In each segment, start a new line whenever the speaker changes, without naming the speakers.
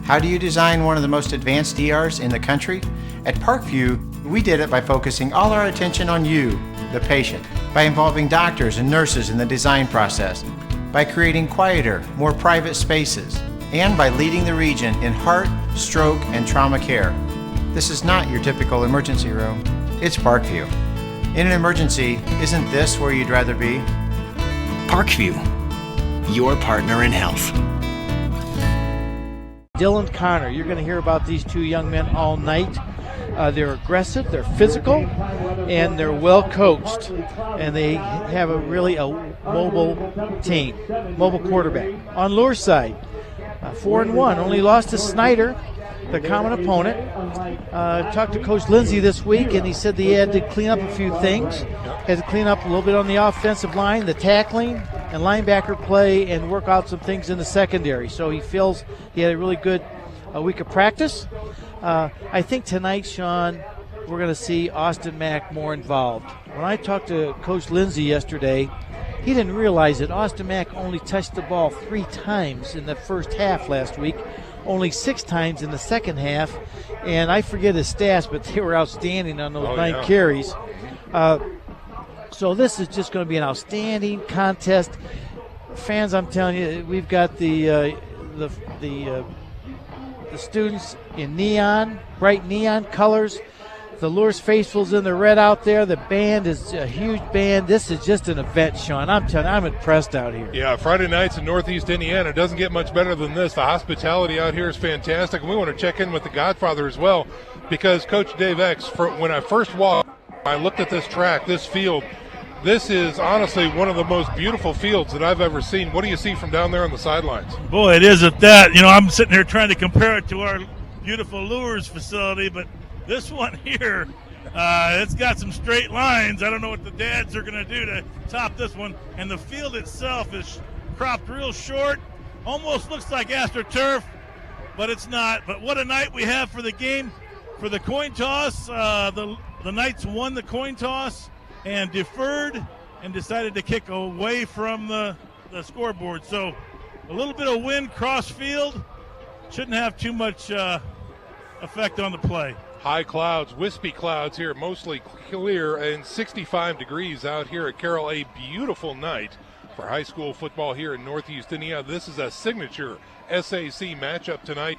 How do you design one of the most advanced ERs in the country? At Parkview, we did it by focusing all our attention on you, the patient, by involving doctors and nurses in the design process, by creating quieter, more private spaces, and by leading the region in heart, stroke, and trauma care. This is not your typical emergency room. It's Parkview. In an emergency, isn't this where you'd rather be?
Parkview, your partner in health.
Dylan Connor, you're going to hear about these two young men all night. They're aggressive, they're physical, and they're well coached. And they have a mobile team, mobile quarterback. On Luers' side, 4-1, only lost to Snyder, the common opponent. Talked to Coach Lindsay this week, and he said they had to clean up a few things. Had to clean up a little bit on the offensive line, the tackling and linebacker play, and work out some things in the secondary. So he feels he had a really good week of practice. I think tonight, Sean, we're going to see Austin Mack more involved. When I talked to Coach Lindsay yesterday, he didn't realize that Austin Mack only touched the ball 3 times in the first half last week, only 6 times in the second half, and I forget his stats, but they were outstanding on those 9 carries. So this is just going to be an outstanding contest. Fans, I'm telling you, we've got the students in bright neon colors. The Luers faithful's in the red out there. The band is a huge band. This is just an event, Sean. I'm telling you, I'm impressed out here.
Yeah, Friday nights in Northeast Indiana. It doesn't get much better than this. The hospitality out here is fantastic. And we want to check in with the Godfather as well, because Coach Dave X, when I first walked, I looked at this track, this field. This is honestly one of the most beautiful fields that I've ever seen. What do you see from down there on the sidelines?
Boy, it is at that. You know, I'm sitting here trying to compare it to our beautiful Luers facility, but this one here, it's got some straight lines. I don't know what the dads are going to do to top this one. And the field itself is cropped real short. Almost looks like AstroTurf, but it's not. But what a night we have for the game. For the coin toss, the Knights won the coin toss and deferred and decided to kick away from the scoreboard. So a little bit of wind cross field shouldn't have too much effect on the play.
High clouds, wispy clouds here, mostly clear, and 65 degrees out here at Carroll. A beautiful night for high school football here in Northeast Indiana. This is a signature SAC matchup tonight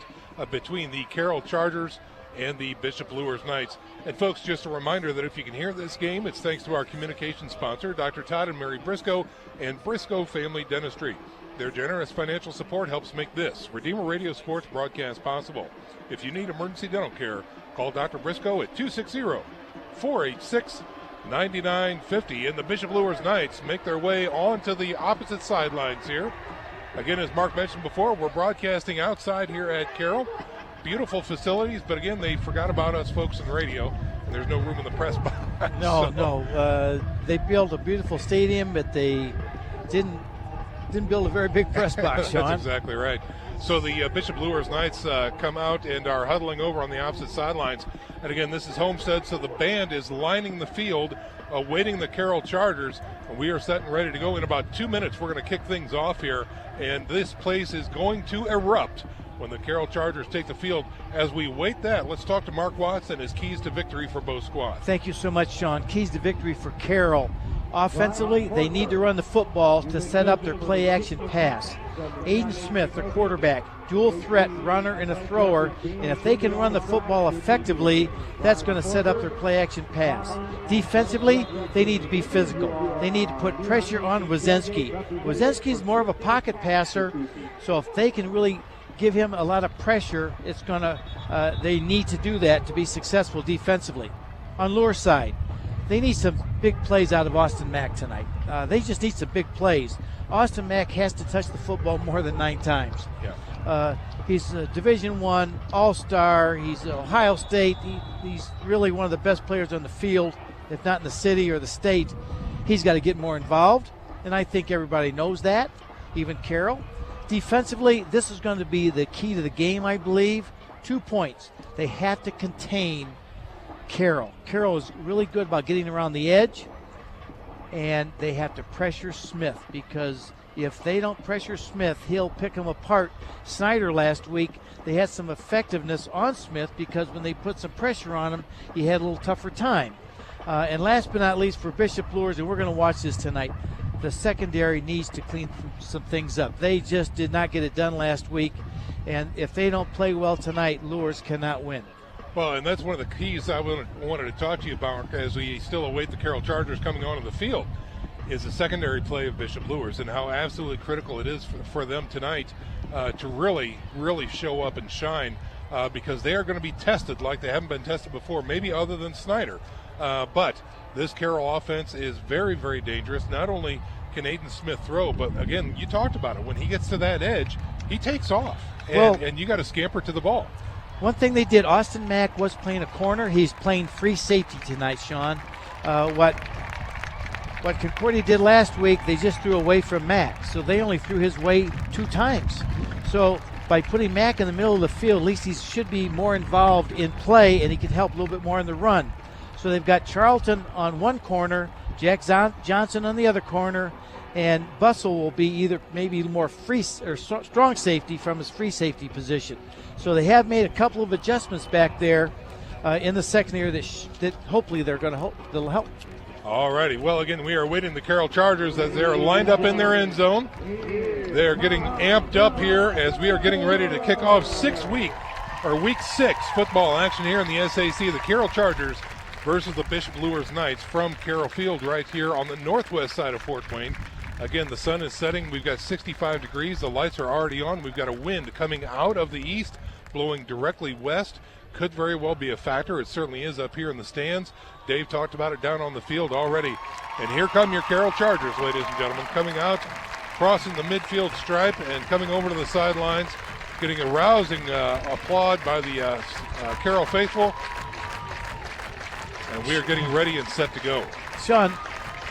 between the Carroll Chargers and the Bishop Luers Knights. And folks, just a reminder that if you can hear this game, it's thanks to our communication sponsor, Dr. Todd and Mary Briscoe and Briscoe Family Dentistry. Their generous financial support helps make this Redeemer Radio Sports broadcast possible. If you need emergency dental care, call Dr. Briscoe at 260-486-9950. And the Bishop Luers Knights make their way onto the opposite sidelines here. Again, as Mark mentioned before, we're broadcasting outside here at Carroll. Beautiful facilities, but again, they forgot about us folks in radio, and there's no room in the press box. They built a beautiful stadium, but they didn't build a very big press box, Sean. That's exactly right. So the Bishop Luers Knights come out and are huddling over on the opposite sidelines. And again, this is Homestead, so the band is lining the field, awaiting the Carroll Chargers. And we are set and ready to go. In about 2 minutes, we're going to kick things off here, and this place is going to erupt when the Carroll Chargers take the field. As we wait that, let's talk to Mark Watts and his keys to victory for both squads.
Thank you so much, Sean. Keys to victory for Carroll. Offensively, they need to run the football to set up their play-action pass. Aiden Smith, their quarterback, dual threat runner and a thrower, and if they can run the football effectively, that's going to set up their play-action pass. Defensively, they need to be physical. They need to put pressure on Wazenski. Wazenski's more of a pocket passer, so if they can really give him a lot of pressure, it's going to. They need to do that to be successful defensively. On Luers' side, they need some big plays out of Austin Mack tonight. They just need some big plays. Austin Mack has to touch the football more than 9 times.
Yeah.
He's a Division I All-Star. He's Ohio State. He's really one of the best players on the field, if not in the city or the state. He's got to get more involved, and I think everybody knows that, even Carroll. Defensively, this is going to be the key to the game, I believe. 2 points. They have to contain Carroll. Carroll is really good about getting around the edge, and they have to pressure Smith because If they don't pressure Smith, he'll pick them apart. Snyder last week, they had some effectiveness on Smith because when they put some pressure on him, he had a little tougher time. And last but not least for Bishop Luers, and we're going to watch this tonight, the secondary needs to clean some things up. They just did not get it done last week, and if they don't play well tonight, Luers cannot win.
Well, and that's one of the keys I wanted to talk to you about as we still await the Carroll Chargers coming onto the field, is the secondary play of Bishop Luers and how absolutely critical it is for them tonight to really, really show up and shine because they are going to be tested like they haven't been tested before, maybe other than Snyder. But this Carroll offense is very, very dangerous. Not only can Aiden Smith throw, but again, you talked about it. When he gets to that edge, he takes off, and you got to scamper to the ball.
One thing they did, Austin Mack was playing a corner. He's playing free safety tonight, Sean. What Concordia did last week, they just threw away from Mack. So they only threw his way 2 times. So by putting Mack in the middle of the field, at least he should be more involved in play, and he can help a little bit more in the run. So they've got Charlton on one corner, Jack Johnson on the other corner, and Bussell will be either maybe more free or strong safety from his free safety position. So they have made a couple of adjustments back there in the secondary that hopefully they'll help.
All righty. Well, again, we are awaiting the Carroll Chargers as they're lined up in their end zone. They are getting amped up here as we are getting ready to kick off week 6 football action here in the SAC. The Carroll Chargers versus the Bishop Luers Knights from Carroll Field right here on the northwest side of Fort Wayne. Again, the sun is setting. We've got 65 degrees. The lights are already on. We've got a wind coming out of the east, blowing directly west. Could very well be a factor. It certainly is up here in the stands. Dave talked about it down on the field already. And here come your Carroll Chargers, ladies and gentlemen, coming out, crossing the midfield stripe and coming over to the sidelines, getting a rousing applaud by the Carroll faithful. And we are getting ready and set to go.
Sean,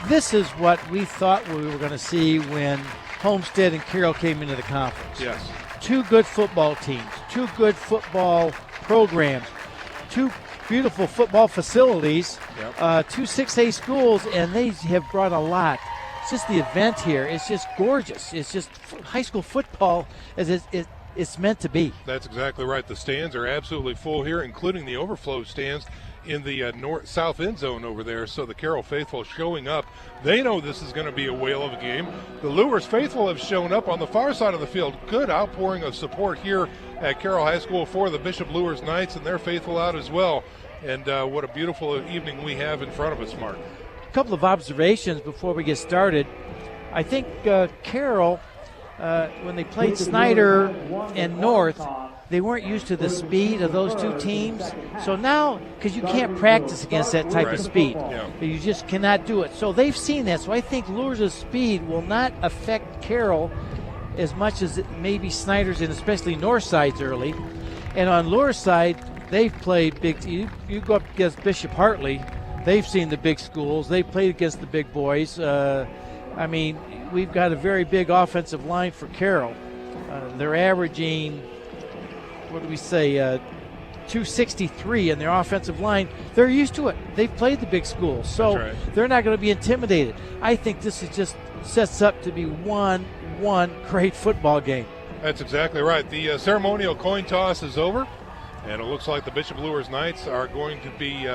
this is what we thought we were going to see when Homestead and Carroll came into the conference.
Yes.
2 good football teams, 2 good football programs, 2 beautiful football facilities, 2 6A schools, and they have brought a lot. It's just the event here. It's just gorgeous. It's just high school football as it's meant to be.
That's exactly right. The stands are absolutely full here, including the overflow stands in the south end zone over there. So the Carroll faithful showing up. They know this is going to be a whale of a game. The Luers faithful have shown up on the far side of the field. Good outpouring of support here at Carroll High School for the Bishop Luers Knights, and they're faithful out as well. And what a beautiful evening we have in front of us, Mark.
A couple of observations before we get started. I think Carroll, when they played Snyder and North, they weren't used to the speed of those 2 teams. So now, because you can't practice against that type of speed, you just cannot do it. So they've seen that. So I think Luers' speed will not affect Carroll as much as maybe Snyder's and especially Northside's early. And on Luers' side, they've played big. You go up against Bishop Hartley, they've seen the big schools. They've played against the big boys. I mean, we've got a very big offensive line for Carroll. They're averaging, 263 in their offensive line. They're used to it. They've played the big schools, so they're not going to be intimidated. I think this is just sets up to be one great football game.
That's exactly right. The ceremonial coin toss is over, and it looks like the Bishop Luers Knights are going to be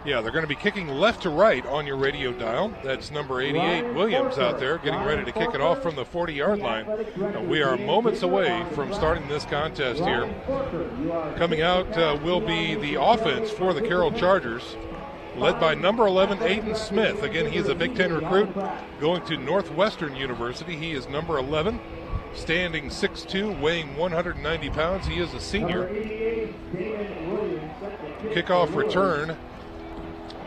they're going to be kicking left to right on your radio dial. That's number 88, Williams, out there getting ready to kick it off from the 40-yard line. And we are moments away from starting this contest here. Coming out will be the offense for the Carroll Chargers, led by number 11, Aiden Smith. Again, he is a Big Ten recruit going to Northwestern University. He is number 11, standing 6'2", weighing 190 pounds. He is a senior. Kickoff return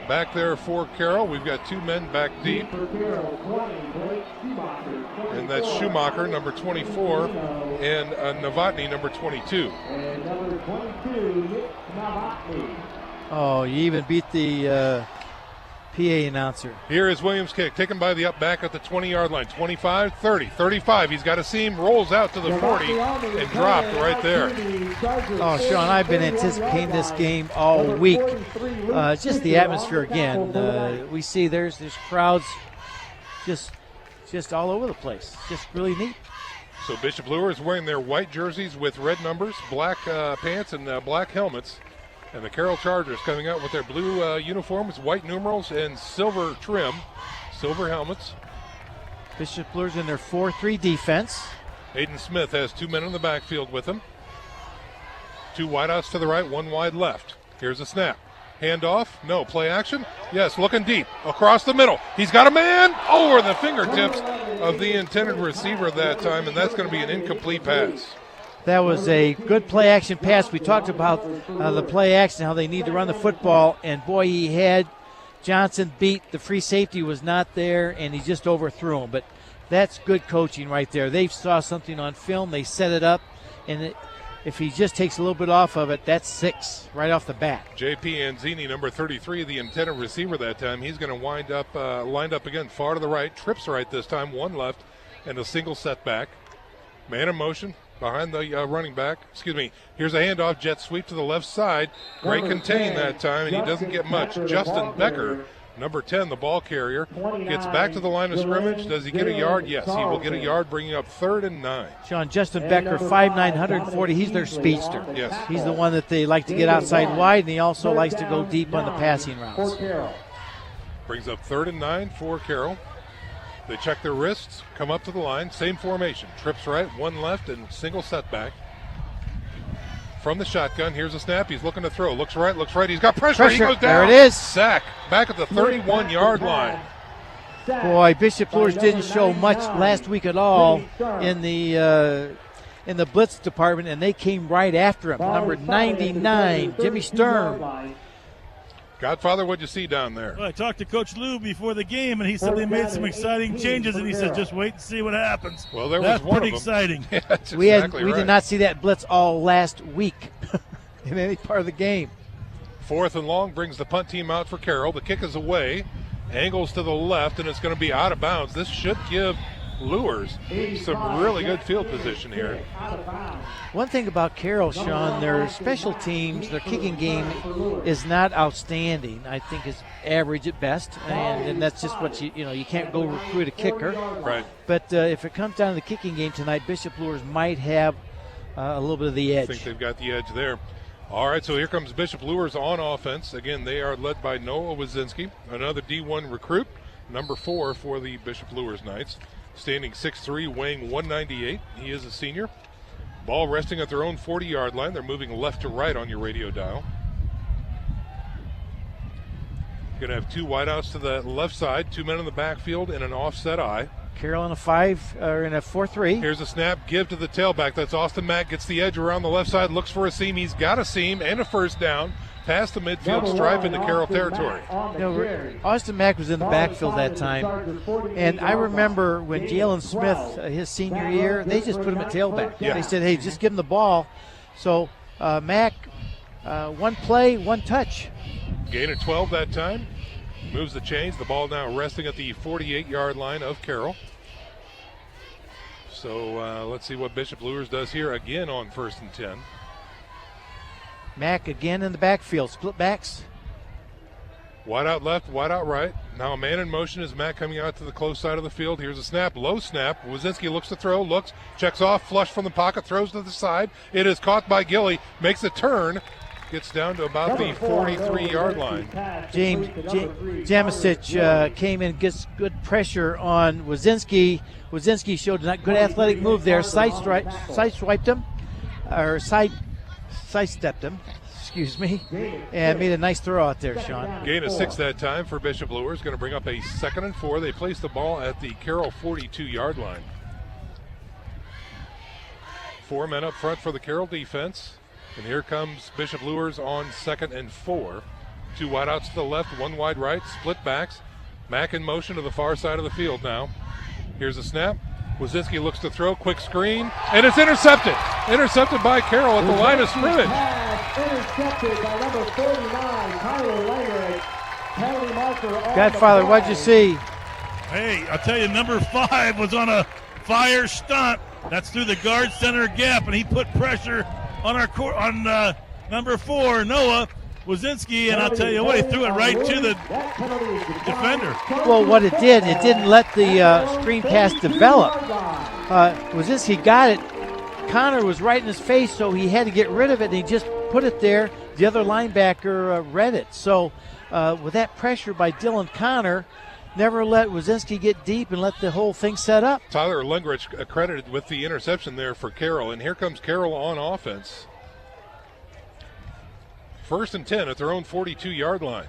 back there for Carroll. We've got 2 men back deep. And that's Schumacher, number 24, and Novotny, number 22.
Oh, you even beat the PA announcer.
Here is Williams' kick, taken by the up back at the 20-yard line. 25, 30, 35. He's got a seam, rolls out to the 40, and dropped right there.
Oh, Sean, I've been anticipating this game all week. Just the atmosphere again. We see there's crowds just all over the place. Just really neat.
So Bishop Luers wearing their white jerseys with red numbers, black pants, and black helmets. And the Carroll Chargers coming out with their blue uniforms, white numerals, and silver trim, silver helmets.
Bishop Luers in their 4-3 defense.
Aiden Smith has 2 men in the backfield with him. 2 wideouts to the right, 1 wide left. Here's a snap. Handoff, no. Play action, yes, looking deep, across the middle. He's got a man over the fingertips of the intended receiver that time, and that's going to be an incomplete pass.
That was a good play action pass. We talked about the play action, how they need to run the football, and boy, he had Johnson beat. The free safety was not there, and he just overthrew him. But that's good coaching right there. They saw something on film, they set it up, and if he just takes a little bit off of it, that's 6 right off the bat.
J.P. Anzini, number 33, the intended receiver that time. He's going to wind up lined up again, far to the right, trips right this time, 1 left, and a single setback. Man in motion behind the running back. Here's a handoff, jet sweep to the left side. Great contain that time, and he doesn't get much. Justin Becker, number 10, the ball carrier, gets back to the line of scrimmage. Does he get a yard? Yes, he will get a yard, bringing up 3rd and 9.
Sean, Justin Becker, 5'9", 140. He's their speedster.
Yes.
He's the one that they like to get outside wide, and he also likes to go deep on the passing routes.
Brings up 3rd and 9 for Carroll. They check their wrists, come up to the line, same formation. Trips right, 1 left, and single setback. From the shotgun, here's a snap. He's looking to throw. Looks right. He's got pressure. He goes down.
There it is.
Sack. Back at the 31-yard line.
Boy, Bishop Luers didn't show much last week at all in the blitz department, and they came right after him. Number 99, Jimmy Sturm.
Godfather, what'd you see down there?
Well, I talked to Coach Lou before the game, and he said they made some exciting changes, and he said just wait and see what happens.
Well, there
That's
was one
pretty
of them.
exciting.
Yeah, that's
We
exactly right.
did not see that blitz all last week in any part of the game.
4th and long brings the punt team out for Carroll. The kick is away, angles to the left, and it's going to be out of bounds. This should give Luers some really good field position here.
One thing about Carroll, Sean, their special teams, their kicking game is not outstanding. I think it's average at best, and that's just what you can't go recruit a kicker.
Right.
But if it comes down to the kicking game tonight, Bishop Luers might have a little bit of the edge.
I think they've got the edge there. All right, so here comes Bishop Luers on offense. Again, they are led by Noah Wazinski, another D1 recruit, number 4 for the Bishop Luers Knights. Standing 6'3", weighing 198. He is a senior. Ball resting at their own 40-yard line. They're moving left to right on your radio dial. Going to have 2 wideouts to the left side, 2 men in the backfield, and an offset eye.
Carroll in a 4-3.
Here's a snap, give to the tailback. That's Austin Mack, gets the edge around the left side, looks for a seam. He's got a seam and a first down. Past the midfield stripe into Carroll territory.
Austin Mack was in the backfield that time, and I remember when Jalen Smith, his senior year, they just put him at tailback.
Yeah.
They said, hey, just give him the ball. So Mack, 1 play, 1 touch.
Gain of 12 that time. Moves the chains. The ball now resting at the 48-yard line of Carroll. So let's see what Bishop Luers does here again on 1st and 10.
Mack again in the backfield, split backs.
Wide out left, wide out right. Now a man in motion is Mack coming out to the close side of the field. Here's a snap, low snap. Wazinski looks to throw, looks, checks off, flush from the pocket, throws to the side. It is caught by Gilly, makes a turn, gets down to about the 43-yard line.
James Jamisic came in, gets good pressure on Wazinski. Wazinski showed a good athletic move there, sidestepped him, and made a nice throw out there, Sean.
Gain of 6 that time for Bishop Luers. Going to bring up a 2nd and 4. They place the ball at the Carroll 42-yard line. 4 men up front for the Carroll defense. And here comes Bishop Luers on 2nd and 4. 2 wideouts to the left, 1 wide right, split backs. Mack in motion to the far side of the field now. Here's a snap. Wazinski looks to throw, quick screen, and it's intercepted. Intercepted by Carroll at the line of scrimmage.
Intercepted by number 49, Tyler Leonard.
Godfather, what'd you see?
Hey, I'll tell you, number 5 was on a fire stunt. That's through the guard center gap, and he put pressure on number 4, Noah Wazinski, and I'll tell you what, he threw it right to the defender.
Well, what it didn't let the screen pass develop. Wazinski got it. Connor was right in his face, so he had to get rid of it, and he just put it there. The other linebacker read it. So with that pressure by Dylan Connor, never let Wazinski get deep and let the whole thing set up.
Tyler Lengrich accredited with the interception there for Carroll, and here comes Carroll on offense. 1st and 10 at their own 42-yard line.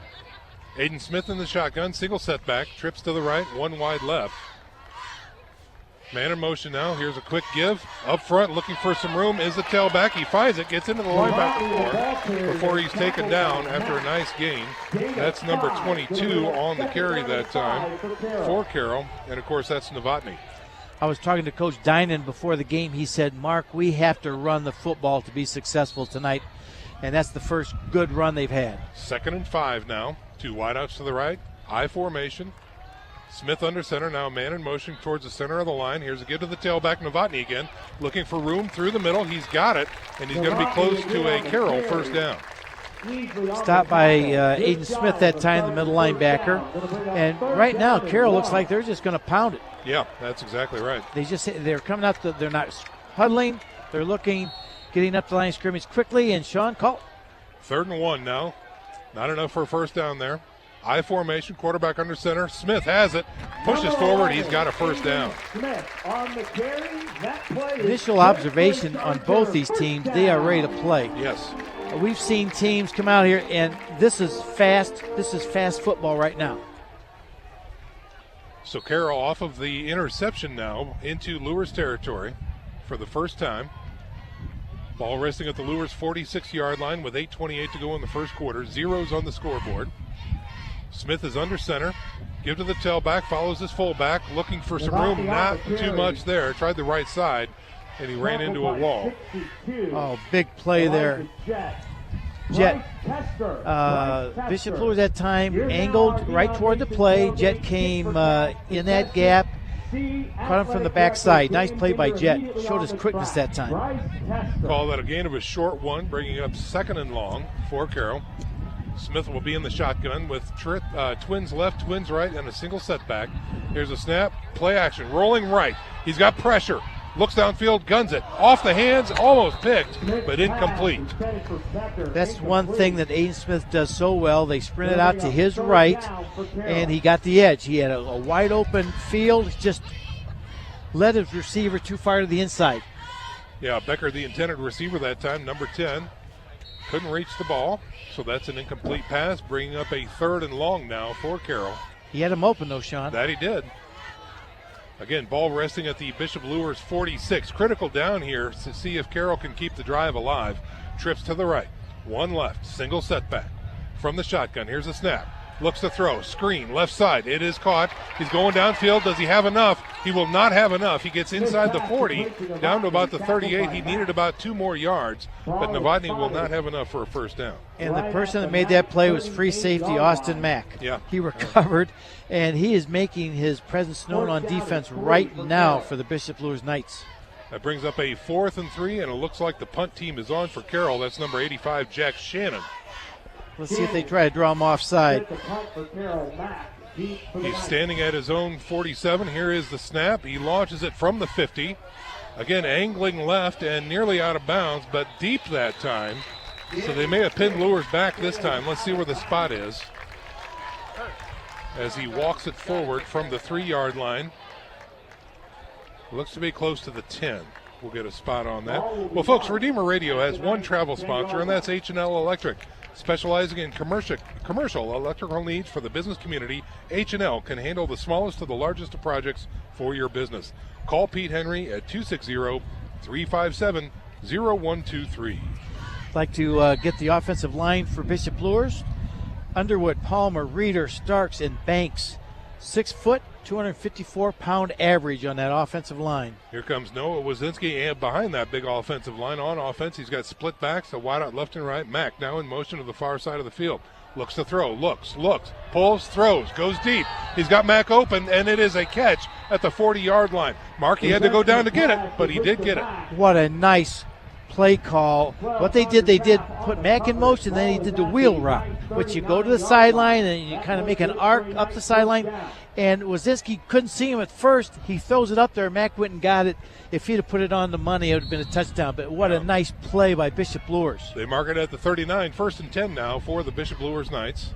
Aiden Smith in the shotgun, single setback, trips to the right, one wide left. Man in motion now. Here's a quick give. Up front, looking for some room, is the tailback. He finds it, gets into the linebacker floor before he's taken down after a nice gain. That's number 22 on the carry that time for Carroll. And, of course, that's Novotny.
I was talking to Coach Dinan before the game. He said, Mark, we have to run the football to be successful tonight. And that's the first good run they've had.
2nd and 5 now. 2 wideouts to the right. I formation. Smith under center, now man in motion towards the center of the line. Here's a give to the tailback, Novotny again. Looking for room through the middle. He's got it, and he's going to be close to a Carroll first down.
Stopped by Aiden Smith that time, the middle linebacker. And right now, Carroll looks like they're just going to pound it.
Yeah, that's exactly right.
They're coming out, they're not huddling. They're looking, getting up the line of scrimmage quickly, and Sean call.
3rd and 1 now. Not enough for a first down there. I formation, quarterback under center. Smith has it, pushes forward. He's got a first down.
Initial observation on both these teams, they are ready to play.
Yes.
We've seen teams come out here, and this is fast. This is fast football right now.
So Carroll off of the interception now into Luers territory for the first time. Ball resting at the Luers 46-yard line with 8:28 to go in the first quarter. Zeros on the scoreboard. Smith is under center. Give to the tailback, follows his fullback, looking for some room. Not too much there. Tried the right side, and he ran into a wall.
Oh, big play there. Jet. Bishop Luers that time angled right toward the play. Jet came in that gap. Caught him from the backside. Nice play by Jet. Showed his quickness that time.
Call that a gain of a short one, bringing up 2nd and long for Carroll. Smith will be in the shotgun with twins left, twins right, and a single setback. Here's a snap, play action, rolling right. He's got pressure. Looks downfield, guns it. Off the hands, almost picked, but incomplete.
That's one thing that Aiden Smith does so well. They sprinted out to his right, and he got the edge. He had a wide open field, just led his receiver too far to the inside.
Yeah, Becker, the intended receiver that time, number 10, couldn't reach the ball, so that's an incomplete pass, bringing up a 3rd and long now for Carroll.
He had him open, though, Sean.
That he did. Again, ball resting at the Bishop Luers 46. Critical down here to see if Carroll can keep the drive alive. Trips to the right, one left, single setback. From the shotgun, here's a snap. Looks to throw, screen, left side. It is caught. He's going downfield. Does he have enough? He will not have enough. He gets inside the 40, down to about the 38. He needed about 2 more yards, but Novotny will not have enough for a first down.
And the person that made that play was free safety Austin Mack.
Yeah.
He recovered, and he is making his presence known on defense right now for the Bishop Luers Knights.
That brings up a 4th and 3, and it looks like the punt team is on for Carroll. That's number 85, Jack Shannon.
Let's see if they try to draw him offside.
He's standing at his own 47. Here is the snap. He launches it from the 50. Again, angling left and nearly out of bounds, but deep that time. So they may have pinned Luers back this time. Let's see where the spot is. As he walks it forward from the 3-yard line. Looks to be close to the 10. We'll get a spot on that. Well, folks, Redeemer Radio has one travel sponsor, and that's H&L Electric. Specializing in commercial electrical needs for the business community, H&L can handle the smallest to the largest of projects for your business. Call Pete Henry at 260-357-0123.
I'd like to get the offensive line for Bishop Luers. Underwood, Palmer, Reeder, Starks, and Banks. 6 foot, 254-pound average on that offensive line.
Here comes Noah Wazinski, and behind that big offensive line on offense, he's got split backs, a wide out left and right. Mack now in motion to the far side of the field. Looks to throw, looks, pulls, throws, goes deep. He's got Mack open, and it is a catch at the 40-yard line. Markey had to go down to get it, but he did get it.
What a nice play call. What they did put Mack in motion, then he did the wheel route, which you go to the sideline and you kind of make an arc up the sideline. And Wazinski couldn't see him at first. He throws it up there. Mack went and got it. If he'd have put it on the money, it would have been a touchdown. But what a nice play by Bishop Luers.
They mark it at the 39, 1st and 10 now for the Bishop Luers Knights.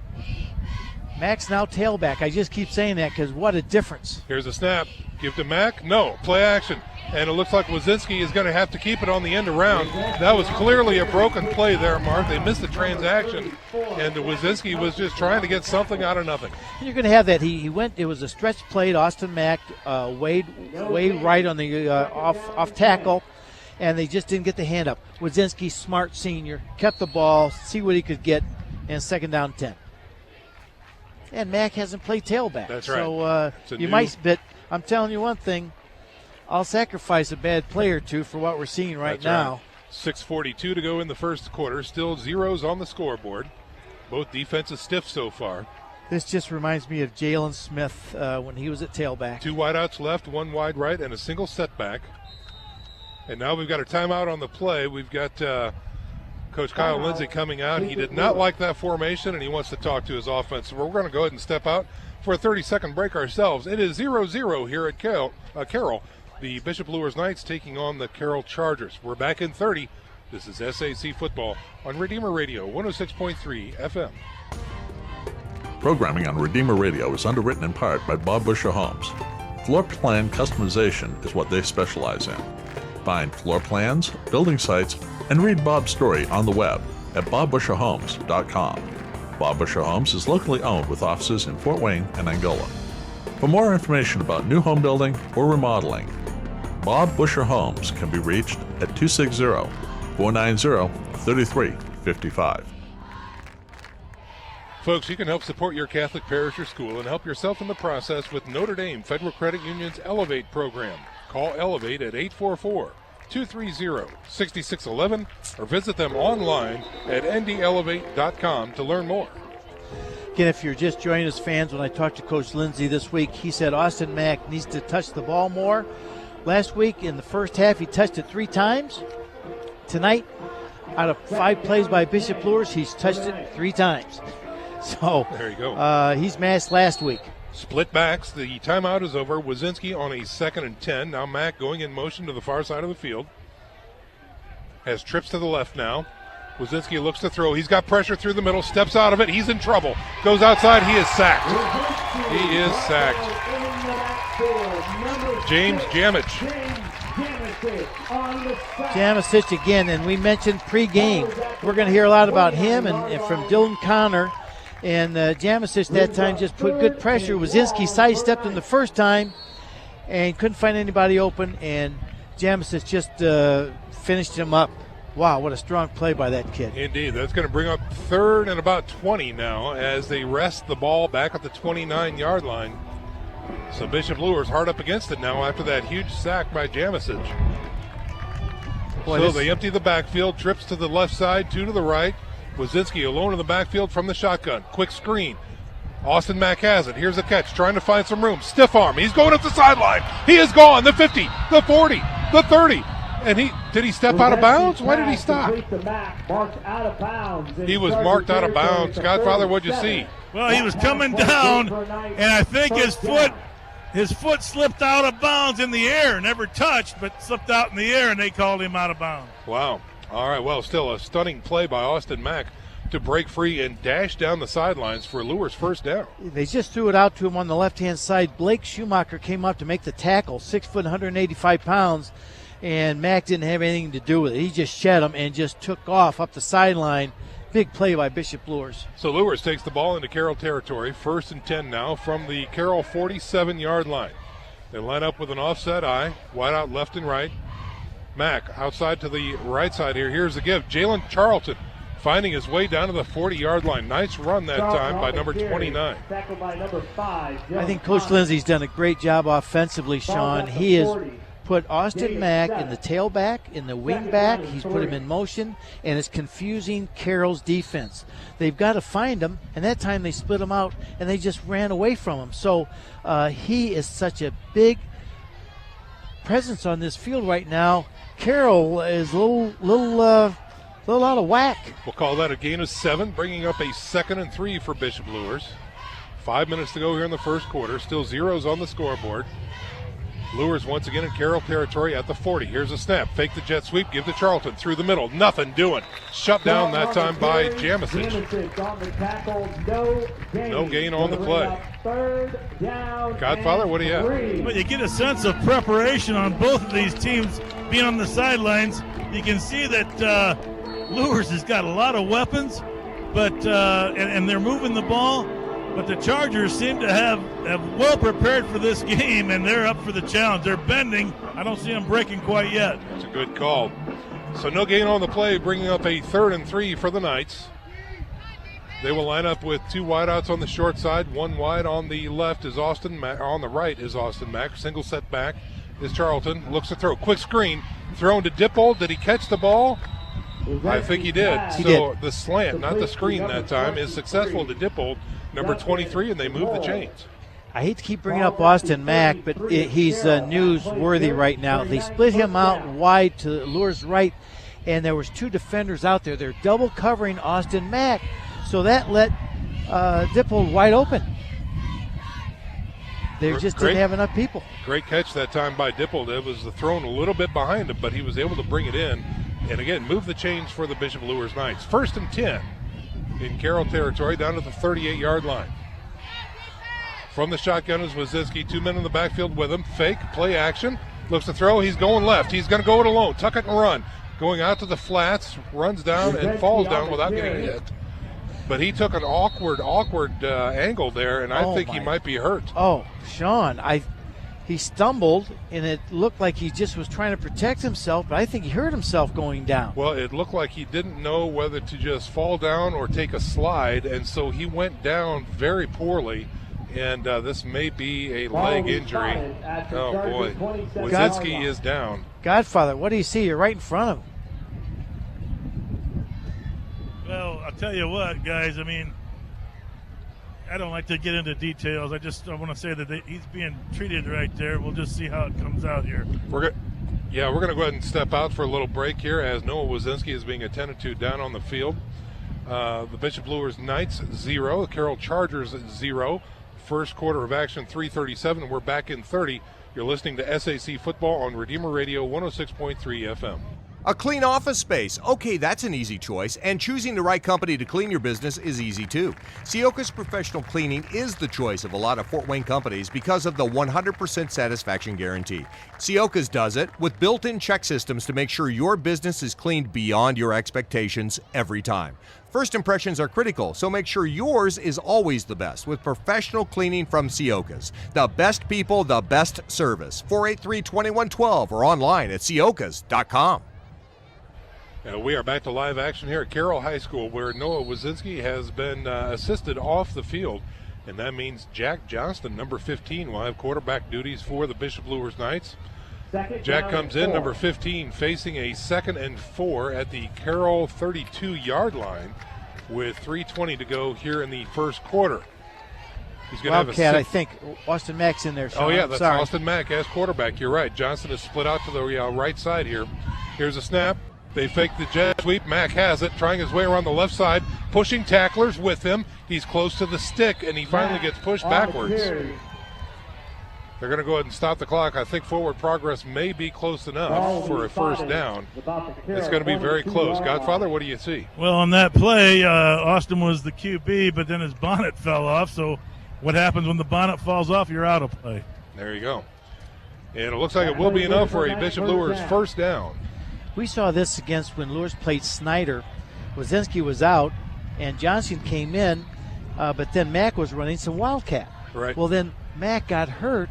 Mack's now tailback. I just keep saying that because what a difference.
Here's a snap. Give to Mack. No. Play action. And it looks like Wazinski is going to have to keep it on the end around. That was clearly a broken play there, Mark. They missed the transaction, and Wazinski was just trying to get something out of nothing.
You're going to have that. He went. It was a stretch play to Austin Mack, way right on the off tackle, and they just didn't get the hand up. Wazinski, smart senior, kept the ball, see what he could get, and 2nd down 10. And Mack hasn't played tailback.
That's right.
So you might, but I'm telling you one thing. I'll sacrifice a bad play or two for what we're seeing right now.
Right. 6:42 to go in the first quarter. Still zeros on the scoreboard. Both defenses stiff so far.
This just reminds me of Jalen Smith when he was at tailback.
2 wideouts left, 1 wide right, and a single setback. And now we've got a timeout on the play. We've got Coach Kyle Lindsay coming out. He did not like that formation, and he wants to talk to his offense. So we're going to go ahead and step out for a 30-second break ourselves. It is 0-0 here at Carroll. The Bishop Luers Knights taking on the Carroll Chargers. We're back in 30. This is SAC football on Redeemer Radio 106.3 FM.
Programming on Redeemer Radio is underwritten in part by Bob Busher Homes. Floor plan customization is what they specialize in. Find floor plans, building sites, and read Bob's story on the web at bobbusherhomes.com. Bob Busher Homes is locally owned with offices in Fort Wayne and Angola. For more information about new home building or remodeling, Bob Busher Homes can be reached at 260-490-3355.
Folks, you can help support your Catholic parish or school and help yourself in the process with Notre Dame Federal Credit Union's Elevate program. Call Elevate at 844-230-6611 or visit them online at ndelevate.com to learn more.
Again, if you're just joining us, fans, when I talked to Coach Lindsay this week, he said Austin Mack needs to touch the ball more. Last week in the first half, he touched it 3 times. Tonight, out of 5 plays by Bishop Luers, he's touched it 3 times. So
there you go.
He's matched last week.
Split backs. The timeout is over. Wazinski on a 2nd and 10. Now Mack going in motion to the far side of the field. Has trips to the left now. Wazinski looks to throw. He's got pressure through the middle. Steps out of it. He's in trouble. Goes outside. He is sacked. He is sacked. James Jamich.
Jamisic again, and we mentioned pregame. We're going to hear a lot about him and from Dylan Connor. And Jamisic that time just put good pressure. Wazinski sidestepped him the first time and couldn't find anybody open, and Jamisic just finished him up. Wow, what a strong play by that kid.
Indeed. That's going to bring up 3rd and about 20 now as they rest the ball back at the 29-yard line. So Bishop Luers hard up against it now after that huge sack by Jamisic. So they empty the backfield, trips to the left side, 2 to the right. Wazinski alone in the backfield from the shotgun. Quick screen. Austin Mack has it. Here's a catch, trying to find some room. Stiff arm. He's going up the sideline. He is gone. The 50, the 40, the 30. And did he step out of bounds? Why did he stop? He was marked out of bounds. Godfather, what'd you see?
Well, he was coming down, and I think his foot slipped out of bounds in the air. Never touched, but slipped out in the air, and they called him out of bounds.
Wow. All right, well, still a stunning play by Austin Mack to break free and dash down the sidelines for Luers' first down.
They just threw it out to him on the left-hand side. Blake Schumacher came up to make the tackle, 6 foot, 185 pounds, and Mack didn't have anything to do with it. He just shed him and just took off up the sideline. Big play by Bishop Luers.
So Luers takes the ball into Carroll territory. 1st and 10 now from the Carroll 47-yard line. They line up with an offset eye, wide out left and right. Mack outside to the right side here. Here's the give. Jalen Charlton finding his way down to the 40-yard line. Nice run that time by number 29.
I think Coach Lindsay's done a great job offensively, Sean. He is put Austin Mack in the tailback, in the wing back. He's put him in motion, and it's confusing Carroll's defense. They've got to find him, and that time they split him out, and they just ran away from him. So he is such a big presence on this field right now. Carroll is a little out of whack.
We'll call that a gain of 7, bringing up a 2nd and 3 for Bishop Luers. 5 minutes to go here in the first quarter. Still zeros on the scoreboard. Luers once again in Carroll territory at the 40. Here's a snap. Fake the jet sweep. Give to Charlton through the middle. Nothing doing. Shut down that time by Jamisic. No gain on the play. Godfather, what do you have?
Well, you get a sense of preparation on both of these teams being on the sidelines. You can see that Luers has got a lot of weapons, but and they're moving the ball. But the Chargers seem to have well prepared for this game, and they're up for the challenge. They're bending. I don't see them breaking quite yet.
It's a good call. So no gain on the play, bringing up a 3rd and 3 for the Knights. They will line up with 2 wideouts on the short side. 1 wide on the left is Austin Mack. On the right is Austin Mack. Single set back is Charlton. Looks to throw. Quick screen. Thrown to Dippold. Did he catch the ball? I think he did.
He
so
did.
The slant, not the screen that time, is successful to Dippold, number 23, and they move the chains.
I hate to keep bringing up Austin Mack, but he's newsworthy right now. They split him out wide to Luers' right, and there was 2 defenders out there. They're double covering Austin Mack, so that let Dippold wide open. They just didn't have enough people.
Great catch that time by Dippold. It was thrown a little bit behind him, but he was able to bring it in. And again, move the chains for the Bishop Luers Knights. 1st and 10 in Carroll territory, down to the 38-yard line. From the shotgun is Wazinski. 2 men in the backfield with him. Fake, play action. Looks to throw. He's going left. He's going to go it alone. Tuck it and run. Going out to the flats, runs down and falls down without getting hit. But he took an awkward angle there, and I think he might be hurt.
Oh, Sean, he stumbled, and it looked like he just was trying to protect himself, but I think he hurt himself going down.
Well, it looked like he didn't know whether to just fall down or take a slide, and so he went down very poorly, and this may be a leg injury. Oh, boy. Wazinski is down.
Godfather, what do you see? You're right in front of him.
Well, I'll tell you what, guys. I mean, I don't like to get into details. I want to say that he's being treated right there. We'll just see how it comes out here.
We're going to go ahead and step out for a little break here as Noah Wazinski is being attended to down on the field. The Bishop Luers Knights 0, the Carroll Chargers 0. First quarter of action 3:37. We're back in 30. You're listening to SAC Football on Redeemer Radio 106.3 FM.
A clean office space. Okay, that's an easy choice, and choosing the right company to clean your business is easy too. Sioka's Professional Cleaning is the choice of a lot of Fort Wayne companies because of the 100% satisfaction guarantee. Sioka's does it with built-in check systems to make sure your business is cleaned beyond your expectations every time. First impressions are critical, so make sure yours is always the best with professional cleaning from Sioka's. The best people, the best service. 483-2112 or online at siokas.com.
We are back to live action here at Carroll High School, where Noah Wazinski has been assisted off the field, and that means Jack Johnston, number 15, will have quarterback duties for the Bishop Luers Knights. Jack comes in, number 15, facing a 2nd and 4 at the Carroll 32-yard line with 3:20 to go here in the first quarter. He's going to have
Wildcat, I think. Austin Mack's in there, Sean.
Oh, yeah, that's
Sorry.
Austin Mack as quarterback. You're right. Johnston is split out to the right side here. Here's a snap. They fake the jet sweep. Mack has it, trying his way around the left side, pushing tacklers with him. He's close to the stick, and he finally gets pushed backwards. They're going to go ahead and stop the clock. I think forward progress may be close enough for a first down. It's going to be very close. Godfather, what do you see?
Well, on that play, Austin was the QB, but then his bonnet fell off. So what happens when the bonnet falls off? You're out of play.
There you go. And it looks like it will be enough for a Bishop Luers first down.
We saw this against when Luers played Snyder. Wazinski was out, and Johnson came in, but then Mack was running some Wildcat.
Right.
Well, then Mack got hurt,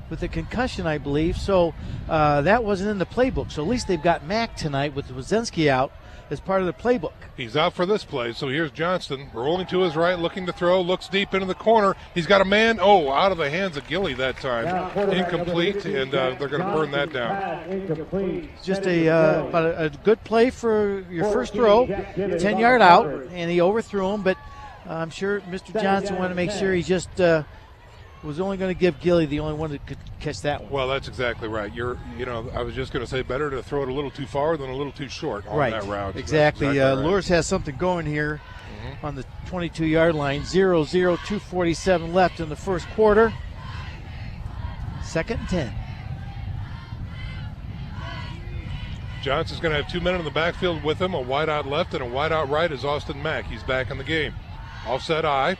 with a concussion, I believe. So that wasn't in the playbook. So at least they've got Mack tonight with Wazinski out as part of the playbook.
He's out for this play, so here's Johnston rolling to his right, looking to throw, looks deep into the corner. He's got a man, out of the hands of Gilly that time. Incomplete, and they're going to burn that down.
Just about a good play for your first throw, 10-yard out, and he overthrew him, but I'm sure Mr. Johnson wanted to make sure he just was only going to give Gilly the only one that could catch that one.
Well, that's exactly right. I was just going to say better to throw it a little too far than a little too short on that route.
Exactly. Luers has something going here on the 22-yard line. 0-0, 2:47 left in the first quarter. 2nd and 10.
Johnson's going to have 2 men in the backfield with him. A wide out left and a wide out right is Austin Mack. He's back in the game. Offset I.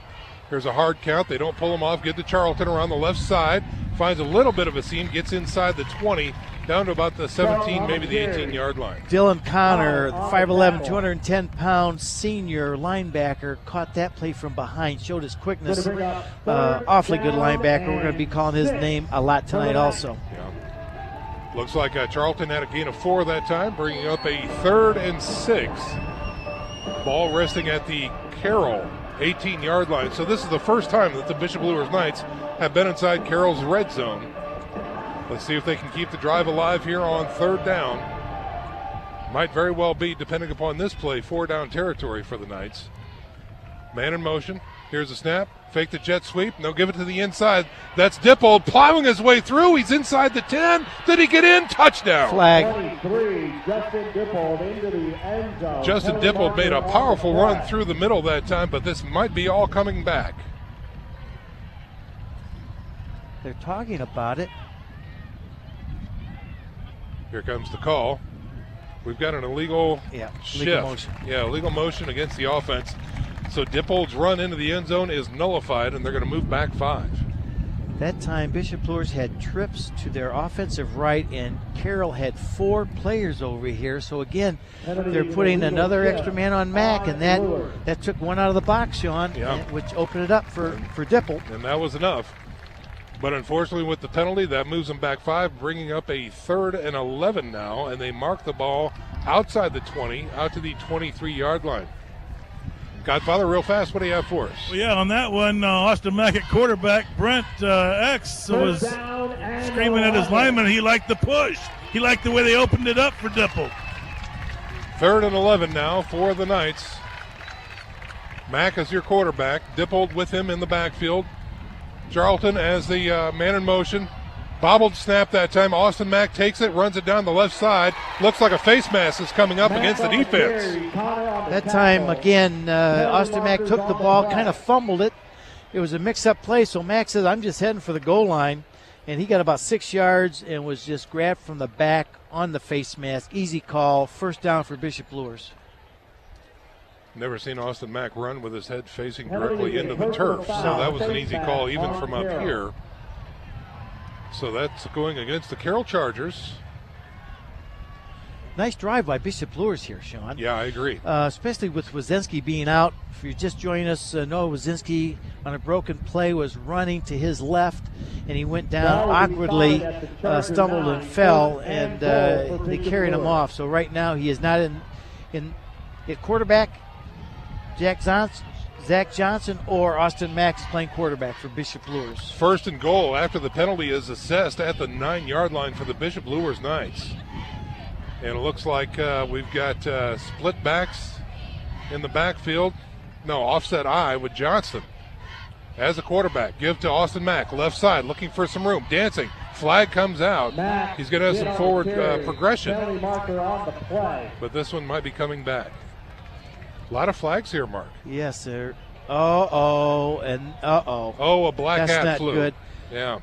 Here's a hard count. They don't pull him off. Get to Charlton around the left side. Finds a little bit of a seam. Gets inside the 20, down to about the 17, maybe the 18-yard line.
Dylan Connor, the 5'11", 210-pound senior linebacker, caught that play from behind, showed his quickness. Awfully good linebacker. We're going to be calling his name a lot tonight also.
Yeah. Looks like Charlton had a gain of 4 that time, bringing up a 3rd and 6. Ball resting at the Carroll 18-yard line. So this is the first time that the Bishop Luers Knights have been inside Carroll's red zone. Let's see if they can keep the drive alive here on 3rd down. Might very well be, depending upon this play, 4-down territory for the Knights. Man in motion. Here's a snap. Fake the jet sweep. And they'll give it to the inside. That's Dippold plowing his way through. He's inside the 10. Did he get in? Touchdown.
Flag.
23, Justin Dippold into the end zone.
Justin Dippold made a powerful run through the middle that time, but this might be all coming back.
They're talking about it.
Here comes the call. We've got an illegal shift.
Legal motion.
Yeah, illegal motion against the offense. So Dippold's run into the end zone is nullified, and they're going to move back 5.
That time, Bishop Luers had trips to their offensive right, and Carroll had 4 players over here. So again, they're putting another extra man on Mack, and that took one out of the box, Sean, which opened it up for Dippold.
And that was enough. But unfortunately, with the penalty, that moves them back 5, bringing up a 3rd and 11 now, and they mark the ball outside the 20, out to the 23-yard line. Godfather, real fast, what do you have for us?
Well, yeah, on that one, Austin Mack at quarterback, Brent X was screaming at his lineman. He liked the push. He liked the way they opened it up for Dippold.
3rd and 11 now for the Knights. Mack is your quarterback. Dippold with him in the backfield. Charlton as the man in motion. Bobbled snap that time. Austin Mack takes it, runs it down the left side. Looks like a face mask is coming up against the defense.
That time, again, Austin Mack took the ball, kind of fumbled it. It was a mix-up play, so Mack says, I'm just heading for the goal line. And he got about 6 yards and was just grabbed from the back on the face mask. Easy call. 1st down for Bishop Luers.
Never seen Austin Mack run with his head facing directly into the turf. So that was an easy call even from up here. So that's going against the Carroll Chargers.
Nice drive by Bishop Luers here, Sean.
Yeah, I agree.
Especially with Wazinski being out. If you're just joining us, Noah Wazinski on a broken play was running to his left, and he went down awkwardly, stumbled and fell, and they carried him off. So right now he is not in at quarterback. Zach Johnson or Austin Mack playing quarterback for Bishop Luers.
1st and goal after the penalty is assessed at the 9-yard line for the Bishop Luers Knights. And it looks like we've got split backs in the backfield. No, offset I with Johnson as a quarterback. Give to Austin Mack, left side, looking for some room. Dancing. Flag comes out. He's going to have some forward progression. But this one might be coming back. A lot of flags here, Mark.
Yes, sir. And
Oh, a black
That's
hat
not
flew.
good.
Yeah.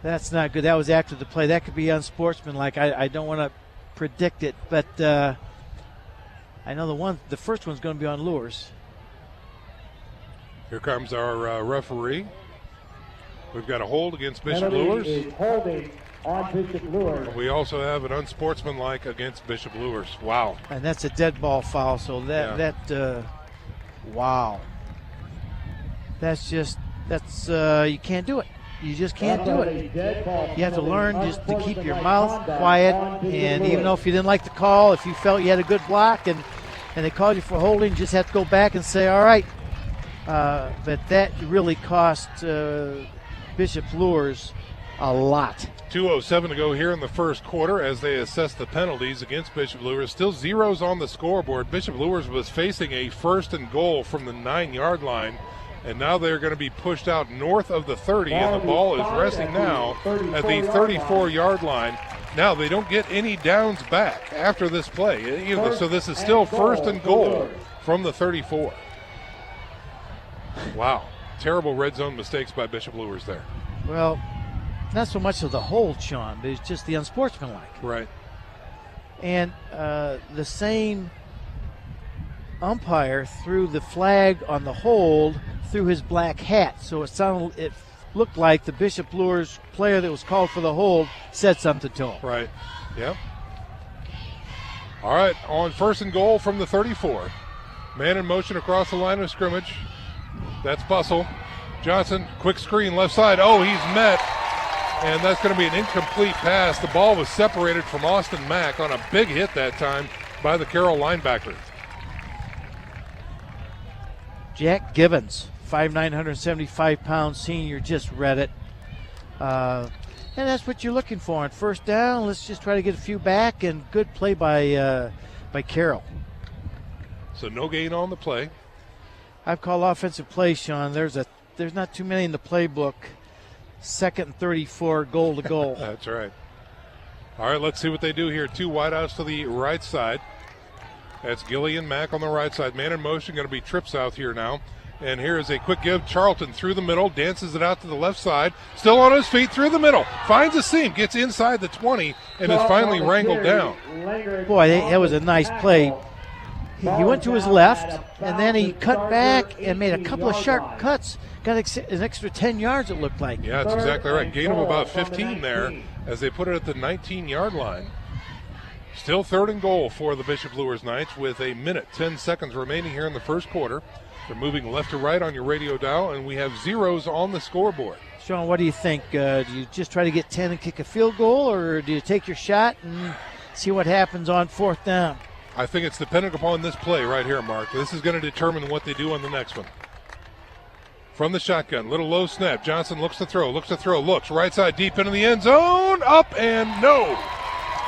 That's not good. That was after the play. That could be unsportsmanlike. I don't want to predict it, but I know the first one's going to be on Luers.
Here comes our referee. We've got a hold against Bishop Luers.
Holding on Bishop Luers.
We also have an unsportsmanlike against Bishop Luers. Wow.
And that's a dead ball foul. So wow. That's you can't do it. you just can't do it. You have to learn just to keep your mouth quiet, and even though if you didn't like the call, if you felt you had a good block and they called you for holding, you just have to go back and say, all right. But that really cost Bishop Luers a lot.
2:07 to go here in the first quarter as they assess the penalties against Bishop Luers. Still zeros on the scoreboard. Bishop Luers was facing a 1st and goal from the 9-yard line, and now they're going to be pushed out north of the 30, and the ball is resting now at the 34-yard line. Now they don't get any downs back after this play, so this is still 1st and goal from the 34. Wow, terrible red zone mistakes by Bishop Luers there.
Well, not so much of the hold, Sean, but it's just the unsportsmanlike.
Right.
And the same umpire threw the flag on the hold through his black hat. So it looked like the Bishop Luers player that was called for the hold said something to him.
Right. Yep. All right, on 1st and goal from the 34. Man in motion across the line of scrimmage. That's Bussell. Johnson, quick screen, left side. Oh, he's met. And that's going to be an incomplete pass. The ball was separated from Austin Mack on a big hit that time by the Carroll linebacker.
Jack Gibbons, 5'9", 175-pound senior, just read it. And that's what you're looking for on 1st down. Let's just try to get a few back, and good play by Carroll.
So no gain on the play.
I've called offensive plays, Sean. There's not too many in the playbook. 2nd and 34, goal to goal.
That's right. All right, let's see what they do here. 2 wideouts to the right side. That's Gillian Mack on the right side. Man in motion, going to be trip south here now. And here is a quick give. Charlton through the middle, dances it out to the left side. Still on his feet through the middle. Finds a seam, gets inside the 20, and is finally wrangled down.
Boy, that was a nice play. He went to his left, and then he cut back and made a couple of sharp cuts. Got an extra 10 yards, it looked like.
Yeah, that's exactly right. Gain of about 15 there as they put it at the 19-yard line. Still 3rd and goal for the Bishop Luers Knights with 1 minute, 10 seconds remaining here in the first quarter. They're moving left to right on your radio dial, and we have zeros on the scoreboard.
Sean, what do you think? Do you just try to get 10 and kick a field goal, or do you take your shot and see what happens on 4th down?
I think it's dependent upon this play right here, Mark. This is going to determine what they do on the next one. From the shotgun, little low snap. Johnson looks to throw, looks right side deep into the end zone. Up and no.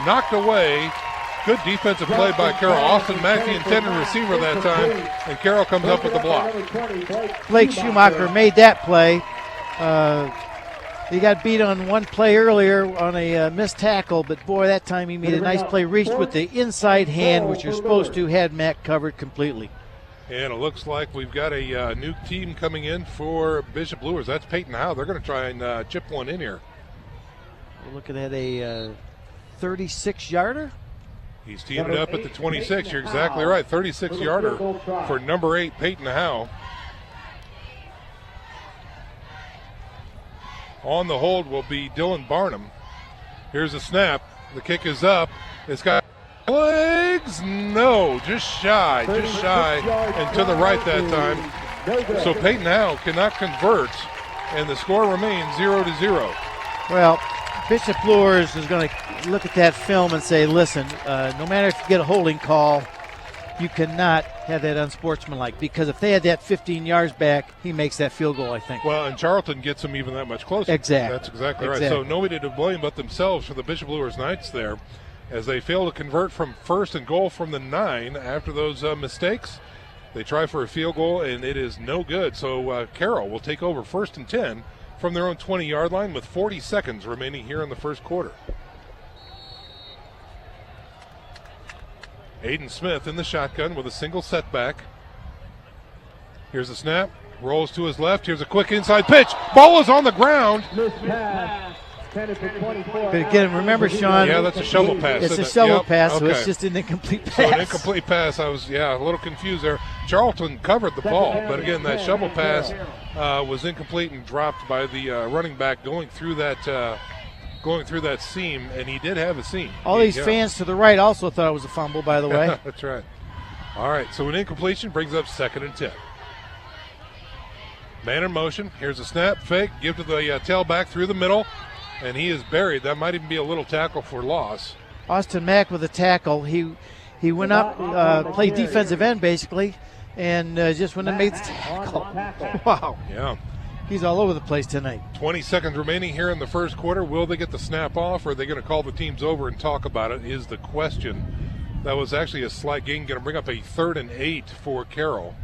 Knocked away. Good defensive play by Carroll. Austin Mack, the intended receiver that time, and Carroll comes up with the block.
Blake Schumacher made that play. He got beat on one play earlier on a missed tackle, but boy, that time he made a nice play, reached with the inside hand, which you're supposed to, had Mack covered completely.
And it looks like we've got a new team coming in for Bishop Luers. That's Peyton Howe. They're going to try and chip one in here.
We're looking at a 36-yarder.
He's teeing it up at the 26. You're exactly right. 36-yarder for number 8, Peyton Howe. On the hold will be Dylan Barnum. Here's a snap. The kick is up. It's got legs. No, just shy, and to the right that time. So Peyton Howe cannot convert, and the score remains 0-0.
Well, Bishop Luers is going to look at that film and say, listen, no matter if you get a holding call, you cannot have that unsportsmanlike, because if they had that 15 yards back, he makes that field goal, I think.
Well, and Charlton gets them even that much closer.
Exactly.
That's exactly right. So nobody to blame but themselves for the Bishop Luers Knights there, as they fail to convert from 1st and goal from the 9 after those mistakes. They try for a field goal, and it is no good. So Carroll will take over 1st and 10 from their own 20-yard line with 40 seconds remaining here in the first quarter. Aiden Smith in the shotgun with a single setback. Here's a snap. Rolls to his left. Here's a quick inside pitch. Ball is on the ground.
But again, remember, Sean.
Yeah, that's a shovel pass.
It's a shovel pass, so it's just an incomplete pass.
So an incomplete pass. I was, a little confused there. Charlton covered the ball, but again, that shovel pass was incomplete and dropped by the running back going through that seam, and he did have a seam.
All these fans to the right also thought it was a fumble, by the way.
That's right. All right, so an incompletion brings up 2nd and 10. Man in motion. Here's a snap, fake, give to the tailback through the middle, and he is buried. That might even be a little tackle for loss.
Austin Mack with a tackle. He went up, played defensive end basically, and just went and made the tackle. Wow.
Yeah.
He's all over the place tonight.
20 seconds remaining here in the first quarter. Will they get the snap off, or are they going to call the teams over and talk about it, is the question. That was actually a slight gain, going to bring up a 3rd and 8 for Carroll.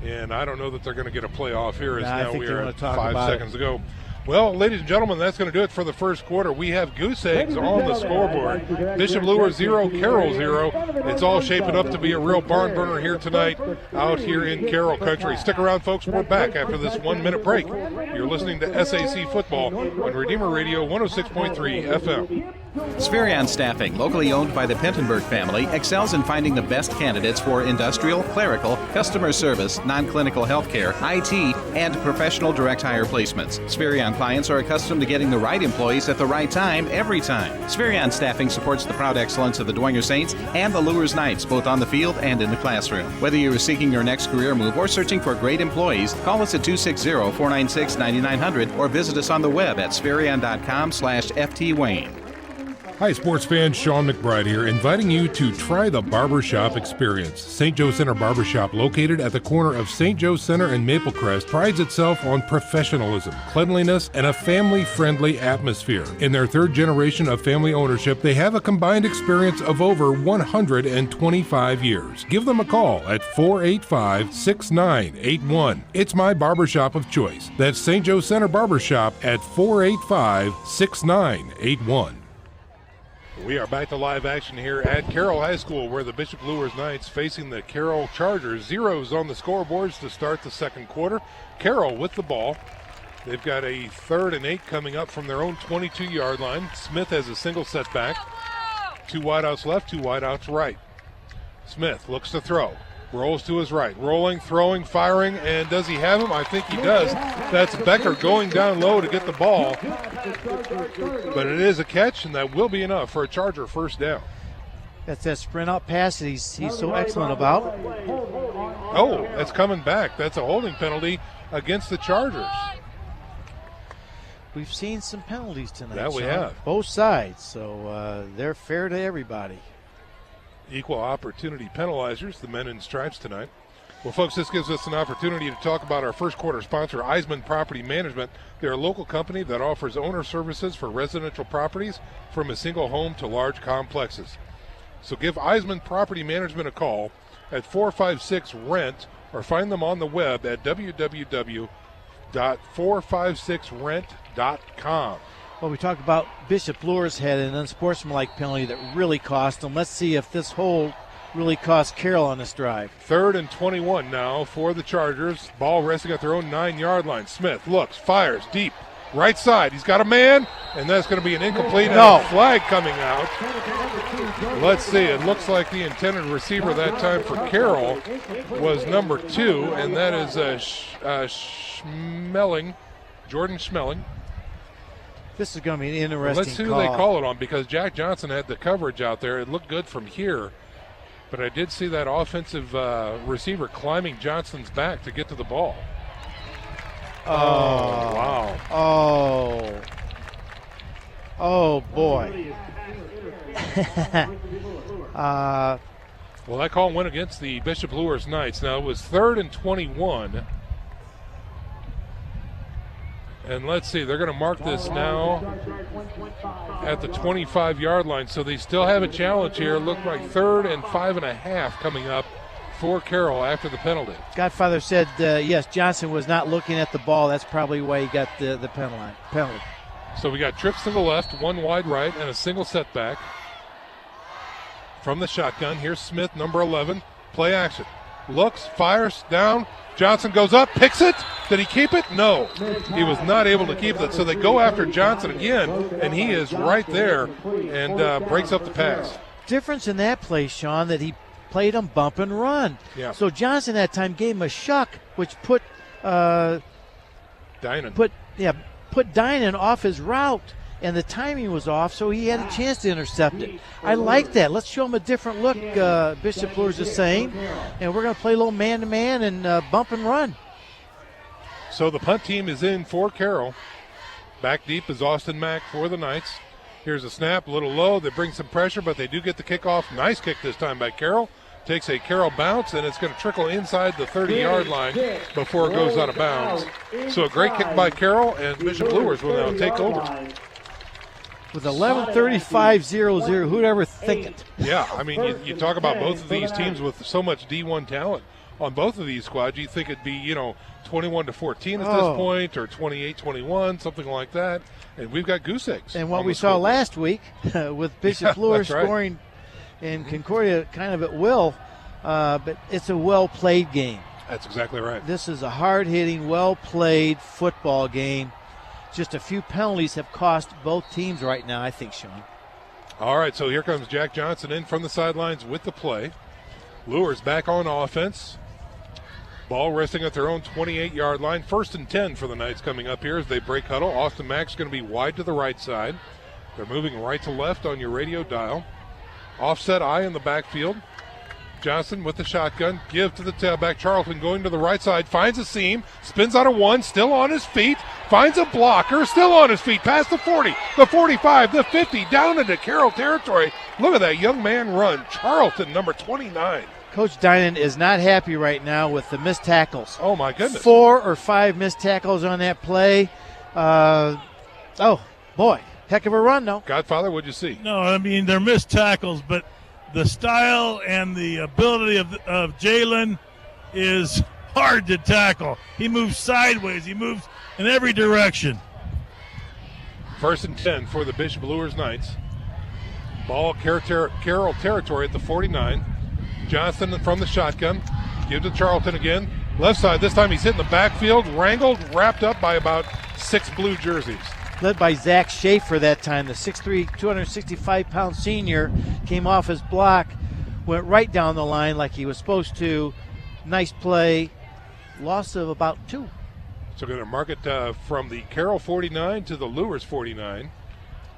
And I don't know that they're going to get a play off here, as now we are at 5 seconds to go. Well, ladies and gentlemen, that's going to do it for the first quarter. We have goose eggs on the scoreboard. Bishop Luers 0, Carroll 0. It's all shaping up to be a real barn burner here tonight out here in Carroll country. Stick around, folks. We're back after this 1-minute break. You're listening to SAC Football on Redeemer Radio 106.3 FM.
Spherion Staffing, locally owned by the Pentenberg family, excels in finding the best candidates for industrial, clerical, customer service, non-clinical healthcare, IT, and professional direct hire placements. Spherion clients are accustomed to getting the right employees at the right time, every time. Spherion Staffing supports the proud excellence of the Dwenger Saints and the Luers Knights, both on the field and in the classroom. Whether you are seeking your next career move or searching for great employees, call us at 260-496-9900 or visit us on the web at spherion.com/FTWayne.
Hi, sports fans. Sean McBride here, inviting you to try the barbershop experience. St. Joe Center Barbershop, located at the corner of St. Joe Center and Maple Crest, prides itself on professionalism, cleanliness, and a family-friendly atmosphere. In their 3rd generation of family ownership, they have a combined experience of over 125 years. Give them a call at 485-6981. It's my barbershop of choice. That's St. Joe Center Barbershop at 485-6981. We are back to live action here at Carroll High School, where the Bishop Luers Knights facing the Carroll Chargers. Zeros on the scoreboards to start the second quarter. Carroll with the ball. They've got a 3rd and 8 coming up from their own 22-yard line. Smith has a single setback. 2 wideouts left, 2 wideouts right. Smith looks to throw. Rolls to his right. Rolling, throwing, firing, and does he have him? I think he does. That's Becker going down low to get the ball. But it is a catch, and that will be enough for a Charger first down.
That's that sprint out pass that he's so excellent about.
Oh, that's coming back. That's a holding penalty against the Chargers.
We've seen some penalties tonight.
That we have.
Both sides, so they're fair to everybody.
Equal opportunity penalizers, the men in stripes tonight. Well, folks, this gives us an opportunity to talk about our first quarter sponsor, Eisman Property Management. They're a local company that offers owner services for residential properties from a single home to large complexes. So give Eisman Property Management a call at 456-RENT or find them on the web at www.456rent.com.
Well, we talked about Bishop Luers had an unsportsmanlike penalty that really cost them. Let's see if this hold really cost Carroll on this drive.
3rd and 21 now for the Chargers. Ball resting at their own 9-yard line. Smith looks, fires deep, right side. He's got a man, and that's going to be an incomplete and a flag coming out. Let's see. It looks like the intended receiver that time for Carroll was number 2, and that is Schmeling, Jordan Schmeling.
This is going to be an interesting
Let's see who they call it on, because Jack Johnson had the coverage out there. It looked good from here, but I did see that offensive receiver climbing Johnson's back to get to the ball.
Oh,
wow.
Oh boy.
Well, that call went against the Bishop Luers Knights. Now, it was 3rd and 21. And let's see, they're going to mark this now at the 25-yard line. So they still have a challenge here. Look like 3rd and 5.5 coming up for Carroll after the penalty.
Godfather said, yes, Johnson was not looking at the ball. That's probably why he got the penalty.
So we got trips to the left, 1 wide right, and a single setback from the shotgun. Here's Smith, number 11. Play action. Looks, fires, down. Johnson goes up, picks it. Did he keep it? No, he was not able to keep it. So they go after Johnson again, and he is right there and breaks up the pass.
Difference in that play, Sean, that he played him bump and run.
Yeah.
So Johnson that time gave him a shuck, which put
Dinan.
Put Dinan off his route, and the timing was off, so he had a chance to intercept it. I like that. Let's show him a different look, Bishop Luers is saying, and we're going to play a little man-to-man and bump and run.
So the punt team is in for Carroll. Back deep is Austin Mack for the Knights. Here's a snap, a little low. They bring some pressure, but they do get the kickoff. Nice kick this time by Carroll. Takes a Carroll bounce, and it's going to trickle inside the 30-yard line before it goes out of bounds. So a great kick by Carroll, and Bishop Luers will now take over.
With 11:35:00, who'd ever think it?
Yeah, I mean, you talk about both of these teams with so much D1 talent on both of these squads. You think it'd be, 21-14 at this point, or 28-21, something like that. And we've got goose eggs.
And what we saw last week with Bishop Luers scoring in Concordia kind of at will, but it's a well-played game.
That's exactly right.
This is a hard-hitting, well-played football game. Just a few penalties have cost both teams right now, I think, Sean.
All right, so here comes Jack Johnson in from the sidelines with the play. Luers back on offense. Ball resting at their own 28-yard line. 1st and 10 for the Knights coming up here as they break huddle. Austin Mack's going to be wide to the right side. They're moving right to left on your radio dial. Offset eye in the backfield. Johnson with the shotgun. Give to the tailback. Charlton going to the right side. Finds a seam. Spins out of one. Still on his feet. Finds a blocker. Still on his feet. Past the 40, the 45, the 50. Down into Carroll territory. Look at that young man run. Charlton, number 29.
Coach Dinan is not happy right now with the missed tackles.
Oh, my goodness.
4 or 5 missed tackles on that play. Oh, boy. Heck of a run, though.
Godfather, what'd you see?
No, I mean, they're missed tackles, but the style and the ability of Jalen is hard to tackle. He moves sideways. He moves in every direction.
1st and 10 for the Bishop Luers Knights. Ball Carroll territory at the 49. Johnson from the shotgun. Give to Charlton again. Left side. This time he's hitting the backfield. Wrangled, wrapped up by about 6 blue jerseys.
Led by Zach Schaefer that time. The 6'3", 265-pound senior came off his block, went right down the line like he was supposed to. Nice play. Loss of about 2.
So going to mark it from the Carroll 49 to the Luers 49.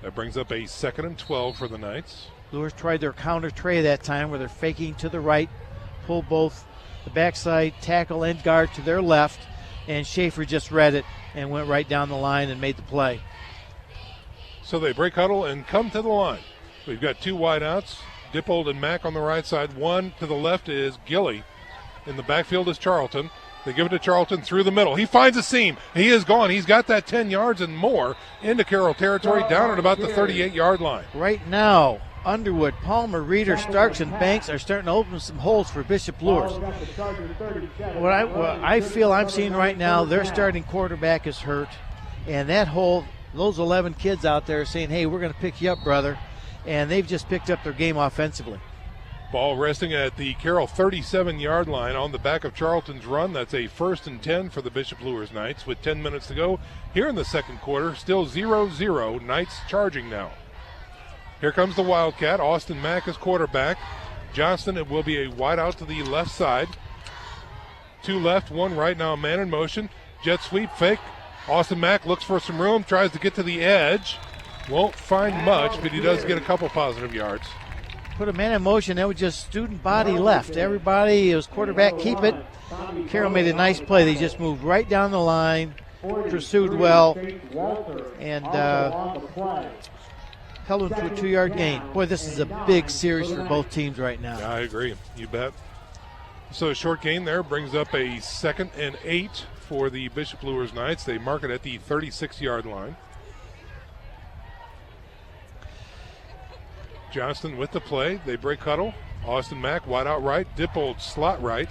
That brings up a 2nd and 12 for the Knights.
Luers tried their counter tray that time where they're faking to the right, pull both the backside tackle and guard to their left, and Schaefer just read it and went right down the line and made the play.
So they break huddle and come to the line. We've got 2 wideouts, Dippold and Mack on the right side. One to the left is Gilly. In the backfield is Charlton. They give it to Charlton through the middle. He finds a seam. He is gone. He's got that 10 yards and more into Carroll territory, down at about the 38-yard line.
Right now, Underwood, Palmer, Reeder, Starks, and Banks are starting to open some holes for Bishop Luers. What I feel I'm seeing right now, their starting quarterback is hurt, and that hole, those 11 kids out there are saying, hey, we're going to pick you up, brother, and they've just picked up their game offensively.
Ball resting at the Carroll 37-yard line on the back of Charlton's run. That's a 1st and 10 for the Bishop Luers Knights with 10 minutes to go here in the second quarter. Still 0-0. Knights charging now. Here comes the Wildcat. Austin Mack is quarterback. Johnston, it will be a wide out to the left side. 2 left, 1 right now, man in motion. Jet sweep, fake. Austin Mack looks for some room, tries to get to the edge. Won't find much, but he does get a couple positive yards.
Put a man in motion, that was just student body left. Everybody, it was quarterback, keep it. Carroll made a nice play. They just moved right down the line, pursued well, and held him to a 2-yard gain. Boy, this is a big series for both teams right now.
Yeah, I agree. You bet. So a short gain there brings up a 2nd and 8 for the Bishop Luers Knights. They mark it at the 36-yard line. Johnston with the play. They break huddle. Austin Mack wide out right. Dippold slot right.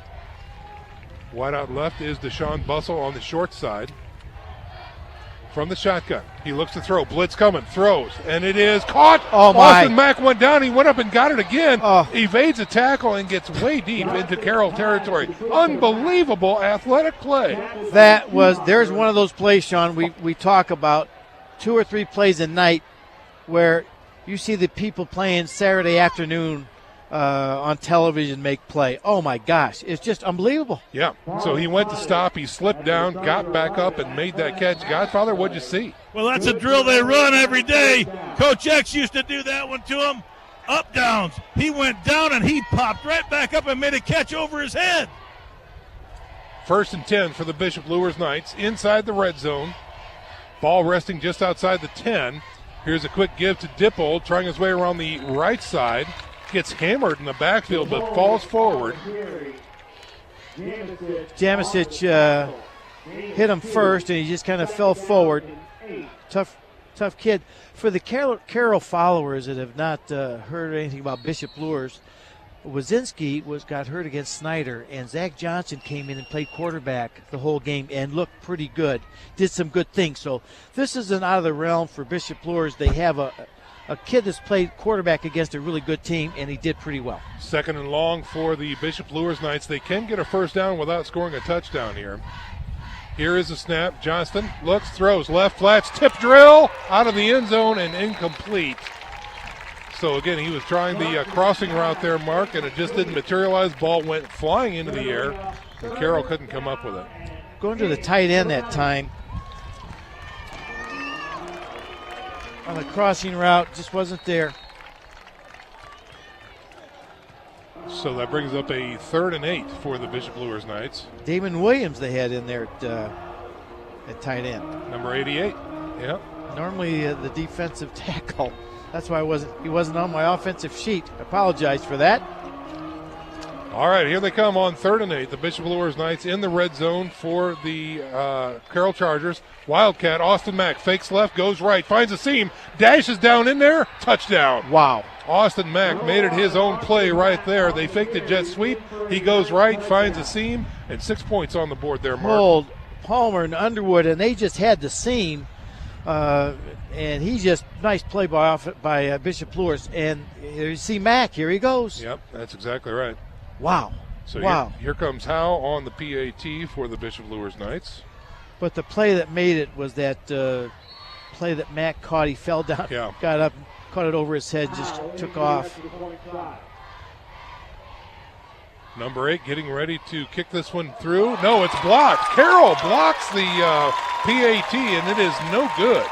Wide out left is Deshaun Bussell on the short side. From the shotgun, he looks to throw. Blitz coming, throws, and it is caught.
Oh my!
Austin Mack went down. He went up and got it again. Evades a tackle and gets way deep into Carroll territory. Unbelievable athletic play.
There's one of those plays, Sean. We talk about 2 or 3 plays a night where you see the people playing Saturday afternoon on television make play. Oh, my gosh. It's just unbelievable.
Yeah. So he went to stop. He slipped down, got back up, and made that catch. Godfather, what'd you see?
Well, that's a drill they run every day. Coach X used to do that one to him. Up downs. He went down, and he popped right back up and made a catch over his head.
First and 10 for the Bishop Luers Knights inside the red zone. Ball resting just outside the 10. Here's a quick give to Dippold, trying his way around the right side. Gets hammered in the backfield, but falls forward.
Jamisic hit him first, and he just kind of fell forward. Tough kid. For the Carroll followers that have not heard anything about Bishop Luers, Wazinski got hurt against Snyder, and Zach Johnson came in and played quarterback the whole game and looked pretty good. Did some good things. So this isn't out of the realm for Bishop Luers. They have a kid that's played quarterback against a really good team, and he did pretty well.
Second and long for the Bishop Luers Knights. They can get a first down without scoring a touchdown here. Here is a snap. Johnston looks, throws, left flats, tip drill out of the end zone and incomplete. So again, he was trying the crossing route there, Mark, and it just didn't materialize. Ball went flying into the air, and Carroll couldn't come up with it.
Going to the tight end that time. On the crossing route, just wasn't there.
So that brings up a 3rd and 8 for the Bishop Luers Knights.
Damon Williams they had in there at tight end.
Number 88, yeah.
Normally the defensive tackle. That's why he wasn't on my offensive sheet. I apologize for that.
All right, here they come on 3rd and 8. The Bishop Luers Knights in the red zone for the Carroll Chargers. Wildcat, Austin Mack, fakes left, goes right, finds a seam, dashes down in there, touchdown.
Wow.
Austin Mack made it his own play right there. They faked a jet sweep. He goes right, finds a seam, and 6 points on the board there, Mark.
Hold Palmer and Underwood, and they just had the seam. And he just nice play by Bishop Luers. And you see Mack, here he goes.
Yep, that's exactly right.
Wow.
So
wow.
Here comes Howe on the PAT for the Bishop Luers Knights.
But the play that made it was that play that Mack caught. He fell down, got up, caught it over his head, just took off.
Number 8 getting ready to kick this one through. No, it's blocked. Carroll blocks the PAT, and it is no good.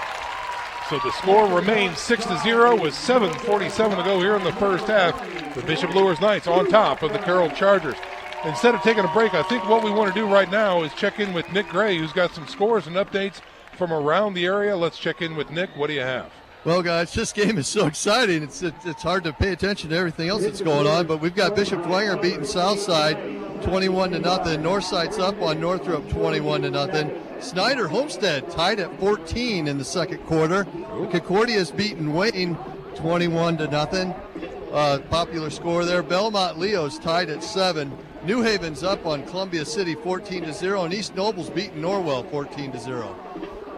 So the score remains 6-0 with 7:47 to go here in the first half. The Bishop Luers Knights on top of the Carroll Chargers. Instead of taking a break, I think what we want to do right now is check in with Nick Gray, who's got some scores and updates from around the area. Let's check in with Nick. What do you have?
Well, guys, this game is so exciting. It's hard to pay attention to everything else that's going on, but we've got Bishop Dwenger beating Southside 21-0. Northside's up on Northrop 21-0. Snyder Homestead tied at 14 in the second quarter. Concordia's beaten Wayne 21-0. Popular score there. Belmont Leo's tied at 7. New Haven's up on Columbia City 14-0, and East Noble's beaten Norwell 14-0.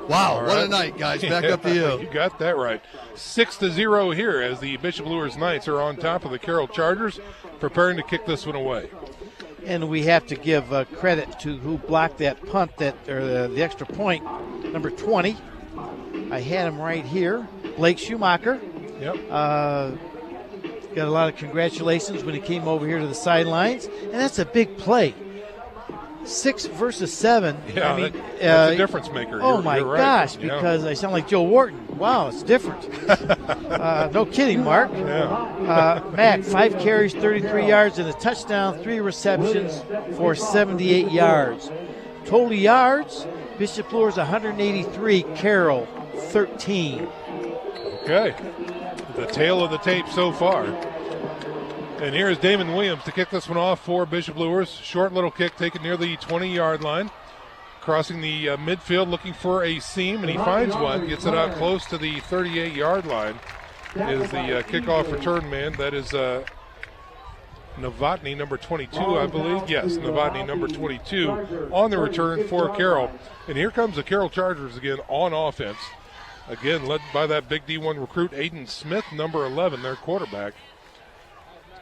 Wow, what a night, guys. Back up to you.
You got that right. 6-0 here as the Bishop Luers Knights are on top of the Carroll Chargers, preparing to kick this one away.
And we have to give credit to who blocked that punt, the extra point, number 20. I had him right here, Blake Schumacher.
Yep.
Got a lot of congratulations when he came over here to the sidelines, and that's a big play. 6 versus 7.
Yeah, I mean, that's a difference maker.
Oh, my
right.
gosh, because I sound like Joe Wharton. Wow, it's different. No kidding, Mark.
Yeah.
Matt, 5 carries, 33 yards, and a touchdown, 3 receptions for 78 yards. Total yards, Bishop Luers 183, Carroll 13.
Okay. The tail of the tape so far. And here's Damon Williams to kick this one off for Bishop Luers. Short little kick taken near the 20-yard line. Crossing the midfield looking for a seam, and he finds one. Gets it out close to the 38-yard line. Is the kickoff return man. That is Novotny, number 22, I believe. Yes, Novotny, number 22, on the return for Carroll. And here comes the Carroll Chargers again on offense. Again, led by that big D1 recruit, Aiden Smith, number 11, their quarterback.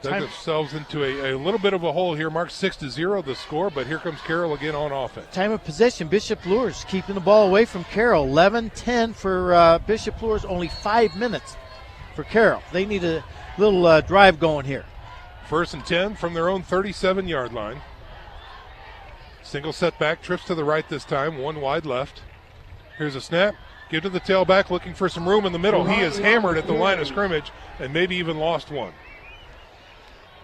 Dug themselves into a little bit of a hole here. Mark 6-0 the score, but here comes Carroll again on offense.
Time of possession, Bishop Luers keeping the ball away from Carroll. 11-10 for Bishop Luers, only 5 minutes for Carroll. They need a little drive going here.
1st and 10 from their own 37-yard line. Single setback, trips to the right this time, one wide left. Here's a snap. Give to the tailback, looking for some room in the middle. He is hammered at the line of scrimmage and maybe even lost one.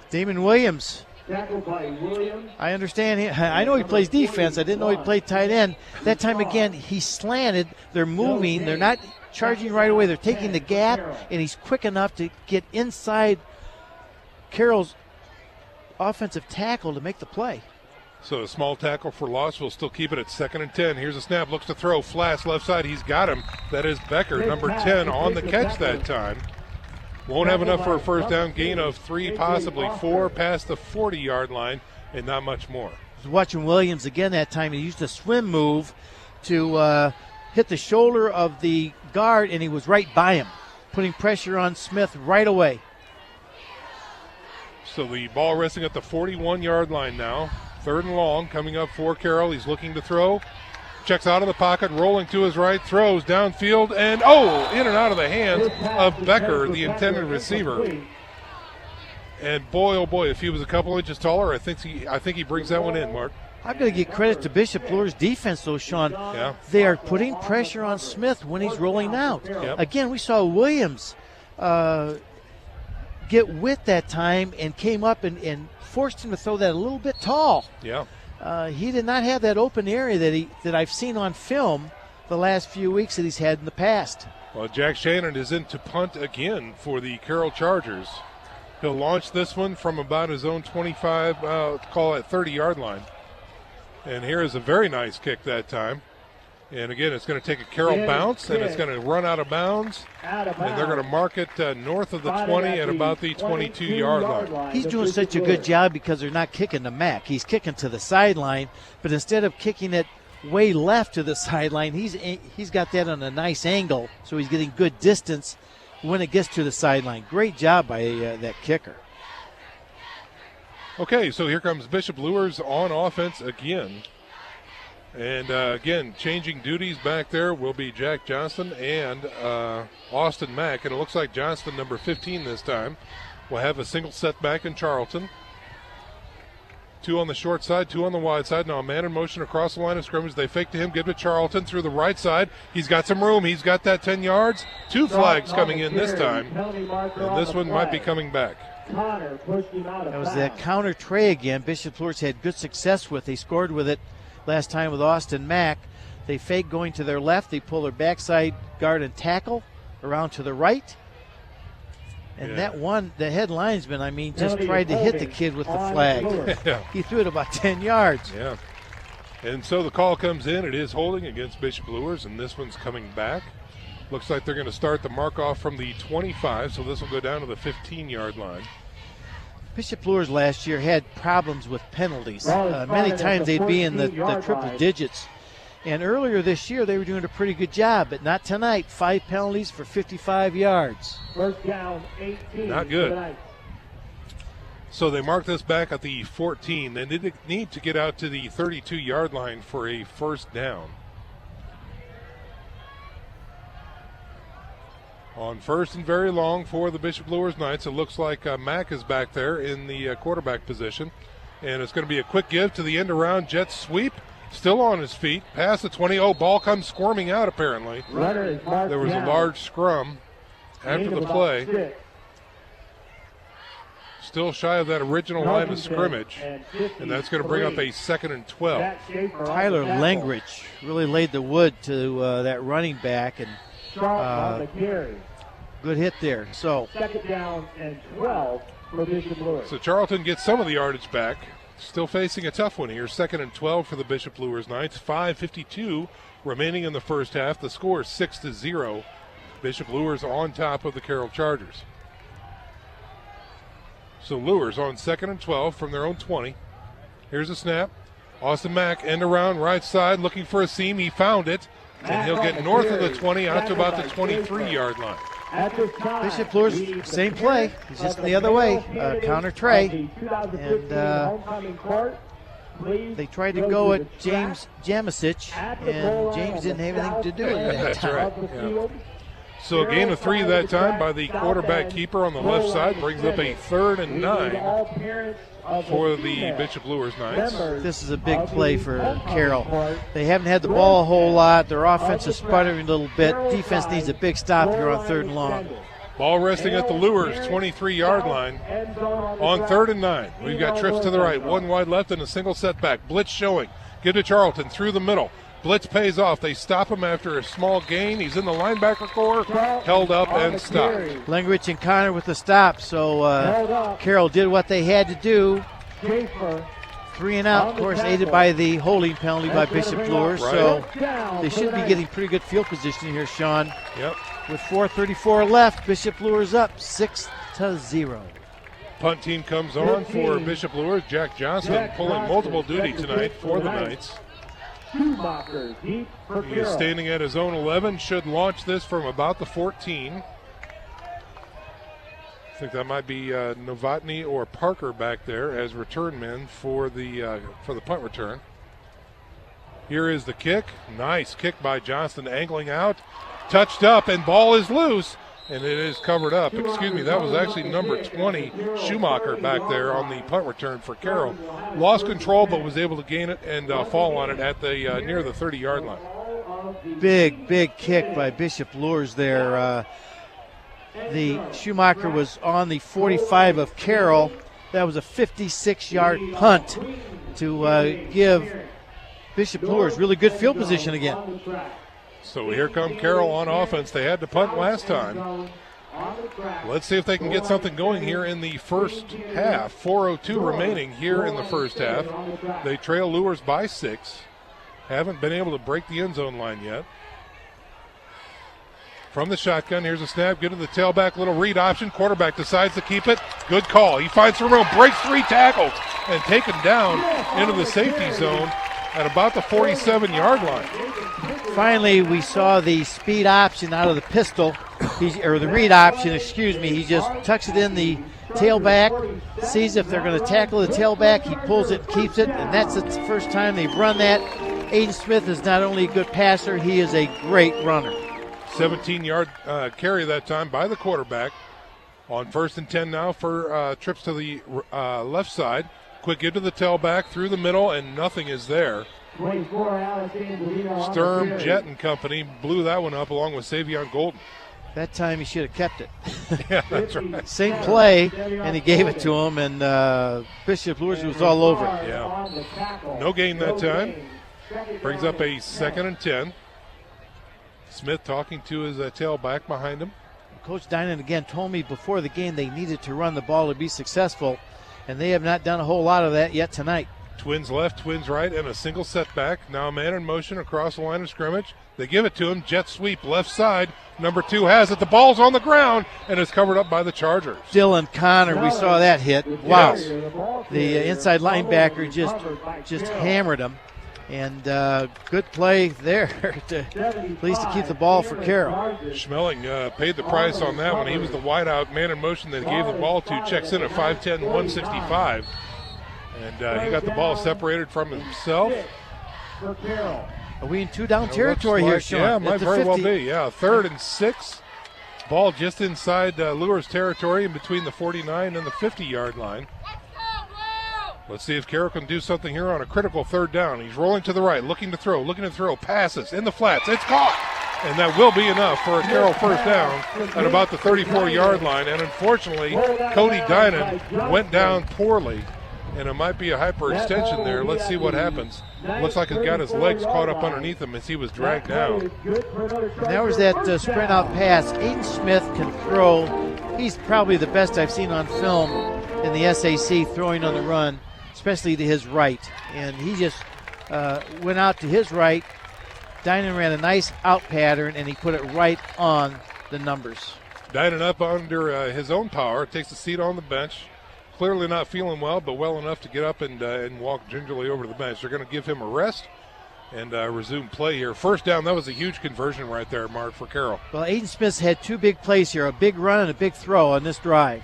Damon Williams I understand. I know he plays defense. I didn't know he played tight end. That time again, he slanted. They're moving. They're not charging right away. They're taking the gap, and he's quick enough to get inside Carroll's offensive tackle to make the play.
So a small tackle for loss. We'll still keep it at 2nd and 10. Here's a snap. Looks to throw. Flats left side. He's got him. That is Becker, number 10, on the catch that time. Won't have enough for a first down. Gain of 3, possibly 4, past the 40-yard line, and not much more.
I was watching Williams again that time. He used a swim move to hit the shoulder of the guard, and he was right by him, putting pressure on Smith right away.
So the ball resting at the 41-yard line now. 3rd and long coming up for Carroll. He's looking to throw. Checks out of the pocket, rolling to his right, throws downfield, and in and out of the hands of Becker, the intended receiver. And boy, oh boy, if he was a couple inches taller, I think he brings that one in, Mark.
I'm going to give credit to Bishop Luers' defense, though, Sean.
Yeah.
They are putting pressure on Smith when he's rolling out.
Yep.
Again, we saw Williams get width that time and came up and forced him to throw that a little bit tall.
Yeah.
He did not have that open area that I've seen on film the last few weeks that he's had in the past.
Well, Jack Shannon is in to punt again for the Carroll Chargers. He'll launch this one from about his own 25, call it 30-yard line. And here is a very nice kick that time. And again, it's going to take a Carroll bounce, and it's going to run out of bounds. And they're going to mark it north of the 20 at about the 22-yard line.
He's doing such a good job because they're not kicking to Mac. He's kicking to the sideline, but instead of kicking it way left to the sideline, he's got that on a nice angle, so he's getting good distance when it gets to the sideline. Great job by that kicker.
Okay, so here comes Bishop Luers on offense again. And again, changing duties back there will be Jack Johnston and Austin Mack. And it looks like Johnston, number 15 this time, will have a single setback in Charlton. 2 on the short side, 2 on the wide side. Now a man in motion across the line of scrimmage. They fake to him, give to Charlton through the right side. He's got some room. He's got that 10 yards. 2 flags coming in this time. And this one might be coming back.
That was that counter tray again. Bishop Luers had good success with. They scored with it last time with Austin Mack. They fake going to their left. They pull their backside guard and tackle around to the right. And that one, the head linesman, just tried to hit the kid with the flag. He threw it about 10 yards.
Yeah. And so the call comes in. It is holding against Bishop Luers, and this one's coming back. Looks like they're going to start the mark off from the 25, so this will go down to the 15-yard line.
Bishop Luers last year had problems with penalties. Many times they'd be in the triple digits. And earlier this year they were doing a pretty good job, but not tonight. 5 penalties for 55 yards.
First down, 18.
Not good. So they mark this back at the 14. They need to get out to the 32-yard line for a first down. On first and very long for the Bishop Luers Knights, it looks like Mack is back there in the quarterback position. And it's going to be a quick give to the end around jet sweep. Still on his feet, past the 20. Ball comes squirming out apparently. There was a large scrum after the play. Still shy of that original line of scrimmage. And that's going to bring up a 2nd and 12.
Tyler Lengrich really laid the wood to that running back, and good hit there. So
2nd down and 12 for Bishop Luers.
So Charlton gets some of the yardage back. Still facing a tough one here. 2nd and 12 for the Bishop Luers Knights. 5:52 remaining in the first half. The score is 6-0. Bishop Luers on top of the Carroll Chargers. So Luers on 2nd and 12 from their own 20. Here's a snap. Austin Mack end around right side looking for a seam. He found it. And he'll get north of the 20 out to about the 23-yard line.
Bishop Luers, same play. He's just the other way. Counter tray. And they tried to go at James Jamasic, and James didn't have anything to do with it.
That's right. Yeah. So a gain of 3 that time by the quarterback keeper on the left side brings up a 3rd and 9 for the Bishop Luers Knights.
This is a big play for Carroll. They haven't had the ball a whole lot. Their offense is sputtering a little bit. Defense needs a big stop here on 3rd and long.
Ball resting at the Luers 23-yard line on 3rd and 9. We've got trips to the right, one wide left and a single setback. Blitz showing. Give to Charlton through the middle. Blitz pays off. They stop him after a small gain. He's in the linebacker core, held up and stopped.
Lengrich and Connor with the stop, so Carroll did what they had to do. 3 and out, of course, aided by the holding penalty by Bishop Luers, so they should be getting pretty good field position here, Sean.
Yep.
With 4:34 left, Bishop Luers up 6-0.
Punt team comes on for Bishop Luers. Jack Johnson pulling multiple duty tonight for the Knights. He is standing at his own 11, should launch this from about the 14. I think that might be Novotny or Parker back there as return men for the punt return. Here is the kick. Nice kick by Johnston, angling out, touched up, and ball is loose, and it is covered up. Excuse me, that was actually number 20, Schumacher, back there on the punt return for Carroll. Lost control, but was able to gain it and fall on it at the near the 30-yard line.
Big kick by Bishop Luers there. The Schumacher was on the 45 of Carroll. That was a 56-yard punt to give Bishop Luers really good field position again.
So here come Carroll on offense. They had to punt last time. Let's see if they can get something going here in the first half. 4:02 remaining here in the first half. They trail Luers by 6. Haven't been able to break the end zone line yet. From the shotgun, here's a snap, get to the tailback, little read option. Quarterback decides to keep it. Good call. He finds some room, breaks 3 tackles, and taken down into the safety zone at about the 47-yard line.
Finally, we saw the speed option out of the pistol, or the read option, excuse me. He just tucks it in the tailback, sees if they're going to tackle the tailback. He pulls it, keeps it, and that's the first time they've run that. Aiden Smith is not only a good passer, he is a great runner.
17-yard carry that time by the quarterback. On 1st and 10 now for trips to the left side. Quick give to the tailback through the middle, and nothing is there. Sturm, Jet and company blew that one up along with Savion Golden.
That time he should have kept it.
Yeah, that's right.
Same play, and he gave it to him, and Bishop Luers was all over it.
Yeah. No gain that time. Brings up a 2nd and 10. Smith talking to his tailback behind him.
Coach Dinan again told me before the game they needed to run the ball to be successful, and they have not done a whole lot of that yet tonight.
Twins left, twins right, and a single setback. Now a man in motion across the line of scrimmage. They give it to him. Jet sweep left side. Number 2 has it. The ball's on the ground and is covered up by the Chargers.
Dylan Connor, we saw that hit. Wow. Yes. The inside linebacker just hammered him. And good play there, at least to keep the ball for Carroll.
Schmeling paid the price on that one. He was the wideout man in motion that he gave the ball to. Checks in at 5'10", 165. And he got the ball separated from himself.
Are we in 2-down territory here, Sean?
Yeah, might very well be. Yeah, 3rd and 6. Ball just inside Luers territory in between the 49 and the 50-yard line. Let's see if Carroll can do something here on a critical 3rd down. He's rolling to the right, looking to throw, passes in the flats. It's caught, and that will be enough for a Carroll first down at about the 34-yard line. And unfortunately, Cody Dinan went down poorly, and it might be a hyperextension there. Let's see what happens. Looks like he's got his legs caught up underneath him as he was dragged down.
And there was that sprint out pass. Aiden Smith can throw. He's probably the best I've seen on film in the SAC throwing on the run, especially to his right. And he just went out to his right. Dinan ran a nice out pattern, and he put it right on the numbers.
Dinan up under his own power, takes a seat on the bench. Clearly not feeling well, but well enough to get up and walk gingerly over to the bench. They're going to give him a rest and resume play here. First down, that was a huge conversion right there, Mark, for Carroll.
Well, Aiden Smith's had 2 big plays here, a big run and a big throw on this drive.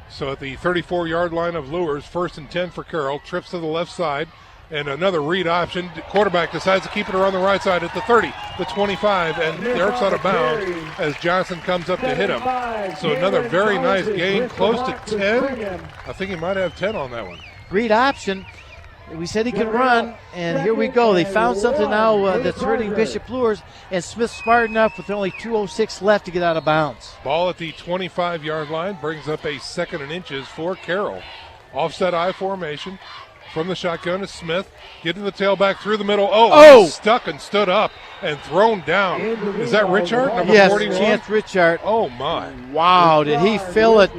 So at the 34-yard line of Luers, 1st and 10 for Carroll, trips to the left side, and another read option. Quarterback decides to keep it around the right side at the 30, the 25, and Eric's out of bounds as Johnson comes up to hit him. So another very nice gain, close to 10. I think he might have 10 on that one.
Read option. We said he could run, and here we go. They found something now that's hurting Bishop Luers, and Smith's smart enough with only 2:06 left to get out of bounds.
Ball at the 25-yard line brings up a 2nd and inches for Carroll. Offset I formation from the shotgun is Smith. Getting the tailback through the middle. Oh! Stuck and stood up and thrown down. Is that Richard, number 41?
Yes, Chance Richard.
Oh, my.
Wow, did he fill it?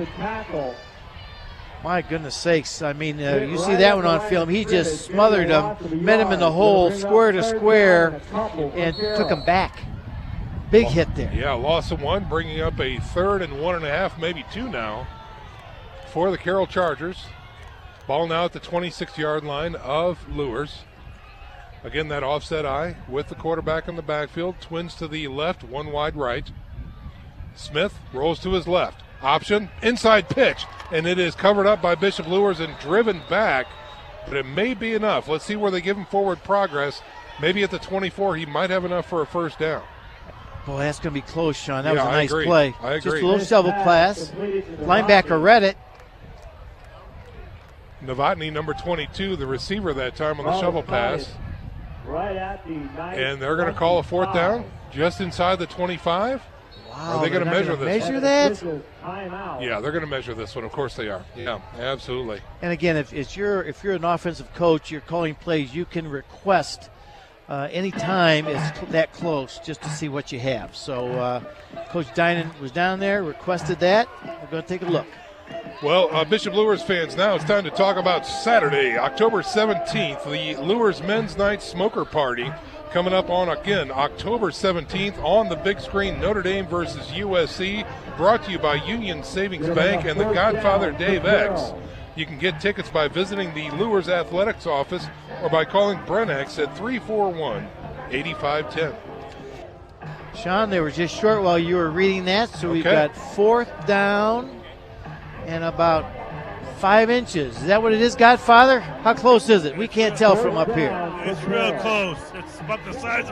My goodness sakes. I mean, you see that one on film. He just smothered him, met him in the hole, square to square, and took him back. Big hit there.
Yeah, loss of 1, bringing up a 3rd and 1.5, maybe 2 now for the Carroll Chargers. Ball now at the 26-yard line of Luers. Again, that offset I with the quarterback in the backfield. Twins to the left, 1 wide right. Smith rolls to his left. Option, inside pitch, and it is covered up by Bishop Luers and driven back, but it may be enough. Let's see where they give him forward progress. Maybe at the 24, he might have enough for a 1st down.
Boy, that's going to be close, Sean. That was a nice
agree.
play.
I agree.
Just a little shovel pass. Linebacker read it.
Novotny, number 22, the receiver that time on the shovel pass. And they're going to call a 4th down just inside the 25.
Wow,
are they going to measure this?
Measure that?
Yeah, they're going to measure this one. Of course they are. Yeah, absolutely.
And again, if you're an offensive coach, you're calling plays, you can request any time it's that close just to see what you have. So Coach Dinan was down there, requested that. We're going to take a look.
Well, Bishop Luers fans, now it's time to talk about Saturday, October 17th, the Luers Men's Night Smoker Party. Coming up on, again, October 17th on the big screen, Notre Dame versus USC, brought to you by Union Savings Bank and the Godfather Dave X. You can get tickets by visiting the Luers Athletics office or by calling Brennex at 341-8510.
Sean, they were just short while you were reading that, so we've got 4th down and about 5 inches. Is that what it is, Godfather? How close is it? We can't tell from up here.
It's real close. It's about the size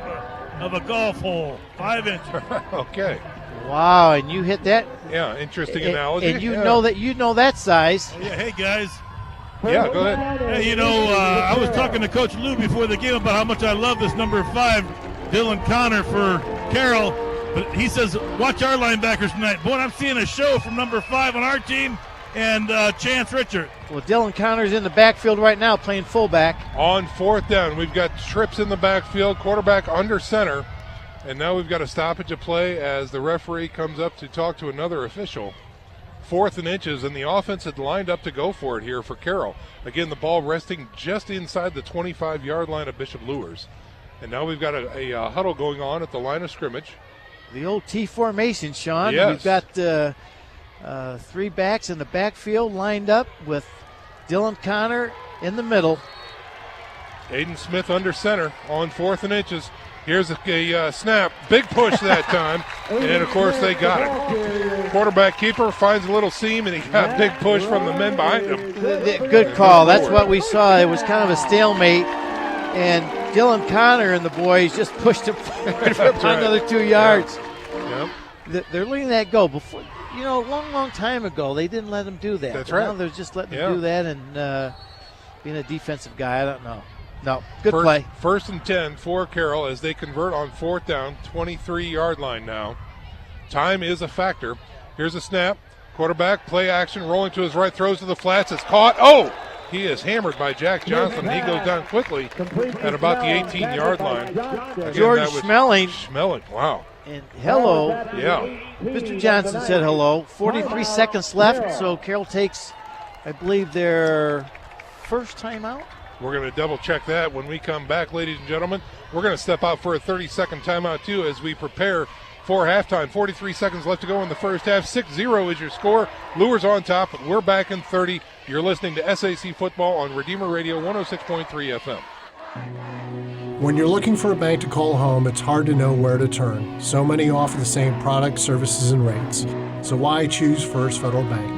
of a golf hole. 5 inches.
Okay.
Wow, and you hit that?
Yeah, interesting analogy.
And you know that size.
Oh, yeah, hey, guys.
Yeah, go ahead.
Hey, I was talking to Coach Lou before the game about how much I love this number 5, Dylan Connor, for Carroll. But he says, watch our linebackers tonight. Boy, I'm seeing a show from number 5 on our team and Chance Richard.
Well, Dylan Connor's in the backfield right now playing fullback.
On 4th down, we've got trips in the backfield, quarterback under center. And now we've got a stoppage of play as the referee comes up to talk to another official. 4th and inches, and the offense had lined up to go for it here for Carroll. Again, the ball resting just inside the 25-yard line of Bishop Luers. And now we've got a huddle going on at the line of scrimmage.
The old T formation, Sean.
Yes.
We've got 3 backs in the backfield lined up with Dylan Connor in the middle.
Aiden Smith under center on 4th and inches. Here's a snap. Big push that time. And, of course, they got it. Quarterback keeper finds a little seam, and he got a big push from the men behind him.
Good call. That's what we saw. It was kind of a stalemate. And Dylan Connor and the boys just pushed him forward for another 2 yards.
Yep.
They're letting that go. Before, a long time ago, they didn't let him do that.
That's
but
right.
Now they're just letting him do that and being a defensive guy. I don't know. No, good play.
1st and 10 for Carroll as they convert on 4th down, 23-yard line now. Time is a factor. Here's a snap. Quarterback, play action, rolling to his right, throws to the flats. It's caught. Oh! He is hammered by Jack Johnson. He goes down quickly at about the 18-yard line. Again,
George Schmeling.
Schmeling, wow.
And hello.
Yeah.
Mr. Johnson said hello. 43 seconds left, so Carroll takes, I believe, their first timeout.
We're going to double check that when we come back, ladies and gentlemen. We're going to step out for a 30-second timeout, too, as we prepare for halftime. 43 seconds left to go in the first half. 6-0 is your score. Luers on top. We're back in 30. You're listening to SAC Football on Redeemer Radio 106.3 FM.
When you're looking for a bank to call home, it's hard to know where to turn. So many offer the same products, services, and rates. So why choose First Federal Bank?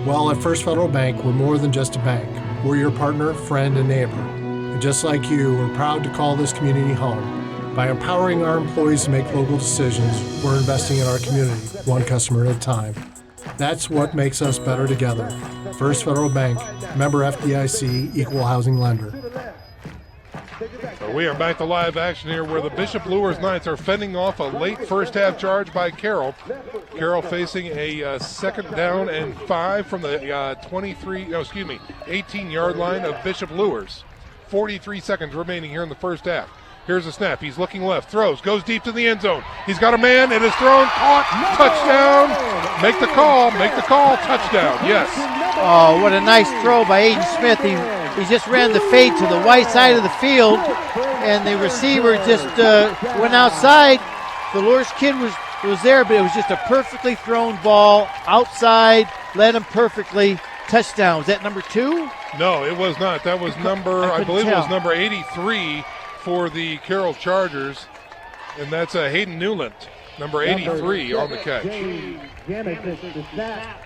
Well, at First Federal Bank, we're more than just a bank. We're your partner, friend, and neighbor. And just like you, we're proud to call this community home. By empowering our employees to make local decisions, we're investing in our community, one customer at a time. That's what makes us better together. First Federal Bank, member FDIC, equal housing lender.
We are back to live action here where the Bishop Luers Knights are fending off a late first half charge by Carroll. Carroll facing a second down and 5 from the 18-yard line of Bishop Luers. 43 seconds remaining here in the first half. Here's a snap. He's looking left, throws, goes deep to the end zone. He's got a man. It is thrown, caught, touchdown. Make the call, touchdown. Yes.
Oh, what a nice throw by Aiden Smith. He just ran the fade to the right side of the field, and the receiver just went outside. The Luers kid was there, but it was just a perfectly thrown ball outside, led him perfectly. Touchdown. Was that number 2?
No, it was not. That was I believe it was number 83 for the Carroll Chargers, and that's Hayden Newland, number 83 on the catch.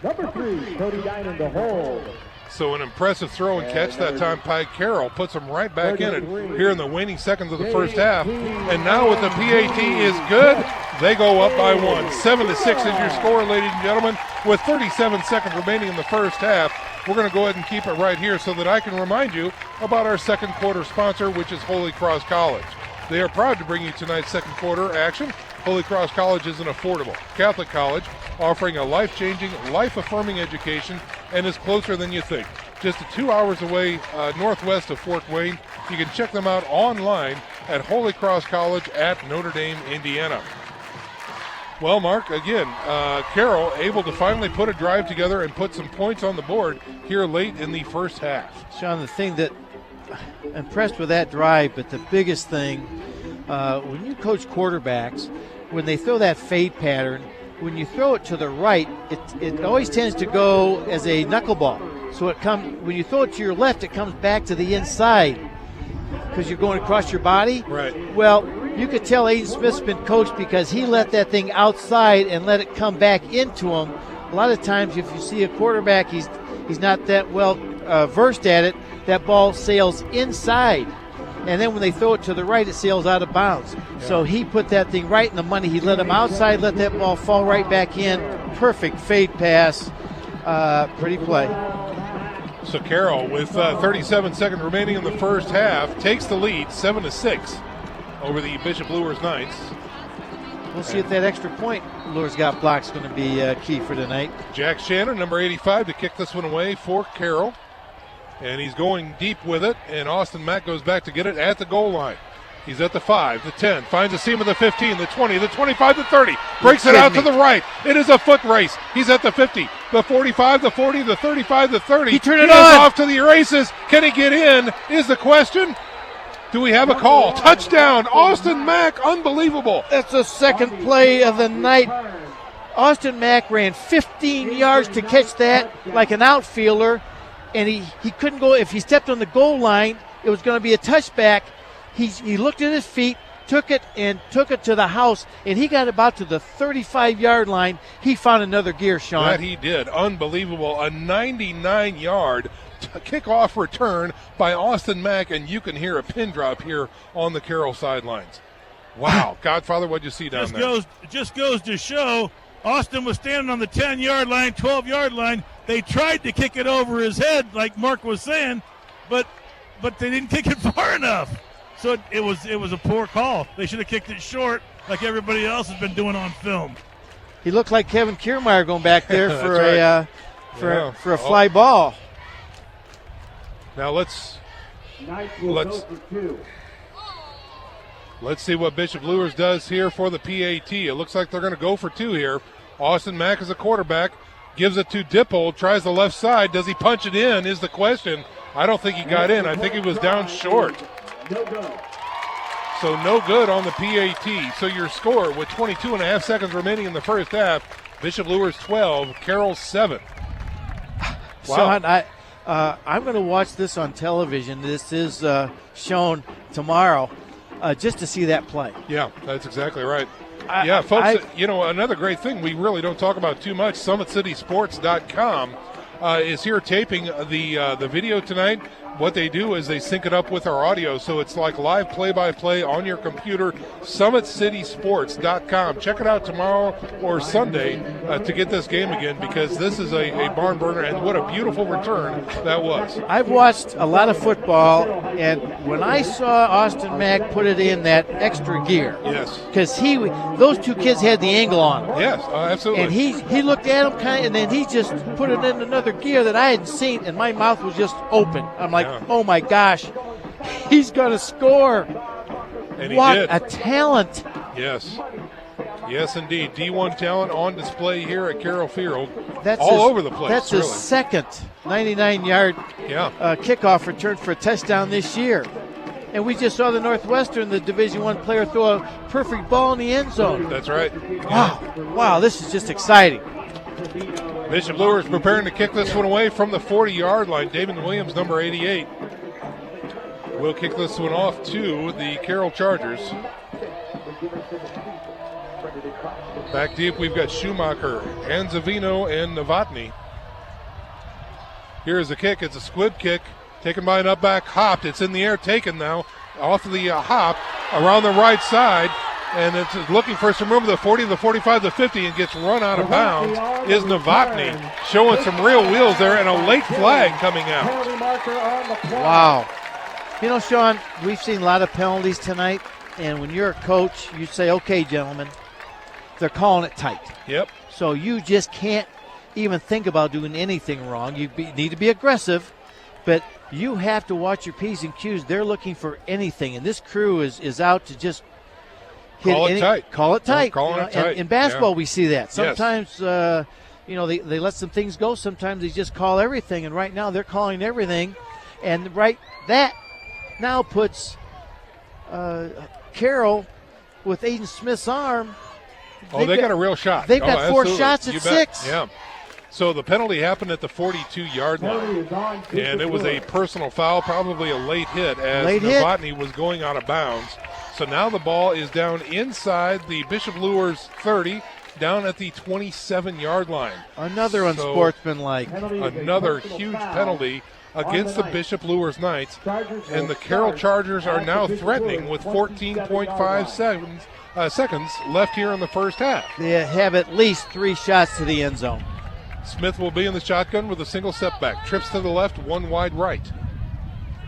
Number 3, Cody Dinan to hold.
So an impressive throw and catch that time by Carroll. Puts them right back in it here in the waning seconds of the first half. And now with the PAT is good, they go up by 1. 7-6 is your score, ladies and gentlemen, with 37 seconds remaining in the first half. We're going to go ahead and keep it right here so that I can remind you about our second quarter sponsor, which is Holy Cross College. They are proud to bring you tonight's second quarter action. Holy Cross College is an affordable Catholic college offering a life-changing, life-affirming education and is closer than you think. Just 2 hours away northwest of Fort Wayne. You can check them out online at Holy Cross College at Notre Dame, Indiana. Well, Mark, again, Carroll able to finally put a drive together and put some points on the board here late in the first half.
Sean, the thing that I'm impressed with that drive, but the biggest thing, when you coach quarterbacks, when they throw that fade pattern, when you throw it to the right, it always tends to go as a knuckleball. So when you throw it to your left, it comes back to the inside because you're going across your body.
Right.
Well, you could tell Aiden Smith's been coached because he let that thing outside and let it come back into him. A lot of times if you see a quarterback, he's not that well versed at it, that ball sails inside. And then when they throw it to the right, it sails out of bounds. Yeah. So he put that thing right in the money. He let him outside, let that ball fall right back in. Perfect fade pass. Pretty play.
So Carroll, with 37 seconds remaining in the first half, takes the lead 7-6 over the Bishop Luers Knights.
We'll see if that extra point Luers got blocked is going to be key for tonight.
Jack Shannon, number 85, to kick this one away for Carroll. And he's going deep with it, and Austin Mack goes back to get it at the goal line. He's at the 5, the 10, finds a seam of the 15, the 20, the 25, the 30, breaks it out to the right. It is a foot race. He's at the 50, the 45, the 40, the 35, the 30.
He turned it
on.
on.
Off to the races. Can he get in is the question. Do we have a call? Touchdown, Austin Mack, unbelievable.
That's the second play of the night. Austin Mack ran 15 yards to catch that like an outfielder, and he couldn't go. If he stepped on the goal line, it was going to be a touchback. He looked at his feet, took it to the house, and he got about to the 35-yard line. He found another gear, Sean.
That he did. Unbelievable. A 99-yard kickoff return by Austin Mack, and you can hear a pin drop here on the Carroll sidelines. Wow. Godfather, what'd you see down there?
It just goes to show Austin was standing on the 10-yard line, 12-yard line. They tried to kick it over his head, like Mark was saying, but they didn't kick it far enough. So it was a poor call. They should have kicked it short like everybody else has been doing on film.
He looked like Kevin Kiermaier going back there for a fly ball.
Now let's see what Bishop Luers does here for the PAT. It looks like they're going to go for 2 here. Austin Mack is a quarterback, gives it to Dippold, tries the left side. Does he punch it in is the question. I don't think he got in. I think he was down short. So no good on the PAT. So your score with 22 and a half seconds remaining in the first half, Bishop Luers 12, Carroll 7.
Wow. So I'm going to watch this on television. This is shown tomorrow just to see that play.
Yeah, that's exactly right. Folks, another great thing we really don't talk about too much, SummitCitySports.com is here taping the video tonight. what they do is they sync it up with our audio, so it's like live play-by-play on your computer. SummitCitySports.com. Check it out tomorrow or Sunday to get this game again, because this is a barn burner, and what a beautiful return that was.
I've watched a lot of football, and when I saw Austin Mack put it in that extra gear,
yes,
because those two kids had the angle on him.
Yes, absolutely.
And he looked at him and then he just put it in another gear that I hadn't seen, and my mouth was just open. I'm like, oh my gosh, he's going to score.
And he
what
did.
a talent.
Yes. Yes, indeed. D1 talent on display here at Carroll Field.
That's
over the place.
That's
really.
his second 99-yard kickoff return for a touchdown this year. And we just saw the Northwestern, the Division I player, throw a perfect ball in the end zone.
That's right.
Wow, this is just exciting.
Bishop Luers preparing to kick this one away from the 40-yard line. Damon Williams, number 88, will kick this one off to the Carroll Chargers. Back deep, we've got Schumacher, Anzavino, and Novotny. Here's the kick. It's a squib kick, taken by an up back, hopped. It's in the air, taken now, off of the hop, around the right side, and it's looking for some room to the 40, the 45, the 50, and gets run out of bounds is Novotny, showing some real wheels there, and a late flag coming out.
Wow. You know, Sean, we've seen a lot of penalties tonight, and when you're a coach, you say, okay, gentlemen, they're calling it tight.
Yep.
So you just can't even think about doing anything wrong. You need to be aggressive, but you have to watch your P's and Q's. They're looking for anything, and this crew is out to just
call it tight.
Call it tight.
Calling it tight.
In basketball, we see that. Sometimes, they let some things go. Sometimes they just call everything, and right now they're calling everything, and that now puts Carroll with Aiden Smith's arm.
They got a real shot.
They've got 4 shots at 6.
Yeah. So the penalty happened at the 42-yard line, and it was a personal foul, probably a late hit, as Novotny was going out of bounds. So now the ball is down inside the Bishop Luers 30, down at the 27-yard line.
Another unsportsmanlike.
Another huge penalty against the Bishop Luers Knights, and the Carroll Chargers are now threatening with 14.5 seconds left here in the first half.
They have at least 3 shots to the end zone.
Smith will be in the shotgun with a single step back. Trips to the left, one wide right.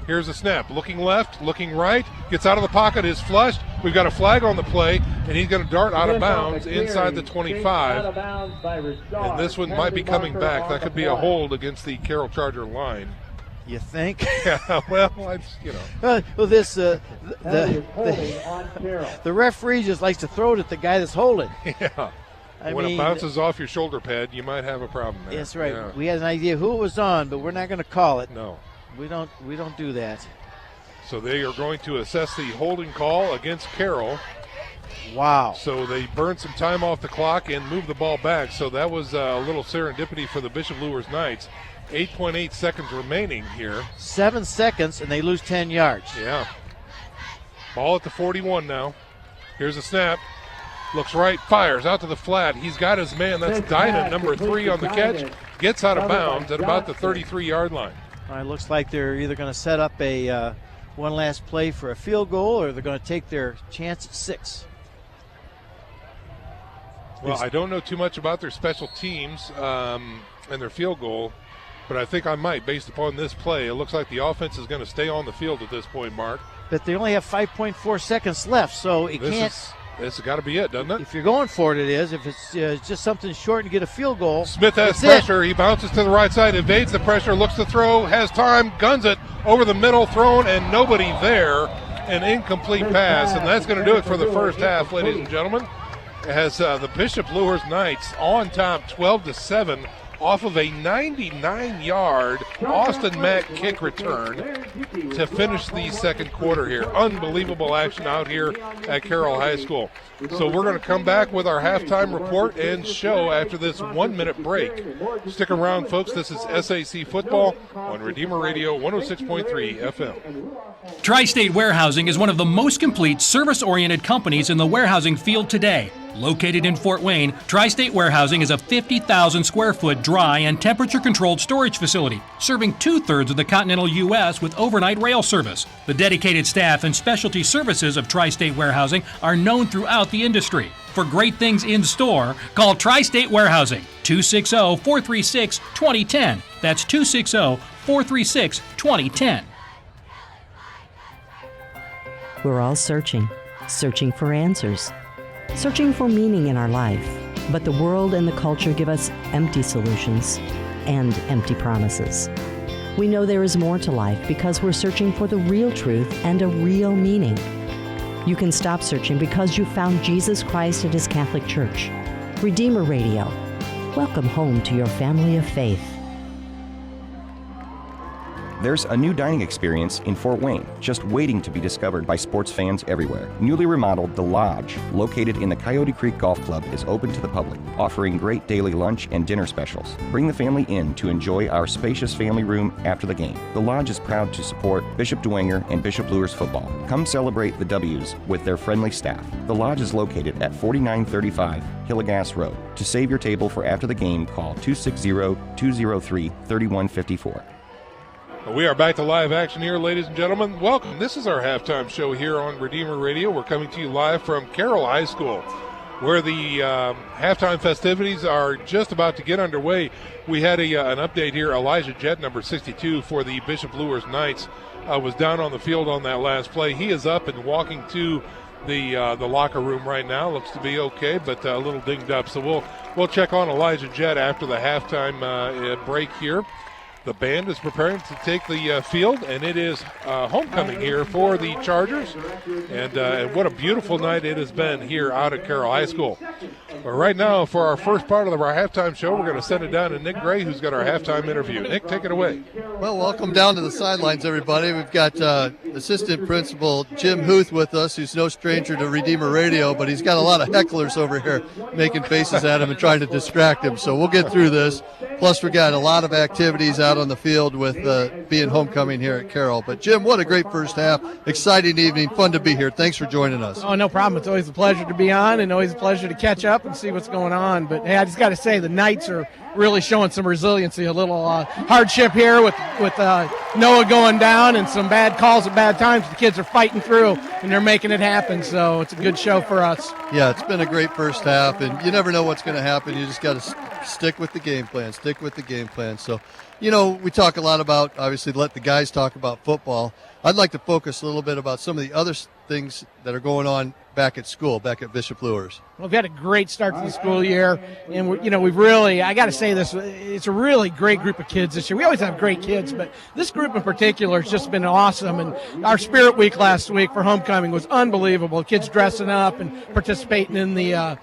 Here's a snap. Looking left, looking right. Gets out of the pocket, is flushed. We've got a flag on the play, and he's going to dart out of bounds inside the 25. And this one might be coming back. That could be a hold against the Carroll Charger line.
You think?
Yeah, well,
the referee just likes to throw it at the guy that's holding.
Yeah. When it bounces off your shoulder pad, you might have a problem there.
That's right.
Yeah.
We had an idea who it was on, but we're not going to call it.
No.
We don't do that.
So they are going to assess the holding call against Carroll.
Wow.
So they burned some time off the clock and moved the ball back. So that was a little serendipity for the Bishop Luers Knights. 8.8 seconds remaining here.
7 seconds, and they lose 10 yards.
Yeah. Ball at the 41 now. Here's a snap. Looks right, fires out to the flat. He's got his man. That's Dynan, number 3 on the catch. Gets out of bounds at about the 33-yard line.
All right, looks like they're either going to set up a one last play for a field goal, or they're going to take their chance at 6.
Well, I don't know too much about their special teams and their field goal, but I think I might, based upon this play. It looks like the offense is going to stay on the field at this point, Mark.
But they only have 5.4 seconds left, so it can't.
This has got to be it, doesn't it?
If you're going for it, it is. If it's just something short and get a field goal.
Smith has pressure. He bounces to the right side, evades the pressure, looks to throw, has time, guns it over the middle, thrown, and nobody there. An incomplete pass, and that's going to do it for the first half, ladies and gentlemen. As the Bishop Luers Knights on top 12-7 off of a 99-yard Austin Mack kick return to finish the second quarter here. Unbelievable action out here at Carroll High School. So we're going to come back with our halftime report and show after this 1-minute break. Stick around, folks. This is SAC Football on Redeemer Radio 106.3 FM.
Tri-State Warehousing is one of the most complete service-oriented companies in the warehousing field today. Located in Fort Wayne, Tri-State Warehousing is a 50,000 square foot dry and temperature-controlled storage facility, serving 2/3 of the continental U.S. with overnight rail service. The dedicated staff and specialty services of Tri-State Warehousing are known throughout the industry. For great things in store, call Tri-State Warehousing, 260-436-2010. That's 260-436-2010.
We're all searching for answers, searching for meaning in our life. But the world and the culture give us empty solutions and empty promises. We know there is more to life because we're searching for the real truth and a real meaning. You can stop searching because you found Jesus Christ at His Catholic Church. Redeemer Radio. Welcome home to your family of faith.
There's a new dining experience in Fort Wayne, just waiting to be discovered by sports fans everywhere. Newly remodeled The Lodge, located in the Coyote Creek Golf Club, is open to the public, offering great daily lunch and dinner specials. Bring the family in to enjoy our spacious family room after the game. The Lodge is proud to support Bishop Luers and Bishop Luers football. Come celebrate the W's with their friendly staff. The Lodge is located at 4935 Hillegas Road. To save your table for after the game, call 260-203-3154.
We are back to live action here, ladies and gentlemen. Welcome. This is our halftime show here on Redeemer Radio. We're coming to you live from Carroll High School, where the halftime festivities are just about to get underway. We had an update here. Elijah Jett, number 62 for the Bishop Luers Knights, was down on the field on that last play. He is up and walking to the locker room right now. Looks to be okay, but a little dinged up. So we'll check on Elijah Jett after the halftime break here. The band is preparing to take the field, and it is homecoming here for the Chargers. And what a beautiful night it has been here out at Carroll High School. But right now, for our first part of our halftime show, we're going to send it down to Nick Gray, who's got our halftime interview. Nick, take it away.
Well, welcome down to the sidelines, everybody. We've got Assistant Principal Jim Huth with us, who's no stranger to Redeemer Radio, but he's got a lot of hecklers over here making faces at him and trying to distract him. So we'll get through this. Plus, we got a lot of activities out on the field with being homecoming here at Carroll. But, Jim, what a great first half. Exciting evening. Fun to be here. Thanks for joining us.
Oh, no problem. It's always a pleasure to be on and always a pleasure to catch up and see what's going on. But, hey, I just got to say the Knights are really showing some resiliency. A little hardship here with Noah going down and some bad calls at bad times. The kids are fighting through, and they're making it happen. So it's a good show for us.
Yeah, it's been a great first half, and you never know what's going to happen. You just got to stick with the game plan. Stick with the game plan. So, you know, we talk a lot about, obviously, let the guys talk about football. I'd like to focus a little bit about some of the other things that are going on back at school, back at Bishop Luers.
Well, we've had a great start to the school year, and we've really, I got to say this, it's a really great group of kids this year. We always have great kids, but this group in particular has just been awesome. And our Spirit Week last week for homecoming was unbelievable. Kids dressing up and participating in the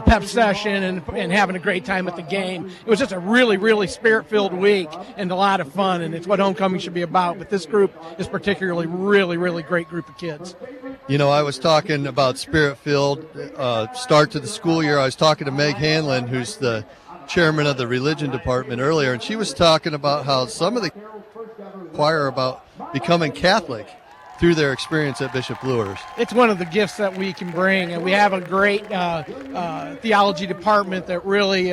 pep session and having a great time at the game. It was just a really, really spirit-filled week and a lot of fun, and it's what homecoming should be about. But this group is particularly really, really great group of kids.
You know, I was talking about spirit-filled start to the school year. I was talking to Meg Hanlon, who's the chairman of the religion department earlier, and she was talking about how some of the choir about becoming Catholic through their experience at Bishop Luers.
It's one of the gifts that we can bring, and we have a great theology department that really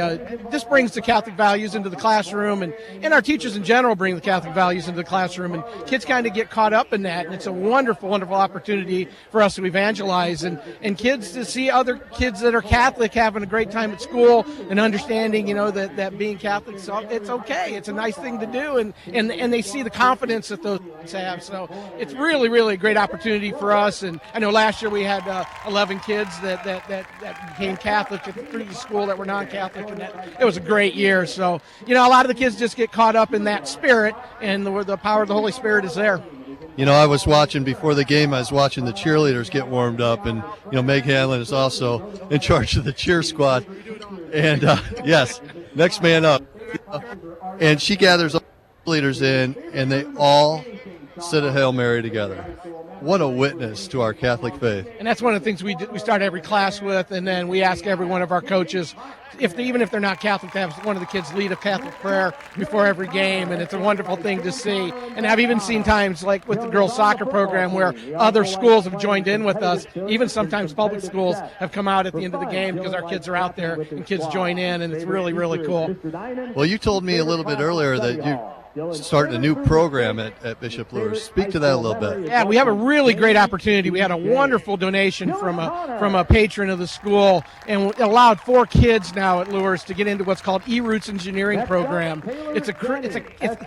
just brings the Catholic values into the classroom, and our teachers in general bring the Catholic values into the classroom, and kids kind of get caught up in that, and it's a wonderful, wonderful opportunity for us to evangelize, and kids to see other kids that are Catholic having a great time at school and understanding, that being Catholic, so it's okay. It's a nice thing to do, and they see the confidence that those kids have, so it's really, really a great opportunity for us. And I know last year we had 11 kids that became Catholic through the school that were non-Catholic, and it was a great year. So, a lot of the kids just get caught up in that spirit, and the power of the Holy Spirit is there.
I was watching before the game, I was watching the cheerleaders get warmed up, and, Meg Hanlon is also in charge of the cheer squad. And, yes, next man up. And she gathers all the leaders in, and they all said a Hail Mary together. what a witness to our Catholic faith.
And that's one of the things we start every class with, and then we ask every one of our coaches, even if they're not Catholic, to have one of the kids lead a Catholic prayer before every game, and it's a wonderful thing to see. And I've even seen times like with the girls' soccer program where other schools have joined in with us. Even sometimes public schools have come out at the end of the game because our kids are out there and kids join in, and it's really, really cool.
Well, you told me a little bit earlier that you starting a new program at Bishop Luers. Speak to that a little bit.
Yeah, we have a really great opportunity. We had a wonderful donation from a patron of the school, and it allowed 4 kids now at Luers to get into what's called E-Roots Engineering Program. It's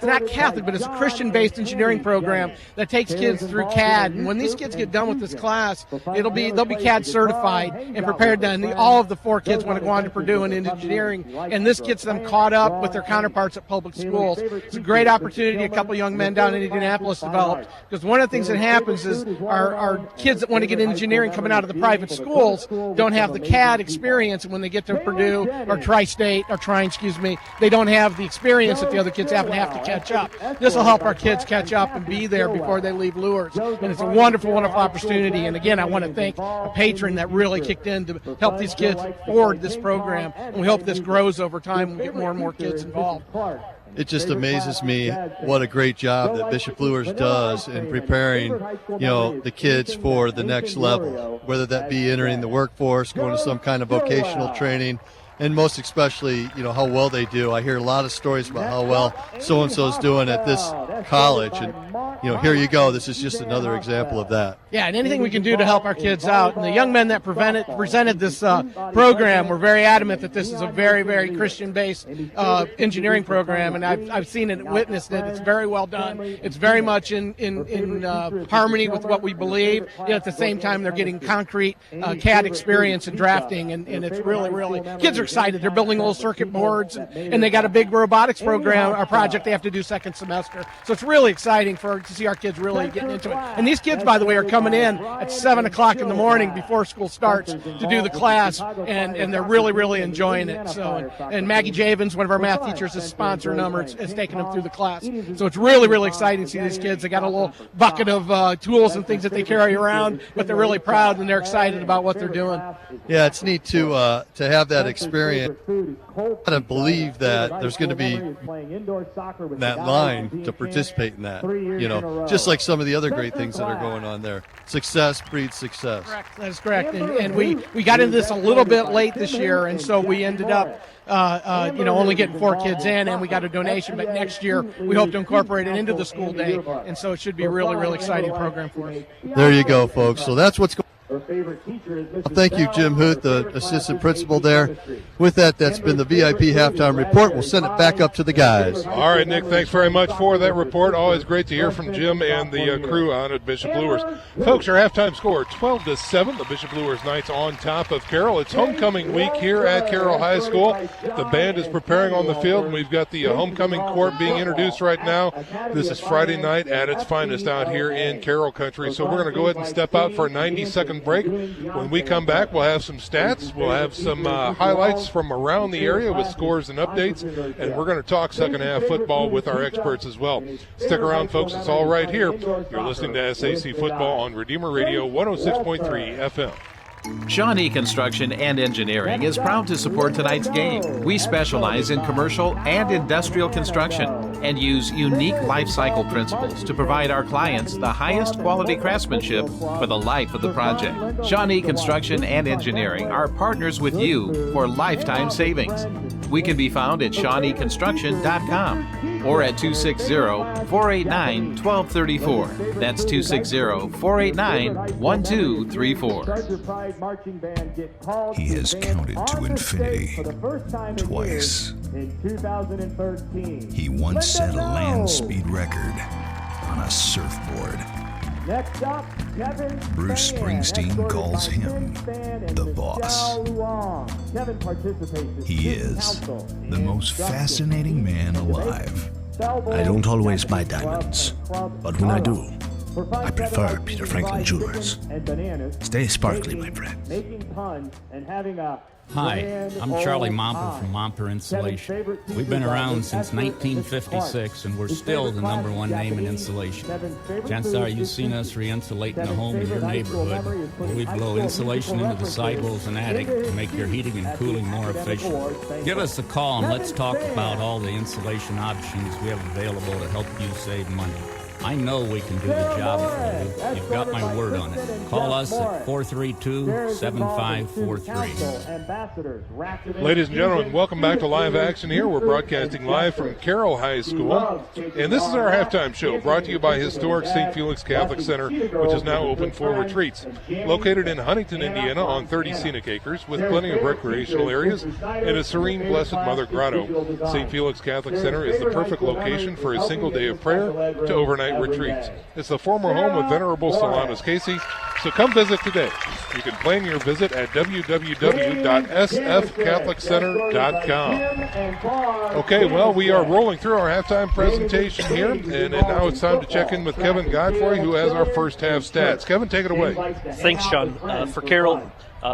not Catholic, but it's a Christian-based engineering program that takes kids through CAD. And when these kids get done with this class, they'll be CAD certified and prepared to. And all of the 4 kids want to go on to Purdue in engineering, and this gets them caught up with their counterparts at public schools. It's a great opportunity a couple young men down in Indianapolis developed, because one of the things that happens is our kids that want to get engineering coming out of the private schools don't have the CAD experience, and when they get to Purdue or Tri-State or Trine, they don't have the experience that the other kids have and have to catch up. This will help our kids catch up and be there before they leave Luers, and it's a wonderful, wonderful opportunity. And again, I want to thank a patron that really kicked in to help these kids forward this program, and we hope this grows over time and we get more and more kids involved.
It just amazes me what a great job that Bishop Luers does in preparing, the kids for the next level, whether that be entering the workforce, going to some kind of vocational training, and most especially, how well they do. I hear a lot of stories about how well so-and-so's doing at this college, and, here you go. This is just another example of that.
Yeah, and anything we can do to help our kids out. And the young men that presented this program were very adamant that this is a very, very Christian-based engineering program, and I've seen it and witnessed it. It's very well done. It's very much in harmony with what we believe. At the same time, they're getting concrete CAD experience in drafting, and it's really, really, kids are excited. They're building little circuit boards, and they got a big robotics program, a project they have to do second semester. So it's really exciting to see our kids really getting into it. And these kids, by the way, are coming in at 7 o'clock in the morning before school starts to do the class, and they're really, really enjoying it. So, and Maggie Javins, one of our math teachers, is sponsoring them, is taking them through the class. So it's really, really exciting to see these kids. They got a little bucket of tools and things that they carry around, but they're really proud and they're excited about what they're doing.
Yeah, it's neat to have that experience. I don't believe that there's going to be that line to participate in that, just like some of the other great things that are going on there. Success breeds success.
Correct. That is correct. And we got into this a little bit late this year, and so we ended up only getting 4 kids in, and we got a donation. But next year, we hope to incorporate it into the school day, and so it should be a really, really exciting program for us.
There you go, folks. So that's what's going on. Thank you, Jim Huth, the assistant principal there. With that, that's been the VIP Halftime Report. We'll send it back up to the guys.
All right, Nick, thanks very much for that report. Always great to hear from Jim and the crew on at Bishop Luers. Folks, our halftime score, 12-7. The Bishop Luers Knights on top of Carroll. It's homecoming week here at Carroll High School. The band is preparing on the field, and we've got the homecoming court being introduced right now. This is Friday night at its finest out here in Carroll country. So we're going to go ahead and step out for a 90-second break. When we come back, we'll have some stats. We'll have some highlights from around the area with scores and updates. And we're going to talk second half football with our experts as well. Stick around, folks. It's all right here. You're listening to SAC Football on Redeemer Radio 106.3 FM.
Shawnee Construction and Engineering is proud to support tonight's game. We specialize in commercial and industrial construction and use unique life cycle principles to provide our clients the highest quality craftsmanship for the life of the project. Shawnee Construction and Engineering are partners with you for lifetime savings. We can be found at ShawneeConstruction.com or at 260-489-1234. That's 260-489-1234.
He has counted to infinity twice. He once set a land speed record on a surfboard. Bruce Springsteen calls him the boss. He is the most fascinating man alive.
I don't always buy diamonds, but when I do, I prefer Peter Franklin Jewelers. Stay sparkly, my friend.
Hi, I'm Charlie Momper from Momper Insulation. We've been around since 1956, and we're still the #1 name in insulation. Chances are you've seen us re-insulating a home in your neighborhood, where we blow insulation into the sidewalls and attic to make your heating and cooling more efficient. Give us a call and let's talk about all the insulation options we have available to help you save money. I know we can do the job for you. You've got my word on it. Call us at 432-7543.
Ladies and gentlemen, welcome back to Live Action here. We're broadcasting live from Carroll High School. And this is our halftime show brought to you by historic St. Felix Catholic Center, which is now open for retreats. Located in Huntington, Indiana on 30 scenic acres with plenty of recreational areas and a serene Blessed Mother Grotto, St. Felix Catholic Center is the perfect location for a single day of prayer to overnight retreats. It's the former home of Venerable Solanus Casey, so come visit today. You can plan your visit at www.sfcatholiccenter.com. Okay, well, we are rolling through our halftime presentation here, and now it's time to check in with Kevin Godfrey, who has our first half stats. Kevin, take it away.
Thanks, Sean. For Carroll,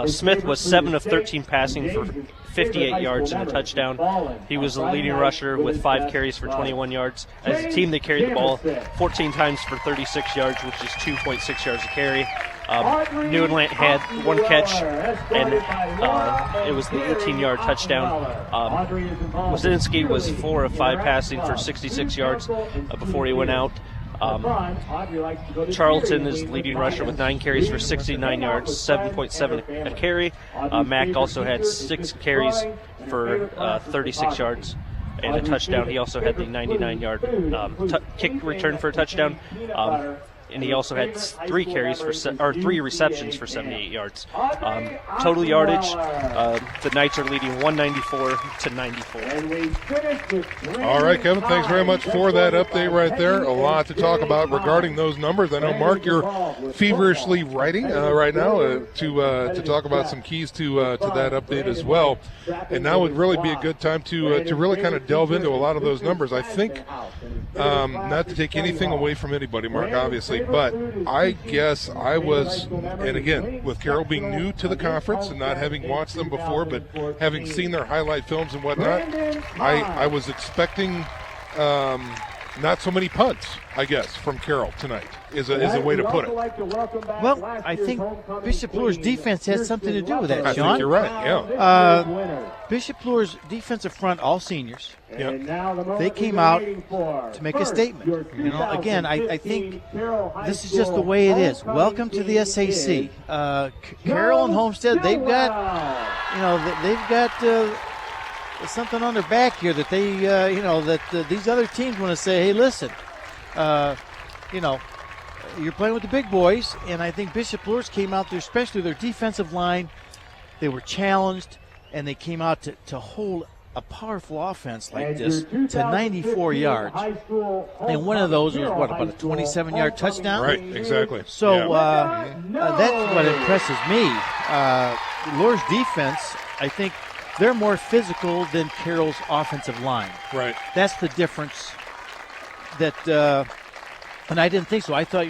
Smith was 7 of 13 passing for 58 yards and a touchdown. He was the leading rusher with 5 carries for 21 yards. As a team, they carried the ball 14 times for 36 yards, which is 2.6 yards a carry. Newland had 1 catch, and it was the 18-yard touchdown. Wazinski was 4 of 5 passing for 66 yards before he went out. Charlton is leading rusher with 9 carries for 69 yards, 7.7 a carry. Mack also had 6 carries for 36 yards and a touchdown. He also had the 99-yard kick return for a touchdown. And he also had 3 carries for 3 receptions for 78 yards. Total yardage, the Knights are leading 194-94.
All right, Kevin, thanks very much for that update right there. A lot to talk about regarding those numbers. I know, Mark, you're feverishly writing right now to talk about some keys to that update as well. And now would really be a good time to really kind of delve into a lot of those numbers. I think, not to take anything away from anybody, Mark, obviously, but I guess I was, and again, with Carroll being new to the conference and not having watched them before, but having seen their highlight films and whatnot, I was expecting not so many punts, I guess, from Carroll tonight, is a way to put it.
Well, I think Bishop Luers' defense has something to do with that, Sean.
I think you're right, yeah.
Bishop Luers' defensive front, all seniors, they came out to make a statement. You know, again, I think this is just the way it is. Welcome to the SAC. Carroll and Homestead, they've got something on their back here that they, these other teams want to say, hey, listen, you're playing with the big boys, and I think Bishop Luers came out there, especially their defensive line. They were challenged, and they came out to hold a powerful offense like this to 94 yards. And one of those was, about a 27-yard touchdown?
Right, exactly.
So that's what impresses me. Luers' defense, I think, they're more physical than Carroll's offensive line.
Right.
That's the difference. And I didn't think so. I thought,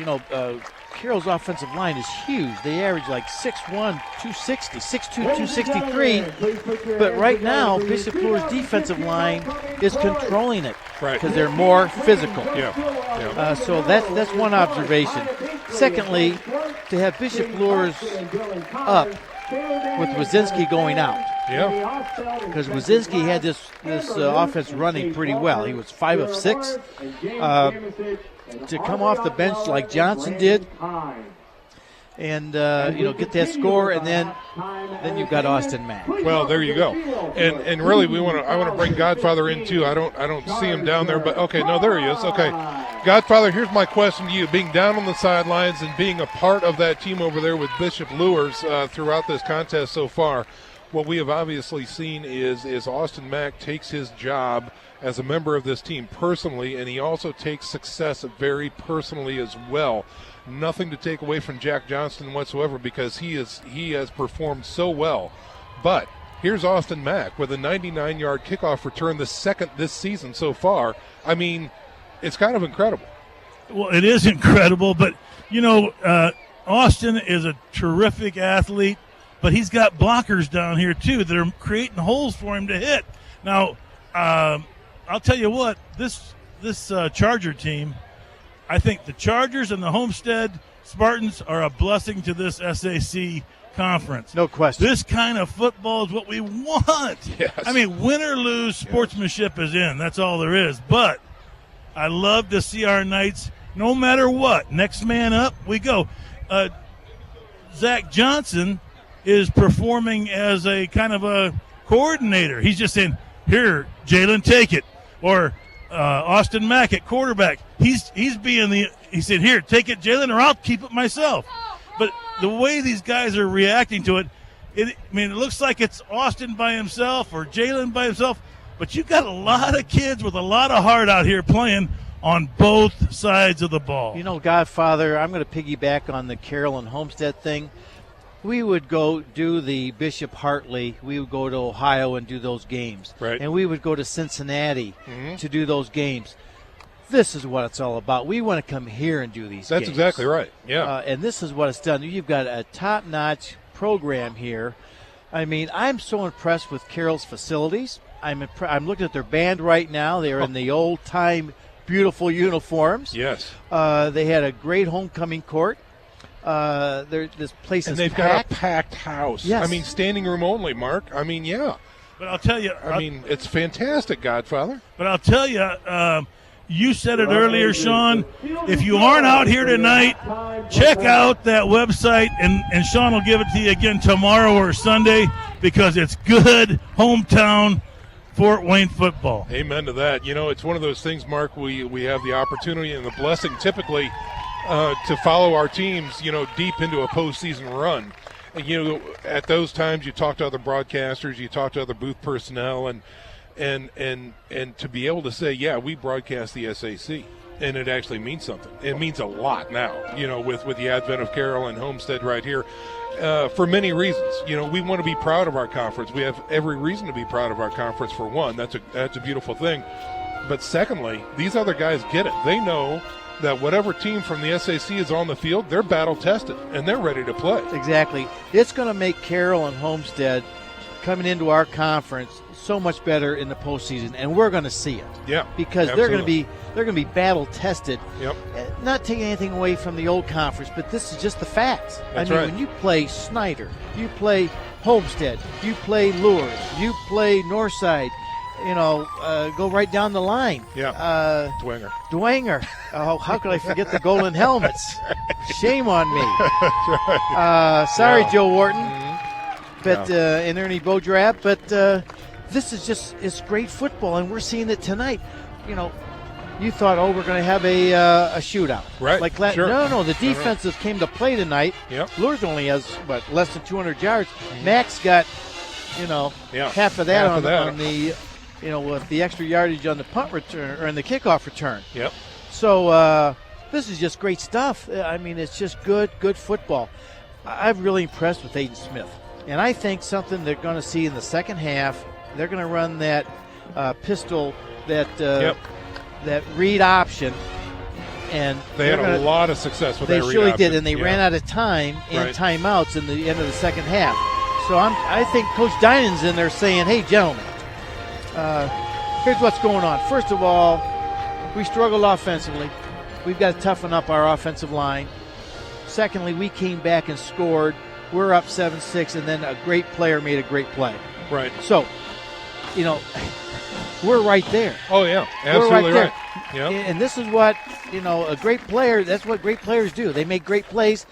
Carroll's offensive line is huge. They average like 6'1", 260, 6'2", 263. But right now, Bishop Luers' defensive line is controlling it because they're more physical. So that's one observation. Secondly, to have Bishop Luers up with Wazinski going out.
Yeah.
Because Wazinski had this offense running pretty well. He was 5 of 6. To come off the bench like Johnson did and, get that score, and then you've got Austin Mack.
Well, there you go. And really, I want to bring Godfather in, too. I don't see him down there, but, okay, no, there he is. Okay. Godfather, here's my question to you. Being down on the sidelines and being a part of that team over there with Bishop Luers throughout this contest so far, what we have obviously seen is Austin Mack takes his job as a member of this team personally, and he also takes success very personally as well. Nothing to take away from Jack Johnston whatsoever, because he has performed so well. But here's Austin Mack with a 99-yard kickoff return, the second this season so far. I mean, it's kind of incredible.
Well, it is incredible, but, Austin is a terrific athlete. but he's got blockers down here too that are creating holes for him to hit. Now, I'll tell you what, this Charger team, I think the Chargers and the Homestead Spartans are a blessing to this SAC conference.
No question.
This kind of football is what we want.
Yes.
I mean, win or lose, sportsmanship is in. That's all there is. But I love to see our Knights, no matter what, next man up, we go. Zach Johnson is performing as a kind of a coordinator. He's just saying, here, Jalen, take it. Or Austin Mack at quarterback. He said, here, take it, Jalen, or I'll keep it myself. But the way these guys are reacting to it, it looks like it's Austin by himself or Jalen by himself, but you've got a lot of kids with a lot of heart out here playing on both sides of the ball.
You know, Godfather, I'm going to piggyback on the Carroll and Homestead thing. We would go do the Bishop Hartley. We would go to Ohio and do those games.
Right.
And we would go to Cincinnati to do those games. This is what it's all about. We want to come here and do these games.
That's exactly right, yeah.
And this is what it's done. You've got a top-notch program here. I mean, I'm so impressed with Carroll's facilities. I'm looking at their band right now. They're in the old-time, beautiful uniforms.
Yes.
They had a great homecoming court. This place
and
is
they've
packed.
got a packed house.
Yes.
I mean, standing room only, Mark. I mean, yeah.
But I'll tell you.
It's fantastic, Godfather.
But I'll tell you, you said it earlier, Sean. If you aren't out here tonight, check out that website, and Sean will give it to you again tomorrow or Sunday because it's good hometown Fort Wayne football.
Amen to that. You know, it's one of those things, Mark, we have the opportunity and the blessing typically to follow our teams, deep into a postseason run. And, at those times you talk to other broadcasters, you talk to other booth personnel, and to be able to say, yeah, we broadcast the SAC, and it actually means something. It means a lot now, with the advent of Carroll and Homestead right here, for many reasons. We want to be proud of our conference. We have every reason to be proud of our conference. For one, that's a beautiful thing. But secondly, these other guys get it. They know that whatever team from the SAC is on the field, they're battle tested and they're ready to play.
Exactly. It's going to make Carroll and Homestead coming into our conference so much better in the postseason, and we're going to see it.
Yeah,
because
absolutely.
they're going to be battle tested.
Yep.
Not taking anything away from the old conference, but this is just the facts.
That's
right.
When
you play Snyder, you play Homestead, you play Luers, you play Northside, go right down the line.
Yeah.
Dwenger. Oh, how could I forget the golden helmets? Shame on me.
That's right.
Sorry, Joe Wharton. But and Ernie Beaudrap. But this is it's great football, and we're seeing it tonight. You thought, we're going to have a shootout.
Right. Sure.
No, the defenses came to play tonight.
Yep.
Luers only has, less than 200 yards. Max got, half of that on the, with the extra yardage on the punt return or in the kickoff return.
Yep.
So this is just great stuff. I mean, it's just good football. I'm really impressed with Aiden Smith. And I think something they're going to see in the second half, they're going to run that pistol, that read option. And
they had a lot of success with that read option.
They surely did, and they ran out of time and timeouts in the end of the second half. So I think Coach Dinan's in there saying, hey, gentlemen, here's what's going on. First of all, we struggled offensively. We've got to toughen up our offensive line. Secondly, we came back and scored. We're up 7-6, and then a great player made a great play.
Right.
So, we're right there.
Oh, yeah. Absolutely right. Yep.
And this is what, a great player, that's what great players do. They make great plays.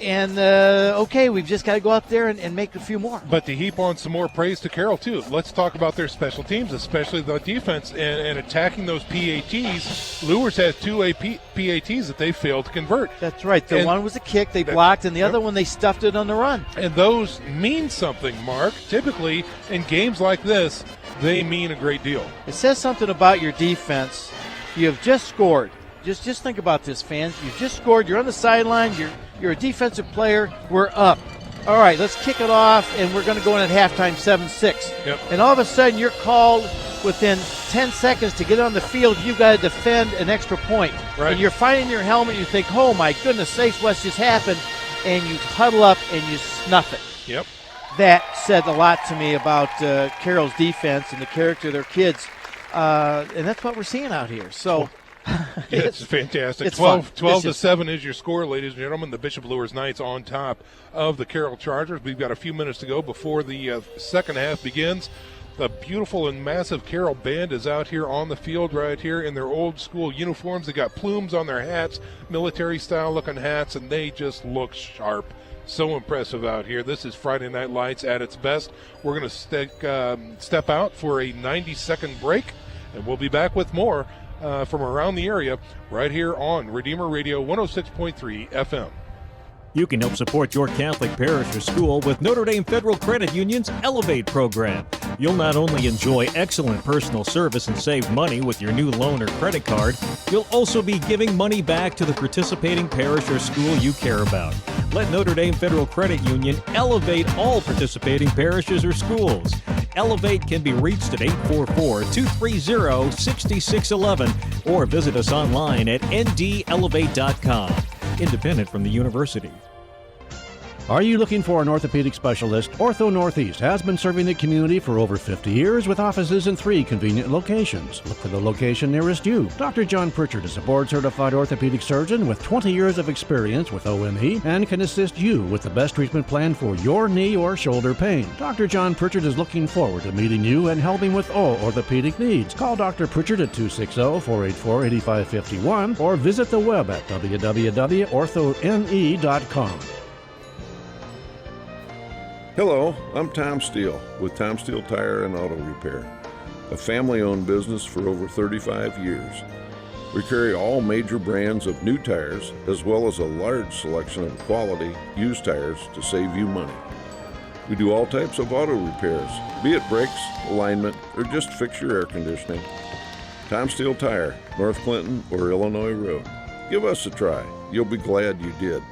And, we've just got to go out there and make a few more.
But to heap on some more praise to Carroll, too, let's talk about their special teams, especially the defense and attacking those PATs. Luers has 2 PATs that they failed to convert.
That's right. The one was a kick they blocked, and the other one they stuffed it on the run.
And those mean something, Mark. Typically, in games like this, they mean a great deal.
It says something about your defense. You have just scored. Just think about this, fans. You've just scored. You're on the sideline. You're a defensive player. We're up. All right, let's kick it off, and we're going to go in at halftime 7-6.
Yep.
And all of a sudden, you're called within 10 seconds to get on the field. You've got to defend an extra point.
Right.
And you're finding your helmet. You think, oh, my goodness sakes, what's just happened? And you huddle up and you snuff it.
Yep.
that said a lot to me about Carroll's defense and the character of their kids. And that's what we're seeing out here. So
it's fantastic.
It's
12
fun.
to 7 is your score, ladies and gentlemen. The Bishop Luers Knights on top of the Carroll Chargers. We've got a few minutes to go before the second half begins. The beautiful and massive Carroll band is out here on the field right here in their old school uniforms. They got plumes on their hats, military-style looking hats, and they just look sharp. So impressive out here. This is Friday Night Lights at its best. We're going to step out for a 90-second break, and we'll be back with more from around the area right here on Redeemer Radio 106.3 FM.
You can help support your Catholic parish or school with Notre Dame Federal Credit Union's Elevate program. You'll not only enjoy excellent personal service and save money with your new loan or credit card, you'll also be giving money back to the participating parish or school you care about. Let Notre Dame Federal Credit Union elevate all participating parishes or schools. Elevate can be reached at 844-230-6611 or visit us online at ndelevate.com. Independent from the university.
Are you looking for an orthopedic specialist? Ortho Northeast has been serving the community for over 50 years with offices in 3 convenient locations. Look for the location nearest you. Dr. John Pritchard is a board-certified orthopedic surgeon with 20 years of experience with OME and can assist you with the best treatment plan for your knee or shoulder pain. Dr. John Pritchard is looking forward to meeting you and helping with all orthopedic needs. Call Dr. Pritchard at 260-484-8551 or visit the web at www.orthome.com.
Hello, I'm Tom Steele with Tom Steele Tire and Auto Repair, a family-owned business for over 35 years. We carry all major brands of new tires as well as a large selection of quality used tires to save you money. We do all types of auto repairs, be it brakes, alignment, or just fix your air conditioning. Tom Steele Tire, North Clinton or Illinois Road. Give us a try. You'll be glad you did.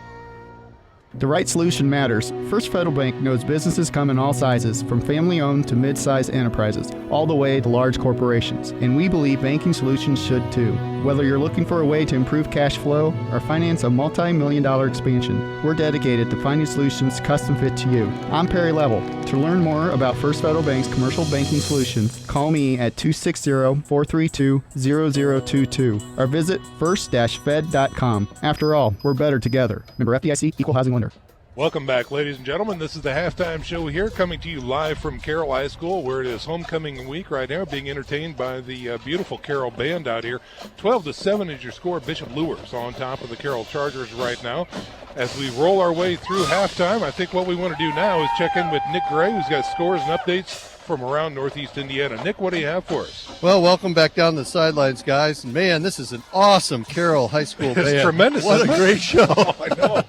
The right solution matters. First Federal Bank knows businesses come in all sizes, from family-owned to mid-sized enterprises, all the way to large corporations. And we believe banking solutions should too. Whether you're looking for a way to improve cash flow or finance a multi-million-dollar expansion, we're dedicated to finding solutions custom fit to you. I'm Perry Level. To learn more about First Federal Bank's commercial banking solutions, call me at 260-432-0022 or visit first-fed.com. After all, we're better together. Member FDIC, Equal Housing Lender.
Welcome back, ladies and gentlemen. This is the halftime show here, coming to you live from Carroll High School, where it is homecoming week right now, being entertained by the beautiful Carroll band out here. 12 to 7 is your score. Bishop Luers on top of the Carroll Chargers right now. As we roll our way through halftime, I think what we want to do now is check in with Nick Gray, who's got scores and updates from around Northeast Indiana. Nick, what do you have for us?
Well, welcome back down the sidelines, guys. Man, this is an awesome Carroll High School band.
It's tremendous.
What a great show.
I know.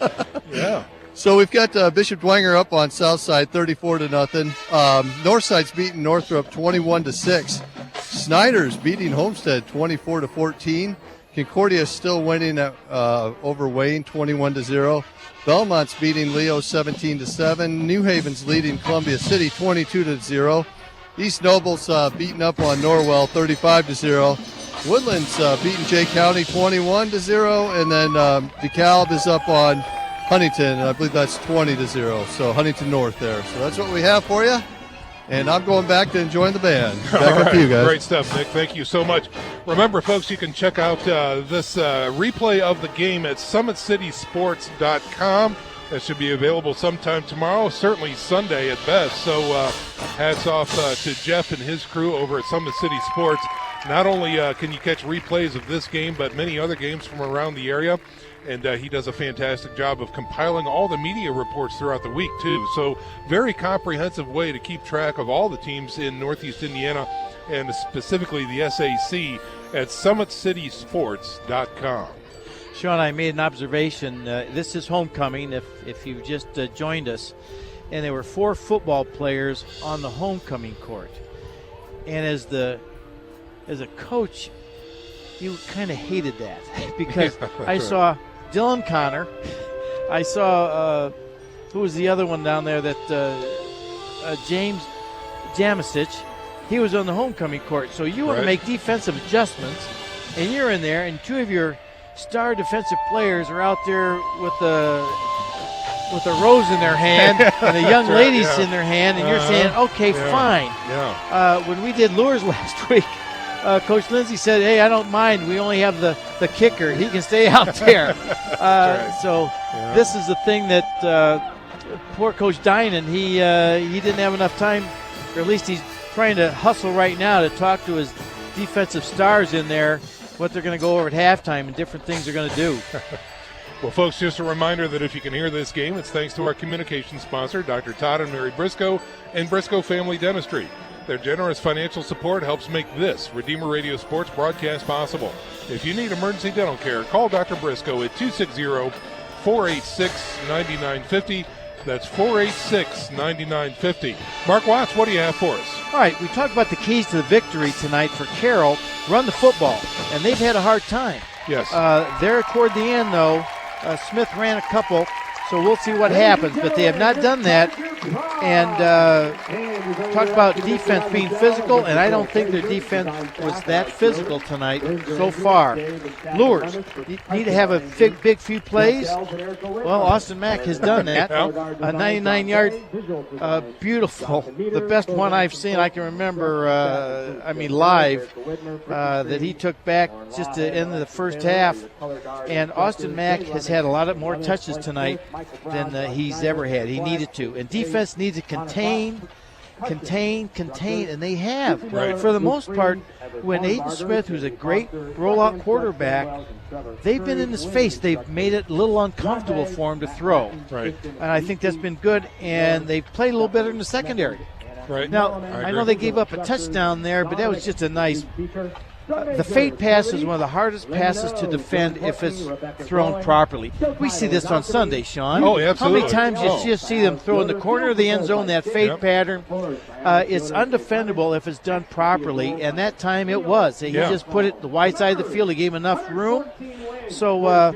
Yeah.
So we've got Bishop Dwenger up on Southside, 34-0. Northside's beating Northrop 21-6. Snyder's beating Homestead 24-14. Concordia's still winning over Wayne 21-0. Belmont's beating Leo 17-7. New Haven's leading Columbia City 22-0. East Noble's beating up on Norwell 35-0. Woodland's beating Jay County 21-0, and then DeKalb is up on Huntington, and I believe that's 20-0. So Huntington North there. So that's what we have for you. And I'm going back to enjoying the band. Back up to you guys.
Great stuff, Nick. Thank you so much. Remember, folks, you can check out this replay of the game at summitcitysports.com. That should be available sometime tomorrow, certainly Sunday at best. So hats off to Jeff and his crew over at Summit City Sports. Not only can you catch replays of this game, but many other games from around the area. And he does a fantastic job of compiling all the media reports throughout the week, too. So very comprehensive way to keep track of all the teams in Northeast Indiana, and specifically the SAC at summitcitysports.com.
Sean, I made an observation. This is homecoming, if you've just joined us. And there were 4 football players on the homecoming court. And as a coach, you kind of hated that because I saw Dylan Connor. I saw, who was the other one down there that James Jamasic. He was on the homecoming court. So you want to make defensive adjustments, and you're in there, and 2 of your star defensive players are out there with the with a rose in their hand and a young lady's in their hand, and you're saying, okay, fine.
Yeah.
When we did Luers last week, Coach Lindsay said, hey, I don't mind. We only have the kicker. He can stay out there. So this is the thing that poor Coach Dinan, he didn't have enough time, or at least he's trying to hustle right now to talk to his defensive stars in there, what they're going to go over at halftime and different things they're going to do.
Well, folks, just a reminder that if you can hear this game, it's thanks to our communication sponsor, Dr. Todd and Mary Briscoe and Briscoe Family Dentistry. Their generous financial support helps make this Redeemer Radio Sports broadcast possible. If you need emergency dental care, call Dr. Briscoe at 260-486-9950. That's 486-9950. Mark Watts, what do you have for us?
All right, we talked about the keys to the victory tonight for Carroll. Run the football, and they've had a hard time.
Yes.
There toward the end, though, Smith ran a couple, so we'll see what happens. But they have not done that. And talk about defense being physical, and I don't think their defense was that physical tonight so far. Luers, you need to have a big few plays. Well, Austin Mack has done that. A 99-yard, beautiful, the best one I've seen I can remember, live, that he took back just to end the first half. And Austin Mack has had a lot more touches tonight than he's ever had. He needed to. And defense needs to contain, and they have.
Right.
For the most part, when Aiden Smith, who's a great rollout quarterback, they've been in his face. They've made it a little uncomfortable for him to throw.
Right.
And I think that's been good, and they've played a little better in the secondary.
Right.
Now, I know they gave up a touchdown there, but that was just a nice the fade pass is one of the hardest passes to defend if it's thrown properly. We see this on Sunday, Sean.
Oh, absolutely.
How many times you just see them throw in the corner of the end zone, that fade pattern? It's undefendable if it's done properly, and that time it was. He just put it the wide side of the field. He gave him enough room. So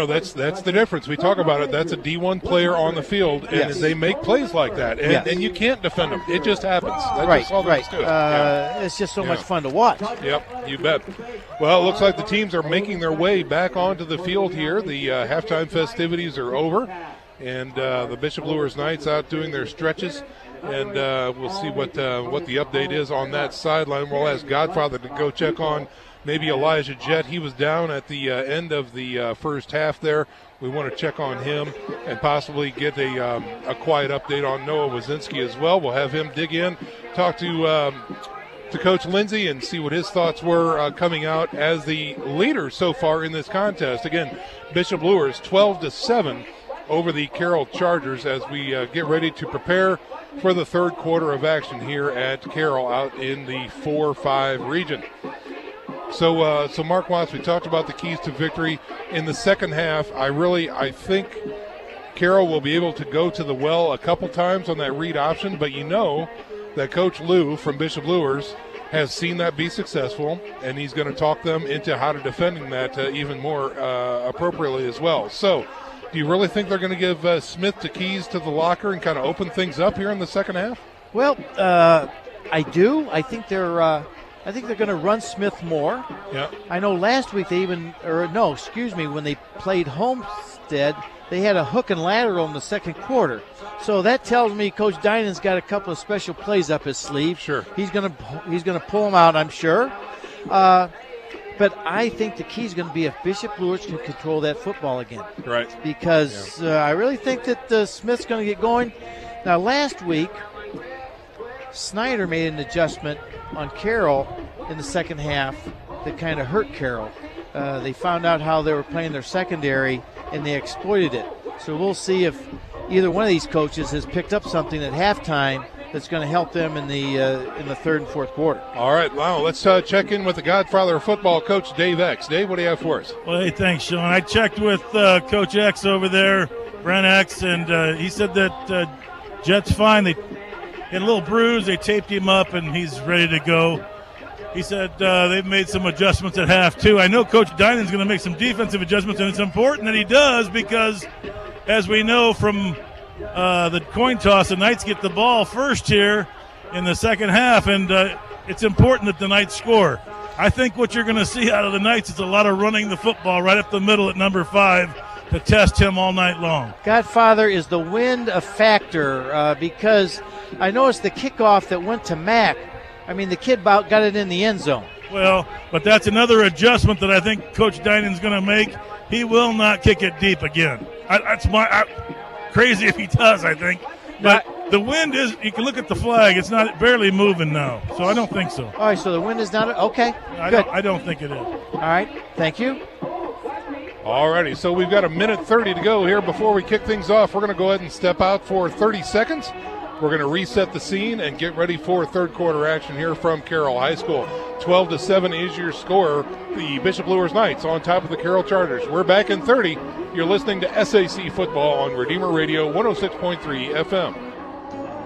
that's the difference. We talk about it. That's a D1 player on the field, and they make plays like that, and you can't defend them. It just happens. That's just all there is to it.
It's just so much fun to watch.
Yep, you bet. Well, it looks like the teams are making their way back onto the field here. The halftime festivities are over, and the Bishop Luers Knights out doing their stretches. And we'll see what the update is on that sideline. We'll ask Godfather to go check on maybe Elijah Jett. He was down at the end of the first half there. We want to check on him and possibly get a quiet update on Noah Wazinski as well. We'll have him dig in, talk to Coach Lindsay and see what his thoughts were coming out as the leader so far in this contest. Again, Bishop Luers 12-7 over the Carroll Chargers as we get ready to prepare for the third quarter of action here at Carroll out in the 4-5 region. So Mark Watts, we talked about the keys to victory. In the second half, I think Carroll will be able to go to the well a couple times on that read option, but you know that Coach Lou from Bishop Luers has seen that be successful, and he's going to talk them into how to defending that even more appropriately as well. So do you really think they're going to give Smith the keys to the locker and kind of open things up here in the second half?
Well, I do. I think they're going to run Smith more.
Yeah.
I know last week when they played Homestead, they had a hook and lateral in the second quarter. So that tells me Coach Dinan's got a couple of special plays up his sleeve.
Sure.
He's going to pull them out, I'm sure. But I think the key is going to be if Bishop Luers can control that football again.
Right.
Because I really think that Smith's going to get going. Now, last week, Snyder made an adjustment on Carroll in the second half that kind of hurt Carroll. They found out how they were playing their secondary, and they exploited it. So we'll see if either one of these coaches has picked up something at halftime that's going to help them in the third and fourth quarter.
All right, wow. Let's check in with the Godfather of football, Coach Dave X. Dave, what do you have for us?
Well, hey, thanks, Sean. I checked with Coach X over there, Brent X, and he said that Jett's fine. They had a little bruise. They taped him up, and he's ready to go. He said they've made some adjustments at half, too. I know Coach Dinan's going to make some defensive adjustments, and it's important that he does because, as we know from the coin toss, the Knights get the ball first here in the second half, and it's important that the Knights score. I think what you're going to see out of the Knights is a lot of running the football right up the middle at number 5 to test him all night long.
Godfather, is the wind a factor? Because I noticed the kickoff that went to Mack, I mean, the kid got it in the end zone.
Well, but that's another adjustment that I think Coach Dinan's going to make. He will not kick it deep again. That's crazy if he does, I think. But the wind is, you can look at the flag, it's not barely moving now. So I don't think so.
All right, so the wind is not, okay.
I don't think it is.
All right, thank you.
All righty, so we've got 1:30 to go here before we kick things off. We're going to go ahead and step out for 30 seconds. We're going to reset the scene and get ready for third quarter action here from Carroll High School. 12-7 is your score. The Bishop Luers Knights on top of the Carroll Chargers. We're back in 30. You're listening to SAC Football on Redeemer Radio 106.3 FM.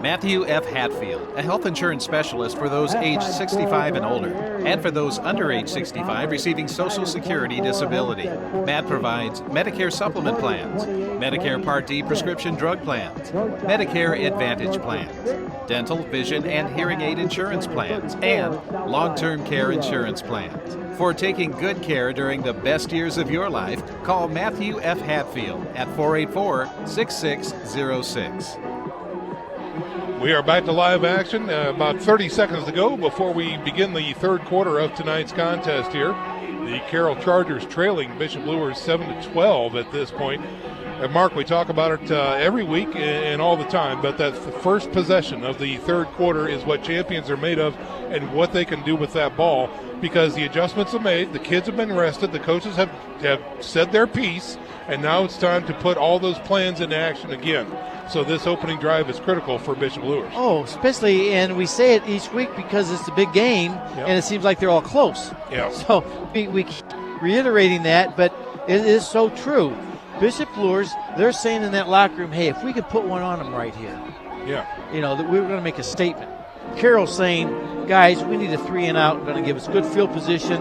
Matthew F. Hatfield, a health insurance specialist for those aged 65 and older, and for those under age 65 receiving Social Security disability. Matt provides Medicare supplement plans, Medicare Part D prescription drug plans, Medicare Advantage plans, dental, vision, and hearing aid insurance plans, and long-term care insurance plans. For taking good care during the best years of your life, call Matthew F. Hatfield at 484-6606.
We are back to live action. About 30 seconds to go before we begin the third quarter of tonight's contest here. The Carroll Chargers trailing Bishop Luers 7-12 at this point. And Mark, we talk about it every week and all the time, but that the first possession of the third quarter is what champions are made of and what they can do with that ball, because the adjustments are made, the kids have been rested, the coaches have said their piece, and now it's time to put all those plans into action again. So this opening drive is critical for Bishop Luers.
Oh, especially, and we say it each week because it's a big game, and it seems like they're all close.
Yeah.
So we keep reiterating that, but it is so true. Bishop Luers, they're saying in that locker room, hey, if we could put one on them right here, that we were going to make a statement. Carroll's saying, guys, we need a 3 and out, going to give us good field position.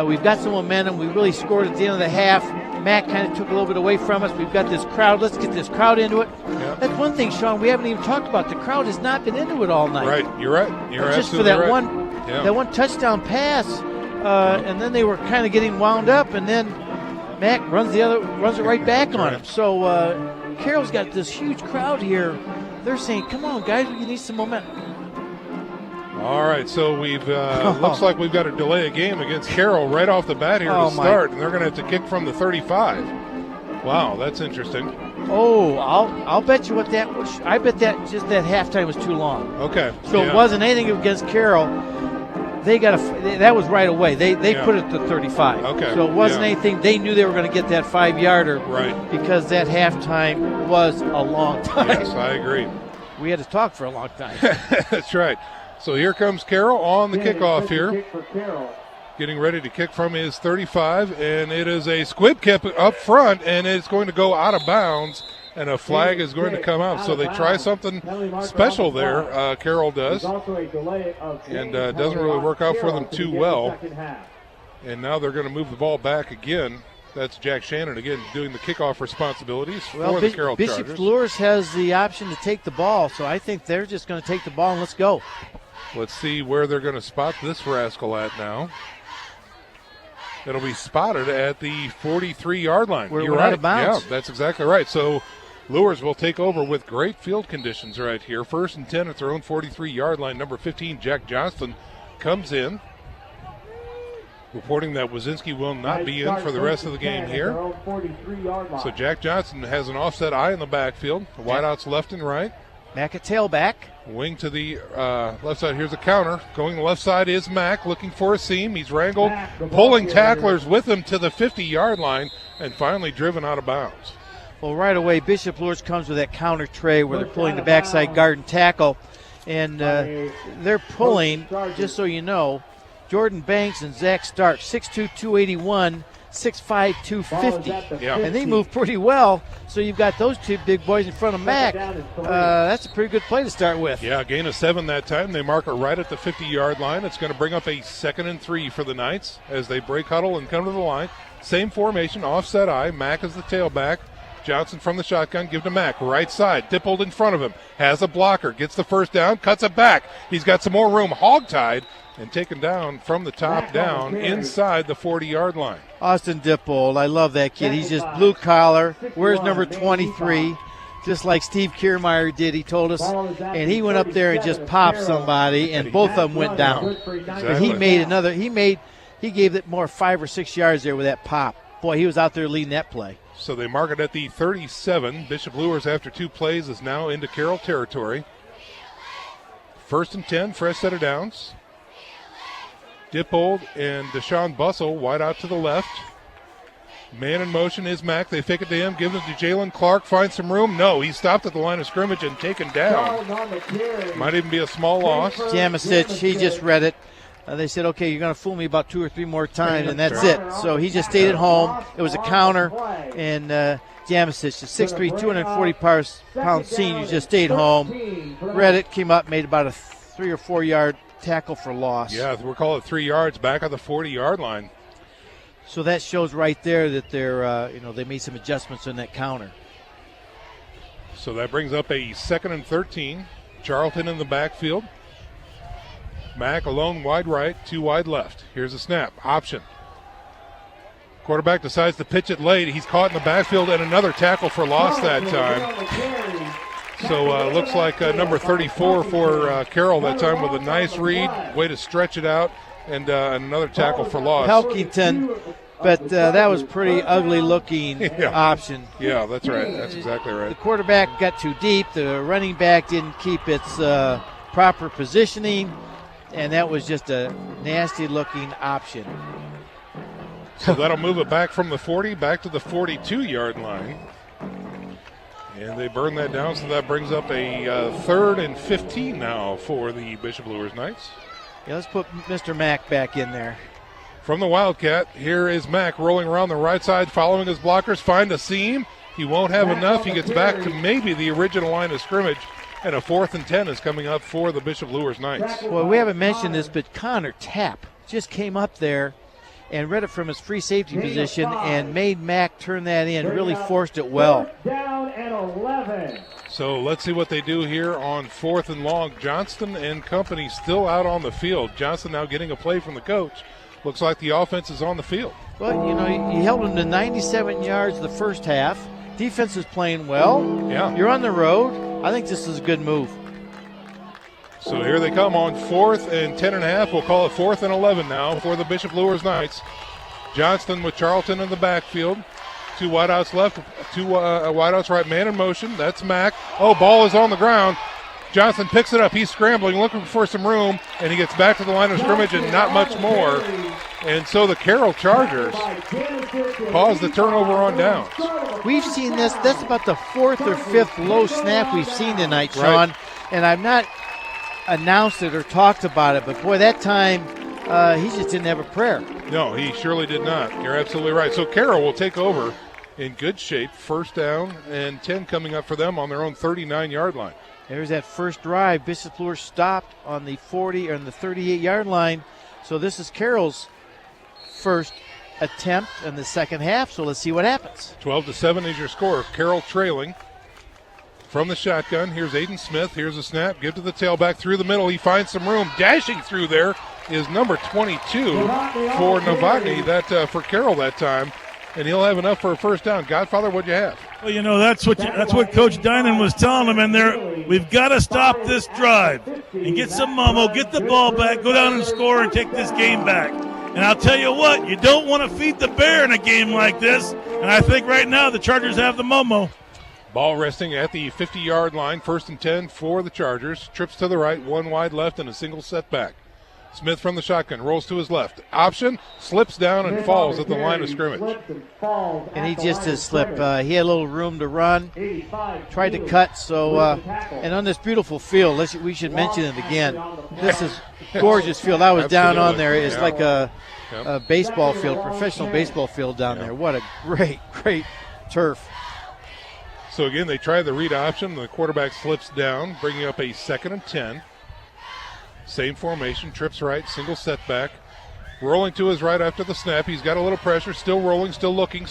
We've got some momentum. We really scored at the end of the half. Matt kind of took a little bit away from us. We've got this crowd. Let's get this crowd into it.
Yeah.
That's one thing, Sean, we haven't even talked about. The crowd has not been into it all night.
Right, you're right. You're
just for that one touchdown pass, and then they were kind of getting wound up, and then Matt runs it right back on him. So Carroll's got this huge crowd here. They're saying, come on, guys, we need some momentum.
All right, so we've looks like we've got to delay a game against Carroll right off the bat here to start, and they're going to have to kick from the 35. Wow, that's interesting.
Oh, I'll bet you what that was. I bet that just that halftime was too long.
Okay.
So it wasn't anything against Carroll. That was right away. They put it to 35.
Okay.
So it wasn't anything. They knew they were going to get that 5-yarder.
Right.
Because that halftime was a long time.
Yes, I agree.
We had to talk for a long time.
That's right. So here comes Carroll on the kickoff here. Getting ready to kick from his 35, and it is a squib kick up front, and it's going to go out of bounds, and a flag is going to come out. So they try something special there, Carroll does, and doesn't really work out for them too well. And now they're going to move the ball back again. That's Jack Shannon again doing the kickoff responsibilities for the Carroll Chargers.
Bishop Luers has the option to take the ball, so I think they're just going to take the ball and let's go.
Let's see where they're going to spot this rascal at now. It'll be spotted at the 43-yard line.
We're out of bounds.
Yeah, that's exactly right. So Luers will take over with great field conditions right here. 1st and 10 at their own 43-yard line. Number 15, Jack Johnston, comes in, reporting that Wazinski will not be in for the rest of the game here. So Jack Johnston has an offset eye in the backfield. The wideouts left and right.
Mack at tailback.
Wing to the left side. Here's a counter. Going to the left side is Mack, looking for a seam. He's wrangled, pulling tacklers with him to the 50-yard line, and finally driven out of bounds.
Well, right away, Bishop Luers comes with that counter tray where they're pulling the backside guard and tackle. And they're pulling, just so you know, Jordan Banks and Zach Stark, 6'2", 281, 6'5", 250.
Yeah.
And they move pretty well. So you've got those two big boys in front of Mack. That's a pretty good play to start with.
Yeah, gain of 7 that time. They mark it right at the 50-yard line. It's going to bring up a 2nd and 3 for the Knights as they break huddle and come to the line. Same formation, offset eye. Mack is the tailback. Johnson from the shotgun, give to Mack. Right side, Dippold in front of him. Has a blocker, gets the first down, cuts it back. He's got some more room, hog-tied, and taken down from the top down inside the 40-yard line.
Austin Dippold, I love that kid. He's just blue collar. Wears number 23, just like Steve Kiermaier did, he told us. And he went up there and just popped somebody, and both of them went down. But he made another. He gave it more 5 or 6 yards there with that pop. Boy, he was out there leading that play.
So they mark it at the 37. Bishop Luers, after 2 plays, is now into Carroll territory. 1st and 10, fresh set of downs. Dippold and Deshaun Bussell wide out to the left. Man in motion is Mack. They fake it to him, give it to Jalen Clark, finds some room. No, he stopped at the line of scrimmage and taken down. Might even be a small loss.
Jamasic, he just read it. They said, okay, you're going to fool me about 2 or 3 more times, and that's it. So he just stayed at home. It was a counter, and Jamasic, the 6'3", 240-pound senior, just stayed home. Read it, came up, made about a 3 or 4 yard tackle for loss.
Yeah, we'll call it 3 yards back on the 40-yard line.
So that shows right there that they're, they made some adjustments on that counter.
So that brings up a 2nd and 13. Charlton in the backfield. Mack alone wide right, 2 wide left. Here's a snap, option. Quarterback decides to pitch it late. He's caught in the backfield and another tackle for loss that time. So looks like number 34 for Carroll that time with a nice read, way to stretch it out, and another tackle for loss.
Pelkington, but that was pretty ugly looking option.
Yeah, that's right. That's exactly right.
The quarterback got too deep. The running back didn't keep its proper positioning, and that was just a nasty looking option.
So that'll move it back from the 40 back to the 42-yard line. And they burn that down, so that brings up a 3rd and 15 now for the Bishop Luers Knights.
Yeah, let's put Mr. Mack back in there.
From the Wildcat, here is Mack rolling around the right side, following his blockers, find a seam. He won't have enough. He gets back to maybe the original line of scrimmage, and a 4th and 10 is coming up for the Bishop Luers Knights.
Well, we haven't mentioned this, but Connor Tapp just came up there and read it from his free safety position and made Mack turn that in, really forced it well.
Down at 11.
So let's see what they do here on 4th and long. Johnston and company still out on the field. Johnston now getting a play from the coach. Looks like the offense is on the field.
Well, you held them to 97 yards the first half. Defense is playing well.
Yeah.
You're on the road. I think this is a good move.
So here they come on 4th and 10.5. We'll call it 4th and 11 now for the Bishop Luers Knights. Johnston with Charlton in the backfield. 2 wideouts left, 2 wideouts right, man in motion. That's Mack. Oh, ball is on the ground. Johnson picks it up. He's scrambling, looking for some room, and he gets back to the line of scrimmage and not much more. And so the Carroll Chargers cause the turnover on downs.
We've seen this. That's about the 4th or 5th low snap we've seen tonight, Sean. Right. And I've not announced it or talked about it, but boy, that time he just didn't have a prayer.
No, he surely did not. You're absolutely right. So Carroll will take over in good shape. 1st down and 10 coming up for them on their own 39-yard line.
There's that first drive. Bishop Luers stopped on the 40 or the 38-yard line. So this is Carroll's first attempt in the second half. So let's see what happens.
12-7 is your score. Carroll trailing from the shotgun. Here's Aiden Smith. Here's a snap. Give to the tailback through the middle. He finds some room. Dashing through there is number 22 for Novotny. That for Carroll that time. And he'll have enough for a first down. Godfather, what'd you have?
Well, that's what Coach Dinan was telling them in there. We've got to stop this drive and get some mummo, get the ball back, go down and score and take this game back. And I'll tell you what, you don't want to feed the bear in a game like this. And I think right now the Chargers have the mummo.
Ball resting at the 50-yard line. 1st and 10 for the Chargers. Trips to the right, 1 wide left, and a single setback. Smith from the shotgun, rolls to his left. Option, slips down and falls at the line of scrimmage.
And he just has slipped. He had a little room to run, tried to cut. So, and on this beautiful field, we should mention it again. This is gorgeous field. I was down on there. It's like a baseball field, professional baseball field down there. What a great, great turf.
So again, they try the read option. The quarterback slips down, bringing up a 2nd and 10. Same formation, trips right, single setback. Rolling to his right after the snap. He's got a little pressure. Still rolling, still looking.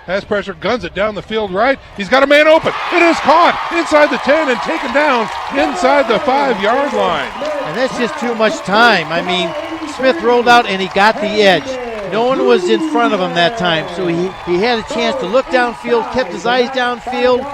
Has pressure, guns it down the field right. He's got a man open. It is caught inside the 10 and taken down inside the 5-yard line.
And that's just too much time. I mean, Smith rolled out and he got the edge. No one was in front of him that time, so he had a chance to look downfield, kept his eyes downfield,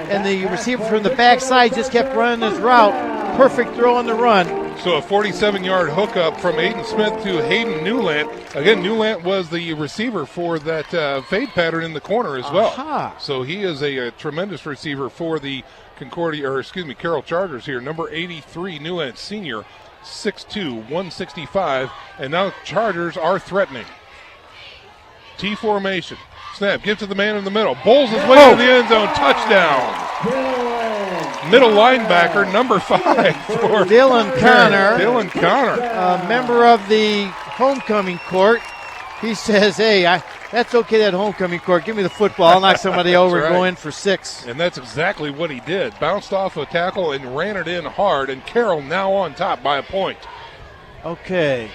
and the receiver from the backside just kept running his route. Perfect throw on the run.
So a 47-yard hookup from Aiden Smith to Hayden Newland. Again, Newland was the receiver for that fade pattern in the corner as well.
Aha.
So he is a tremendous receiver for the Carroll Chargers here. Number 83, Newland senior, 6'2", 165, and now Chargers are threatening. T formation. Snap, give to the man in the middle. Bowls his way to the end zone. Touchdown. Middle linebacker, number 5 for
Dylan Connor.
Dylan Connor.
A member of the homecoming court. He says, hey, that's okay, that homecoming court. Give me the football. I'll knock somebody over and go in for 6.
And that's exactly what he did. Bounced off a tackle and ran it in hard, and Carroll now on top by a point.
Okay.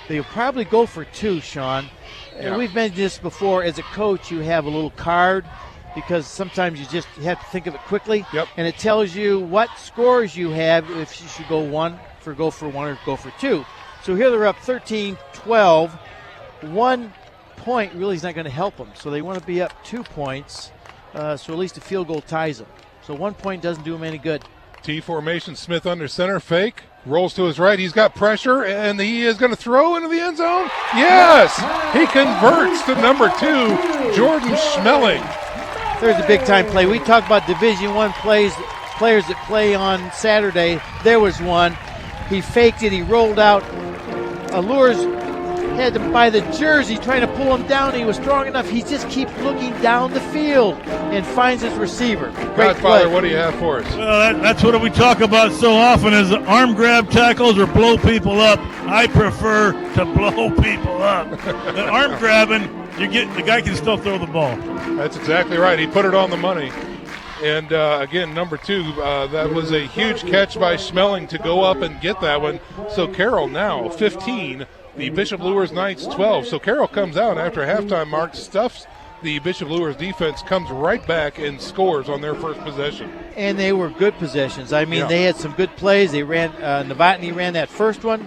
They'll probably go for 2, Sean.
Yeah.
And we've mentioned this before. As a coach, you have a little card because sometimes you have to think of it quickly.
Yep.
And it tells you what scores you have if you should go for 1 or go for 2. So here they're up 13-12. 1 point really is not going to help them. So they want to be up 2 points. So at least a field goal ties them. So 1 point doesn't do them any good.
T formation, Smith under center, fake. Rolls to his right. He's got pressure, and he is going to throw into the end zone. Yes! He converts to number 2, Jordan Schmeling.
There's a big-time play. We talk about Division I players that play on Saturday. There was one. He faked it. He rolled out. Luers had to buy the jersey, trying to pull him down. He was strong enough. He just keeps looking down the field and finds his receiver. Great
Godfather,
play.
what do you have for us?
Well, that's what we talk about so often is arm grab tackles or blow people up. I prefer to blow people up. The arm grabbing, the guy can still throw the ball.
That's exactly right. He put it on the money. And again, number 2, that was a huge catch by Schmeling to go up and get that one. So Carroll now 15, the Bishop Luers Knights 12. So Carroll comes out after halftime mark, stuffs the Bishop Luers defense, comes right back and scores on their first possession.
And they were good possessions. I mean, They had some good plays. They ran, Novotny ran that first one.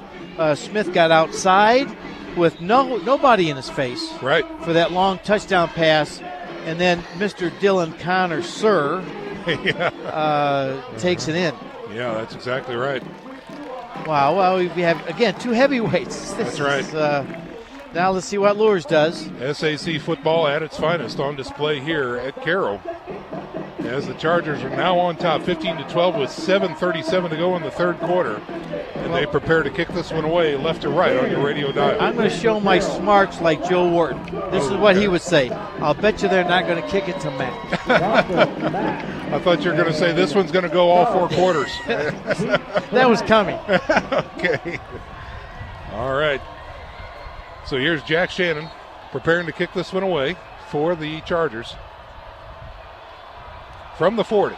Smith got outside with nobody in his face for that long touchdown pass. And then Mr. Dylan Connor, sir, takes it in.
Yeah, that's exactly right.
Wow, well, we have, again, 2 heavyweights.
That's right.
Now let's see what Luers does.
SAC football at its finest on display here at Carroll. As the Chargers are now on top, 15-12 with 7:37 to go in the third quarter. And they prepare to kick this one away left to right on your radio dial.
I'm going to show my smarts like Joe Wharton. This is what he would say. I'll bet you they're not going to kick it to Matt.
I thought you were going to say this one's going to go all 4 quarters.
That was coming.
Okay. All right. So here's Jack Shannon preparing to kick this one away for the Chargers. From the 40.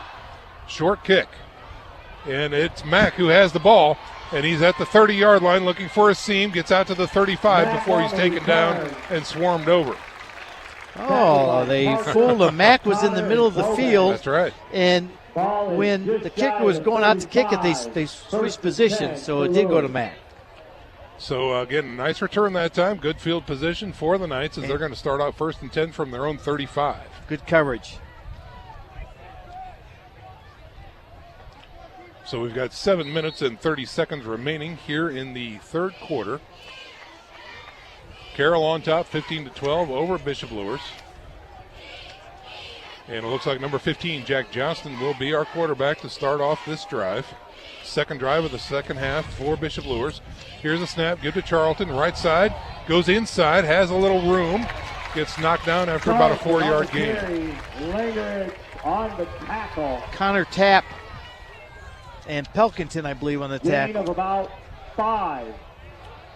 Short kick. And it's Mack who has the ball. And he's at the 30-yard line looking for a seam. Gets out to the 35 before he's taken down and swarmed over.
Oh, they fooled him. Mack was in the middle of the field.
That's right.
And when the kicker was going out to kick it, they switched positions, so it did go to Mack.
So, again, nice return that time. Good field position for the Knights as they're going to start out 1st and 10 from their own 35.
Good coverage.
So we've got 7 minutes and 30 seconds remaining here in the third quarter. Carroll on top, 15-12 over Bishop Luers. And it looks like number 15, Jack Johnston, will be our quarterback to start off this drive. Second drive of the second half for Bishop Luers. Here's a snap, give to Charlton, right side, goes inside, has a little room, gets knocked down after about a 4-yard gain.
On the tackle.
Connor Tapp and Pelkington, I believe, on the tackle.
Gain of about 5.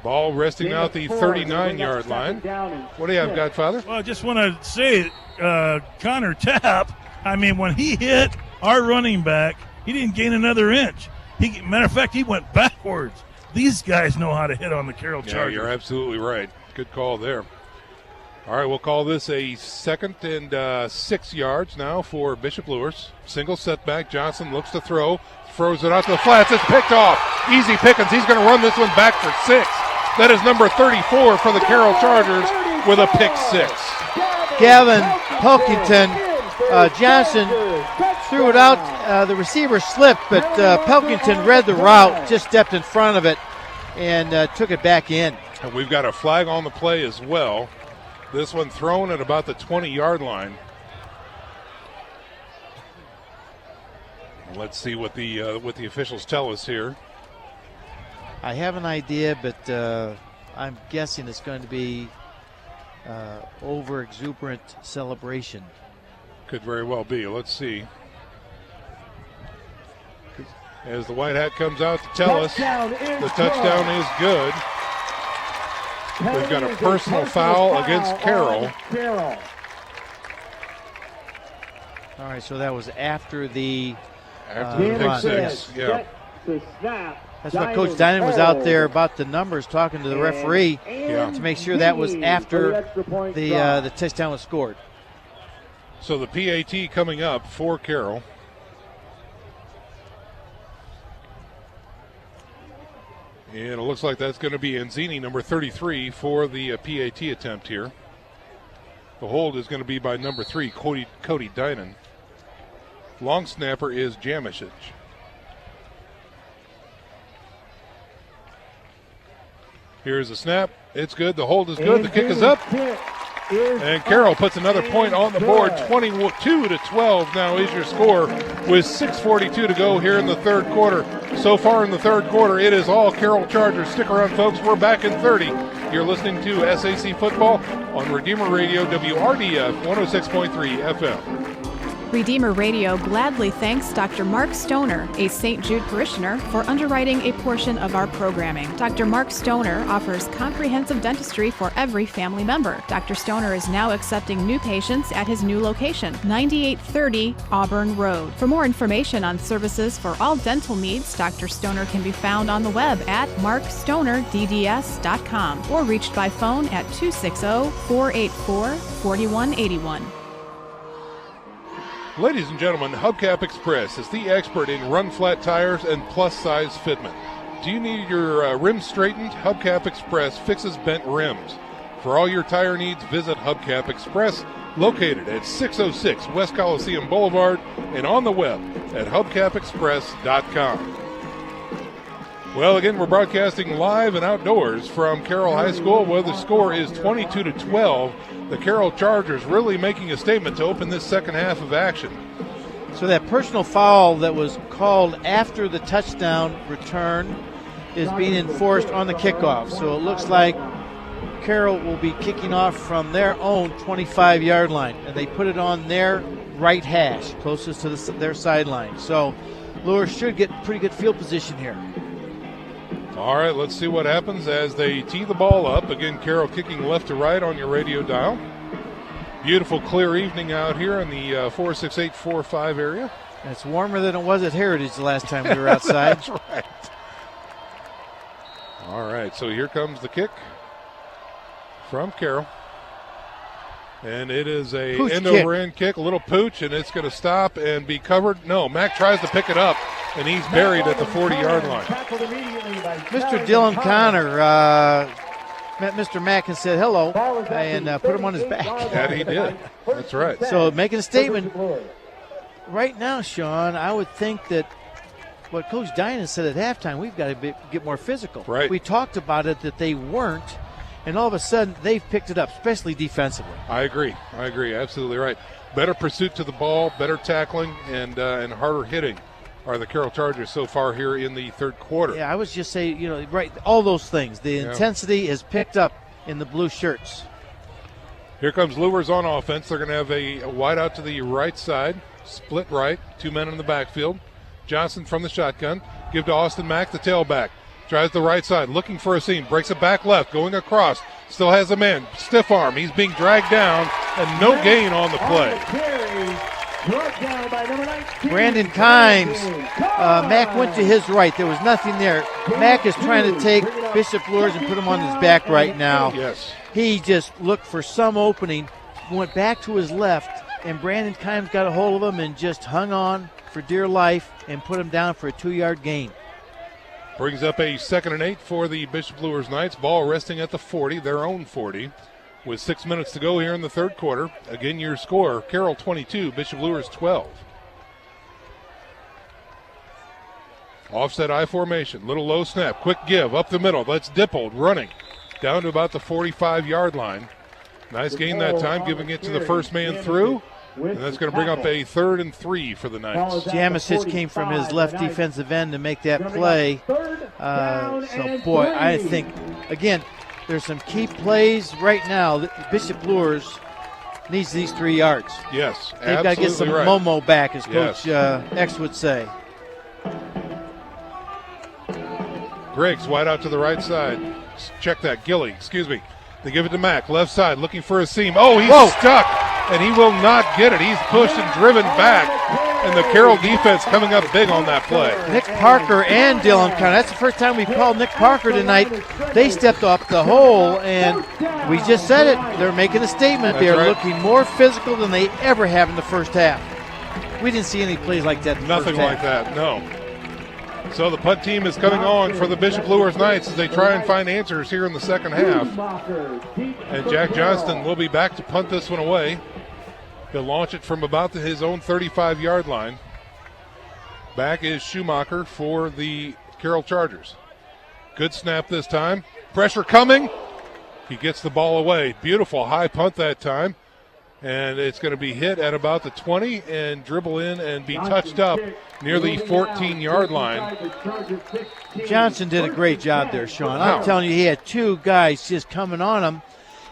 Ball resting out the 39-yard line. What do you have, Godfather?
Well, I just want to say, Connor Tapp, I mean, when he hit our running back, he didn't gain another inch. Matter of fact, he went backwards. these guys know how to hit on the Carroll Chargers.
Yeah, you're absolutely right. Good call there. All right, we'll call this a 2nd and 6 yards now for Bishop Luers. Single setback. Johnson looks to throw. Throws it out to the flats. It's picked off. Easy pickings. He's going to run this one back for 6. That is number 34 for the Carroll Chargers with a pick 6.
Gavin Pelkington, Johnson threw it out. The receiver slipped, but Pelkington read the route, just stepped in front of it, and took it back in.
And we've got a flag on the play as well. This one thrown at about the 20-yard line. Let's see what the officials tell us here.
I have an idea, but I'm guessing it's going to be over-exuberant celebration.
Could very well be. Let's see. As the white hat comes out to tell us the touchdown is good. We've got a personal foul against Carroll.
All right, so that was after the
pick 6. Yeah.
That's why Coach Dinan was out there about the numbers, talking to the referee to make sure that was after the touchdown was scored.
So the PAT coming up for Carroll. And it looks like that's going to be Anzini, number 33, for the PAT attempt here. The hold is going to be by number 3, Cody Dinan. Long snapper is Jamisic. Here's the snap. It's good. The hold is good. The kick is up. And Carroll puts another point on the board. 22-12 now is your score with 6:42 to go here in the third quarter. So far in the third quarter, it is all Carroll Chargers. Stick around, folks. We're back in 30. You're listening to SAC Football on Redeemer Radio, WRDF 106.3 FM.
Redeemer Radio gladly thanks Dr. Mark Stoner, a St. Jude parishioner, for underwriting a portion of our programming. Dr. Mark Stoner offers comprehensive dentistry for every family member. Dr. Stoner is now accepting new patients at his new location, 9830 Auburn Road. For more information on services for all dental needs, Dr. Stoner can be found on the web at markstonerdds.com or reached by phone at 260-484-4181.
Ladies and gentlemen, Hubcap Express is the expert in run-flat tires and plus-size fitment. Do you need your rims straightened? Hubcap Express fixes bent rims. For all your tire needs, visit Hubcap Express, located at 606 West Coliseum Boulevard and on the web at hubcapexpress.com. Well, again, we're broadcasting live and outdoors from Carroll High School, where the score is 22-12. The Carroll Chargers really making a statement to open this second half of action.
So that personal foul that was called after the touchdown return is being enforced on the kickoff. So it looks like Carroll will be kicking off from their own 25-yard line, and they put it on their right hash, closest to their sideline. So Luers should get pretty good field position here.
All right, let's see what happens as they tee the ball up. Again, Carroll kicking left to right on your radio dial. Beautiful, clear evening out here in the 46845 area.
And it's warmer than it was at Heritage the last time we were outside.
That's right. All right, so here comes the kick from Carroll. And it is a end-over-end kick, a little pooch, and it's going to stop and be covered. No, Mack tries to pick it up, and he's buried at the 40-yard line.
Mr. Dylan Connor met Mr. Mack and said hello and put him on his back.
That he did. That's right.
So making a statement. Right now, Sean, I would think that what Coach Dinan said at halftime, we've got to get more physical.
Right.
We talked about it that they weren't. And all of a sudden, they've picked it up, especially defensively.
I agree. Absolutely right. Better pursuit to the ball, better tackling, and harder hitting are the Carroll Chargers so far here in the third quarter.
Yeah, I was just saying, right, all those things. The intensity is picked up in the blue shirts.
Here comes Luers on offense. They're going to have a wide out to the right side, split right, 2 men in the backfield. Johnson from the shotgun. Give to Austin Mack, the tailback. Tries the right side, looking for a seam, breaks it back left, going across, still has a man, stiff arm, he's being dragged down, and no gain on the play.
Brandon Kimes, Mac went to his right. There was nothing there. Mac is trying to take Bishop Luers and put him on his back right now.
Yes.
He just looked for some opening, went back to his left, and Brandon Kimes got a hold of him and just hung on for dear life and put him down for a 2-yard gain.
Brings up a 2nd and 8 for the Bishop Luers Knights. Ball resting at the 40, their own 40, with 6 minutes to go here in the third quarter. Again, your score, Carroll 22, Bishop Luers 12. Offset I formation, little low snap, quick give, up the middle. That's Dippold running down to about the 45-yard line. Nice gain that time, giving it to the first man through. And that's going to bring up a 3rd and 3 for the Knights.
Jamisic came from his left defensive end to make that play. So, boy, I think, again, there's some key plays right now. Bishop Luers needs these 3 yards.
Yes,
they've got to get some
right.
Momo back, as Coach X would say.
Griggs wide out to the right side. Check that. Gilly, excuse me. They give it to Mack, left side, looking for a seam. Oh, he's stuck, and he will not get it. He's pushed and driven back, and the Carroll defense coming up big on that play.
Nick Parker and Dylan Connor. That's the first time we called Nick Parker tonight. They stepped up the hole, and we just said it. They're making a statement. They're looking more physical than they ever have in the first half. We didn't see any plays like that in the
Nothing
first
like
half.
that, no. So the punt team is coming on for the Bishop Luers Knights as they try and find answers here in the second half. And Jack Johnston will be back to punt this one away. He'll launch it from about his own 35-yard line. Back is Schumacher for the Carroll Chargers. Good snap this time. Pressure coming. He gets the ball away. Beautiful high punt that time. And it's going to be hit at about the 20 and dribble in and be touched up near the 14-yard line.
Johnson did a great job there, Sean. I'm telling you, he had 2 guys just coming on him,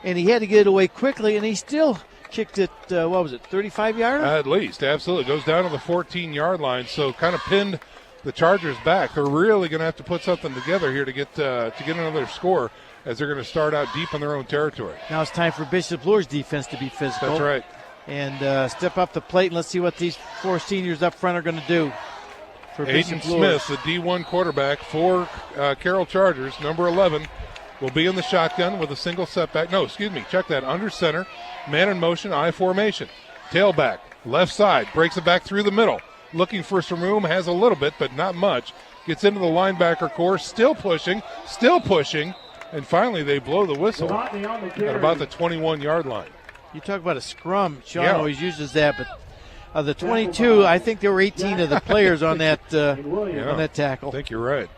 and he had to get it away quickly, and he still kicked it, 35-yarder?
At least, absolutely. Goes down to the 14-yard line, so kind of pinned the Chargers back. They're really going to have to put something together here to get another score, as they're going to start out deep in their own territory.
Now it's time for Bishop Luers defense to be physical.
That's right.
And step up the plate, and let's see what these 4 seniors up front are going to do for
Aiden
Bishop Luers.
Smith, the D1 quarterback for Carroll Chargers, number 11, will be in the shotgun with a single setback. No, excuse me, check that. Under center, man in motion, I formation. Tailback, left side, breaks it back through the middle. Looking for some room, has a little bit, but not much. Gets into the linebacker core, still pushing. And finally, they blow the whistle at about the 21-yard line.
You talk about a scrum. Sean always uses that, but the 22, I think there were 18 of the players on that on that tackle.
I think you're right.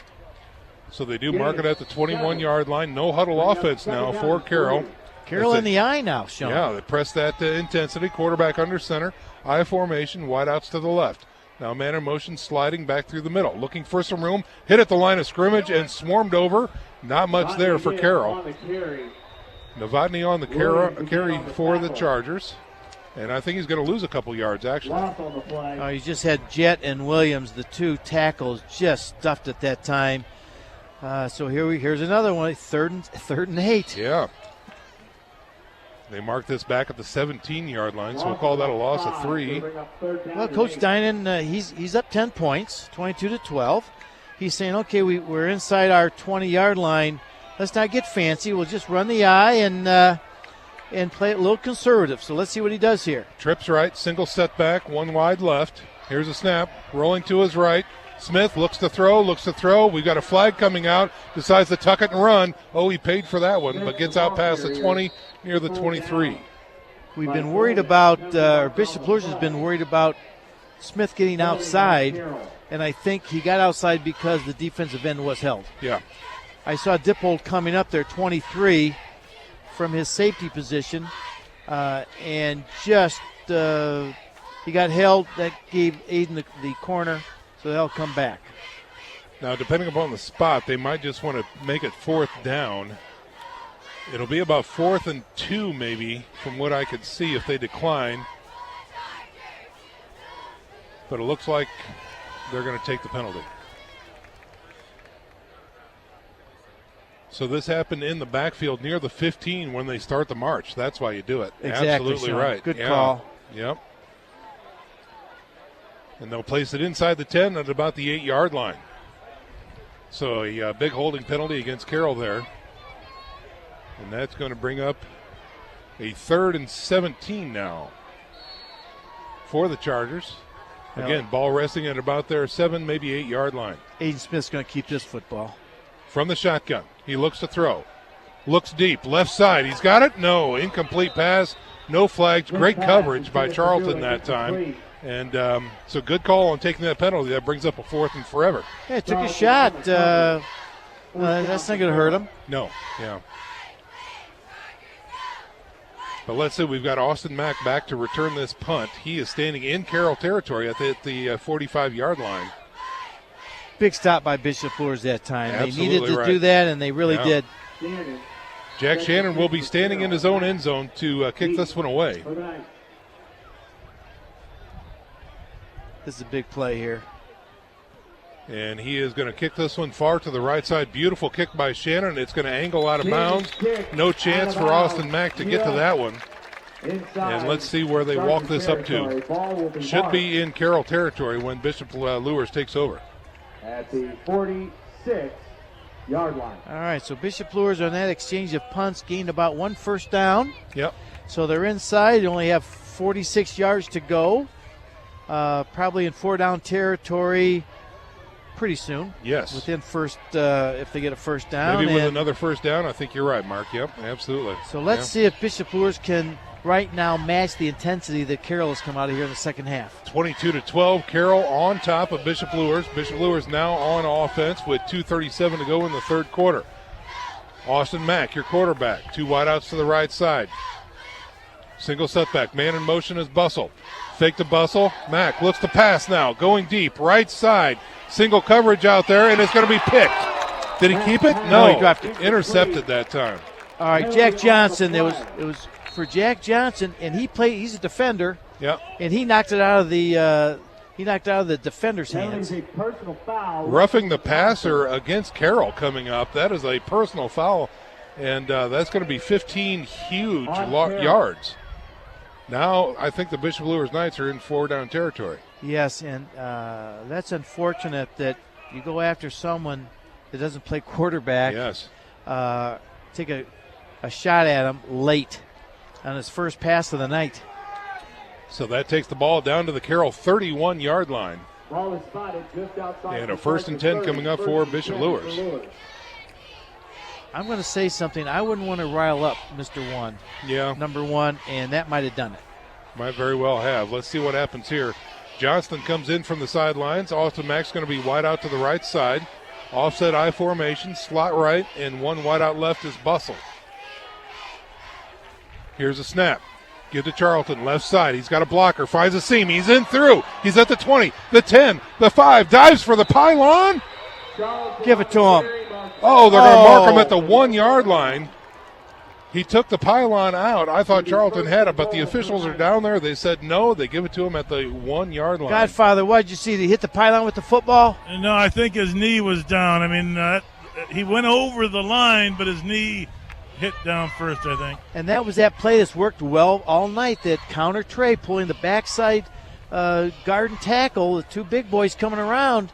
So they do mark it at the 21-yard line. No huddle offense now for Carroll.
Carroll in the eye now, Sean.
Yeah, they press that intensity. Quarterback under center. I formation, wideouts to the left. Now man in motion, sliding back through the middle. Looking for some room. Hit at the line of scrimmage and swarmed over. Not much there for Carroll. Novotny on the carry for the Chargers. And I think he's going to lose a couple yards, actually.
He just had Jett and Williams, the 2 tackles, just stuffed at that time. So here's another one, third and 8.
Yeah. They mark this back at the 17-yard line, so we'll call that a loss of 3.
Well, Coach Dinan, he's up 10 points, 22-12. He's saying, okay, we're inside our 20-yard line. Let's not get fancy. We'll just run the eye and play it a little conservative. So let's see what he does here.
Trips right, single setback, 1 wide left. Here's a snap, rolling to his right. Smith looks to throw. We've got a flag coming out, decides to tuck it and run. Oh, he paid for that one, but gets out past the 20, near the 23.
We've been worried about, or Bishop Luers has been worried about Smith getting outside, and I think he got outside because the defensive end was held.
Yeah.
I saw Dippold coming up there, 23, from his safety position, and just he got held. That gave Aiden the corner, so they'll come back.
Now, depending upon the spot, they might just want to make it 4th down. It'll be about 4th and 2 maybe, from what I could see, if they decline. But it looks like they're going to take the penalty. So this happened in the backfield near the 15 when they start the march. That's why you do it.
Exactly,
Absolutely
Sean.
right.
Good call.
Yep. And they'll place it inside the 10 at about the 8-yard line. So a big holding penalty against Carroll there. And that's going to bring up a 3rd and 17 now for the Chargers. Again, ball resting at about their 7, maybe 8-yard line.
Aiden Smith's going to keep this football.
From the shotgun, he looks to throw. Looks deep, left side. He's got it? No, incomplete pass. No flags. Great coverage by Charlton that time. And so good call on taking that penalty. That brings up a 4th and forever.
Yeah, took a shot. That's not going to hurt him.
No, yeah. But let's see, we've got Austin Mack back to return this punt. He is standing in Carroll territory at the 45-yard line.
Big stop by Bishop Luers that time.
Absolutely
they needed to do that, and they really did.
Jack Shannon will be standing in his own end zone to kick this one away.
This is a big play here.
And he is going to kick this one far to the right side. Beautiful kick by Shannon. It's going to angle out of bounds. No chance for Austin Mack to get to that one. And let's see where they walk this up to. Should be in Carroll territory when Bishop Luers takes over.
At the 46-yard line.
All right, so Bishop Luers on that exchange of punts gained about 1 first down.
Yep.
So they're inside. They only have 46 yards to go. Probably in 4-down territory pretty soon.
Yes.
Within first, if they get a first down.
Maybe with another first down. I think you're right, Mark. Yep, absolutely.
So let's see if Bishop Luers can right now match the intensity that Carroll has come out of here in the second half.
22-12, Carroll on top of Bishop Luers. Bishop Luers now on offense with 2:37 to go in the third quarter. Austin Mack, your quarterback. 2 wideouts to the right side. Single setback. Man in motion is Bustle. Fake to Bustle. Mack looks to pass now. Going deep. Right side. Single coverage out there, and it's going to be picked. Did he keep it? No,
he dropped it.
Intercepted that time.
All right, Jack Johnson. It was for Jack Johnson, and he's a defender.
Yeah.
And he knocked it out of the defender's hands.
Roughing the passer against Carroll coming up. That is a personal foul, and that's going to be 15 huge yards. Now I think the Bishop Luers Knights are in 4-down territory.
Yes, and that's unfortunate that you go after someone that doesn't play quarterback.
Yes.
Take a shot at him late on his first pass of the night.
So that takes the ball down to the Carroll 31-yard line.
Ball is spotted just outside.
And a 1st and 10 coming up for Bishop Luers.
I'm going to say something. I wouldn't want to rile up Mr. One.
Yeah.
Number 1, and that might have done it.
Might very well have. Let's see what happens here. Johnston comes in from the sidelines. Austin Mack's going to be wide out to the right side. Offset I formation, slot right, and 1 wide out left is Bustle. Here's a snap. Give to Charlton, left side. He's got a blocker, finds a seam. He's in through. He's at the 20, the 10, the 5, dives for the pylon.
Give it to him.
Oh, they're going to mark him at the 1-yard line. He took the pylon out. I thought Charlton had it, but the officials are down there. They said no. They give it to him at the 1-yard line.
Godfather, what did you see? Did he hit the pylon with the football?
No, I think his knee was down. I mean, he went over the line, but his knee hit down first, I think.
And that was that play that's worked well all night, that counter Trey pulling the backside guard and tackle, the 2 big boys coming around,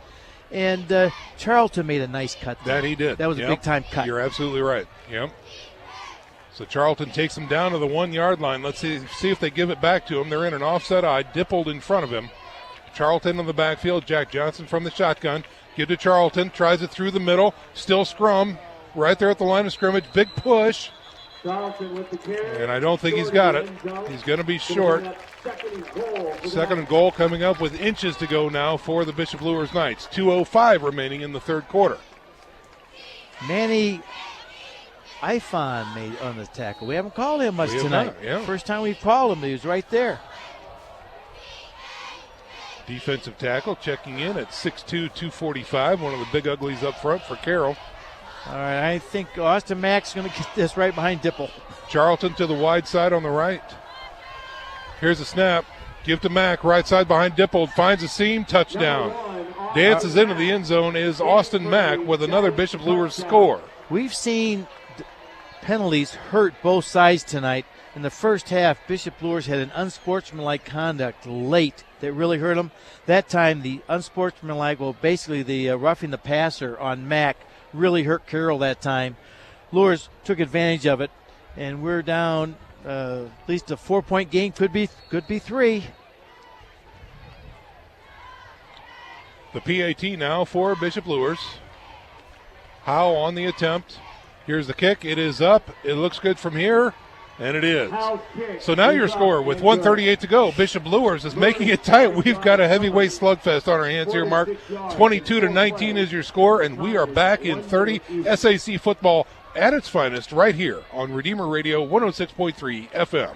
and Charlton made a nice cut there.
That he did.
That was a big-time cut.
You're absolutely right. Yep. So Charlton takes him down to the 1-yard line. Let's see if they give it back to him. They're in an offset eye, Dippled in front of him. Charlton in the backfield, Jack Johnson from the shotgun. Give to Charlton, tries it through the middle, still scrum. Right there at the line of scrimmage, big push. And I don't think he's got it. He's going to be short. 2nd and goal coming up with inches to go now for the Bishop Luers Knights. 2:05 remaining in the third quarter.
Manny Ifon made on the tackle. We haven't called him much tonight.
Yeah.
First time we've called him, he was right there.
Defensive tackle checking in at 6'2", 245, one of the big uglies up front for Carroll.
All right, I think Austin Mack's going to get this right behind Dipple.
Charlton to the wide side on the right. Here's a snap. Give to Mack, right side behind Dipple. Finds a seam, touchdown. Dances into the end zone is Austin Mack with another Bishop Luers score.
We've seen penalties hurt both sides tonight. In the first half, Bishop Luers had an unsportsmanlike conduct late that really hurt them. That time, the unsportsmanlike, well, basically the roughing the passer on Mack really hurt Carroll that time. Luers took advantage of it, and we're down at least a 4-point game. Could be 3.
The PAT now for Bishop Luers. Howe on the attempt. Here's the kick. It is up. It looks good from here, and it is. So now your score with 1:38 to go. Bishop Luers is making it tight. We've got a heavyweight slugfest on our hands here, Mark. 22-19 is your score, and we are back in 30. SAC football at its finest right here on Redeemer Radio 106.3 FM.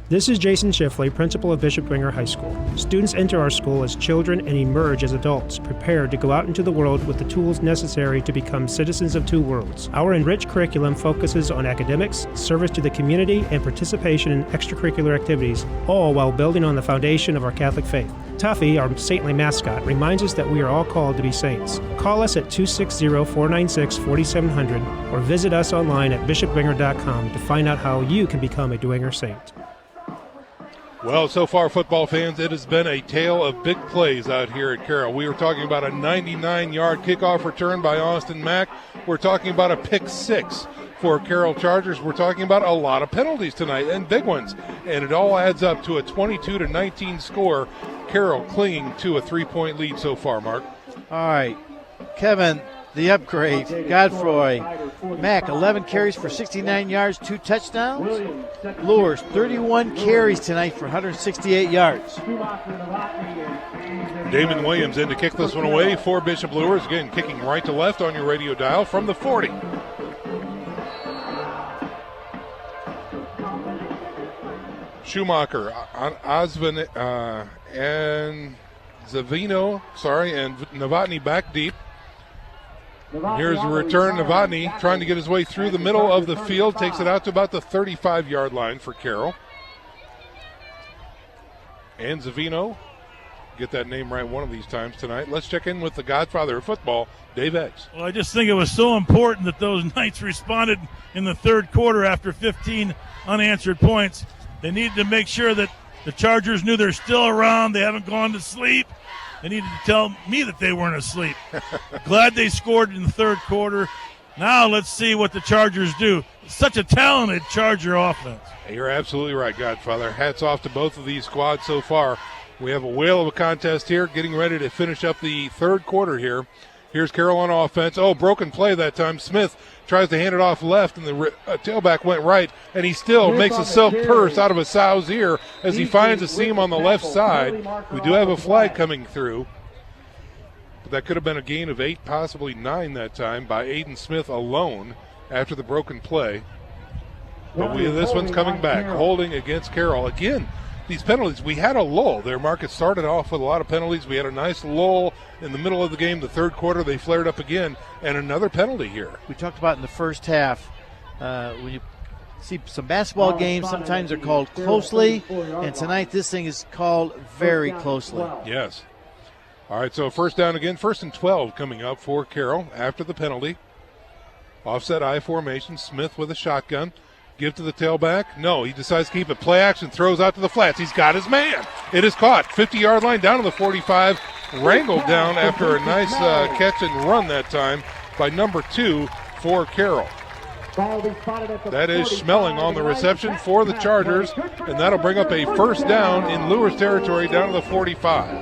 This is Jason Schiffley, principal of Bishop Luers High School. Students enter our school as children and emerge as adults, prepared to go out into the world with the tools necessary to become citizens of two worlds. Our enriched curriculum focuses on academics, service to the community, and participation in extracurricular activities, all while building on the foundation of our Catholic faith. Tuffy, our saintly mascot, reminds us that we are all called to be saints. Call us at 260-496-4700 or visit us online at bishopdwenger.com to find out how you can become a Dwenger saint.
Well, so far, football fans, it has been a tale of big plays out here at Carroll. We were talking about a 99-yard kickoff return by Austin Mack. We're talking about a pick 6 for Carroll Chargers. We're talking about a lot of penalties tonight, and big ones. And it all adds up to a 22-19 score. Carroll clinging to a 3-point lead so far, Mark.
All right, Kevin, the upgrade. Godfroy, Mack, 11 carries for 69 yards, 2 touchdowns. Luers, 31 carries tonight for 168 yards.
Damon Williams in to kick this one away for Bishop Luers. Again, kicking right to left on your radio dial from the 40. Schumacher, Osvan, and Zavino, and Novotny back deep. Here's a return. Novotny trying to get his way through the middle of the field. Takes it out to about the 35-yard line for Carroll. And Zavino, get that name right one of these times tonight. Let's check in with the godfather of football, Dave Eggs.
Well, I just think it was so important that those Knights responded in the third quarter after 15 unanswered points. They needed to make sure that the Chargers knew they're still around. They haven't gone to sleep. They needed to tell me that they weren't asleep. Glad they scored in the third quarter. Now let's see what the Chargers do. It's such a talented Charger offense.
You're absolutely right, Godfather. Hats off to both of these squads so far. We have a whale of a contest here, getting ready to finish up the third quarter here. Here's Carroll on offense. Oh, broken play that time. Smith tries to hand it off left, and the tailback went right, and he still makes a silk purse out of a sow's ear as he finds a seam on the left side. We do have a flag coming through, but that could have been a gain of 8, possibly 9 that time by Aiden Smith alone after the broken play. But this one's coming back, holding against Carroll. Again, these penalties, we had a lull there, Mark. It started off with a lot of penalties. We had a nice lull in the middle of the game. The third quarter, they flared up again, and another penalty here.
We talked about in the first half, when you see some basketball games, sometimes they're called closely, and tonight this thing is called very closely.
Yes. All right, so first down again, 1st and 12 coming up for Carroll after the penalty. Offset I formation, Smith with a shotgun. Give to the tailback. No, he decides to keep it. Play action, throws out to the flats. He's got his man. It is caught. 50-yard line down to the 45. Wrangled down after a nice catch and run that time by number 2 for Carroll. That is Schmeling on the reception for the Chargers, and that'll bring up a first down in Luers territory down to the 45.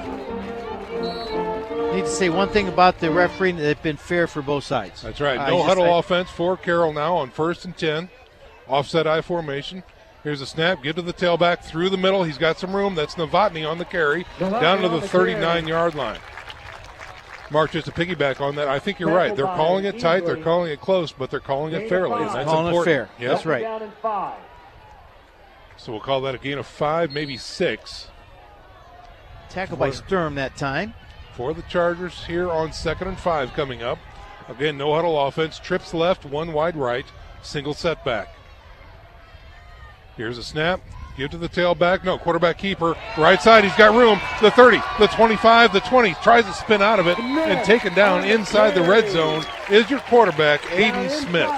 I need to say one thing about the refereeing. They've been fair for both sides.
That's right. No huddle offense for Carroll now on 1st and 10. Offset I formation. Here's a snap. Give to the tailback through the middle. He's got some room. That's Novotny on the carry down to the 39-yard line. Mark, just to piggyback on that, I think you're right. They're calling it tight. They're calling it close, but they're calling it fairly. And that's
calling
important.
It fair. Yep. That's right.
So we'll call that a gain of 5, maybe 6.
Tackle by Sturm that time.
For the Chargers here on 2nd and 5 coming up. Again, no huddle offense. Trips left, 1 wide right. Single setback. Here's a snap. Give to the tailback. No, quarterback keeper. Right side, he's got room. The 30, the 25, the 20. Tries to spin out of it and taken down inside the red zone is your quarterback, Aiden Smith.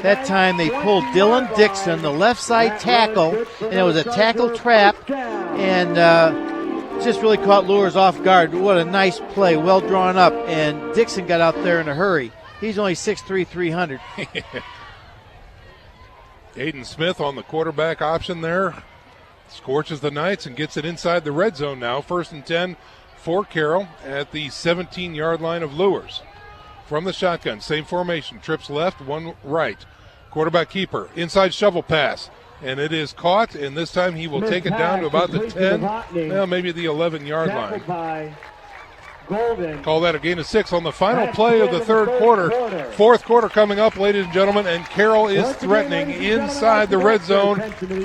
That time they pulled Dylan Dixon, the left side tackle, and it was a tackle trap, and just really caught Luers off guard. What a nice play, well drawn up, and Dixon got out there in a hurry. He's only 6'3", 300.
Aiden Smith on the quarterback option there. Scorches the Knights and gets it inside the red zone now. 1st and 10 for Carroll at the 17-yard line of Luers. From the shotgun, same formation. Trips left, one right. Quarterback keeper, inside shovel pass. And it is caught, and this time he will take it down to about the 10, well, maybe the 11-yard line. Call that a gain of 6 on the final play of the third quarter. Fourth quarter coming up, ladies and gentlemen, and Carroll is threatening inside the red zone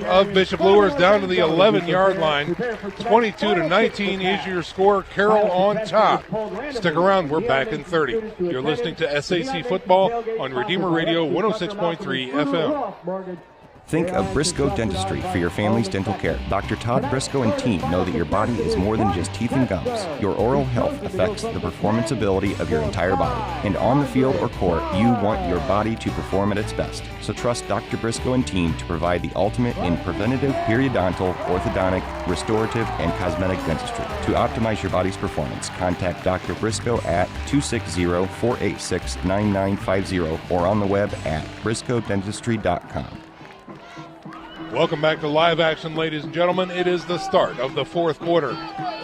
of Bishop Luers down to the 11-yard line. 22-19 is your score. Carroll on top. Stick around. We're back in 30. You're listening to SAC Football on Redeemer Radio 106.3 FM.
Think of Briscoe Dentistry for your family's dental care. Dr. Todd Briscoe and team know that your body is more than just teeth and gums. Your oral health affects the performance ability of your entire body. And on the field or court, you want your body to perform at its best. So trust Dr. Briscoe and team to provide the ultimate in preventative, periodontal, orthodontic, restorative, and cosmetic dentistry. To optimize your body's performance, contact Dr. Briscoe at 260-486-9950 or on the web at briscoedentistry.com.
Welcome back to live action, ladies and gentlemen. It is the start of the fourth quarter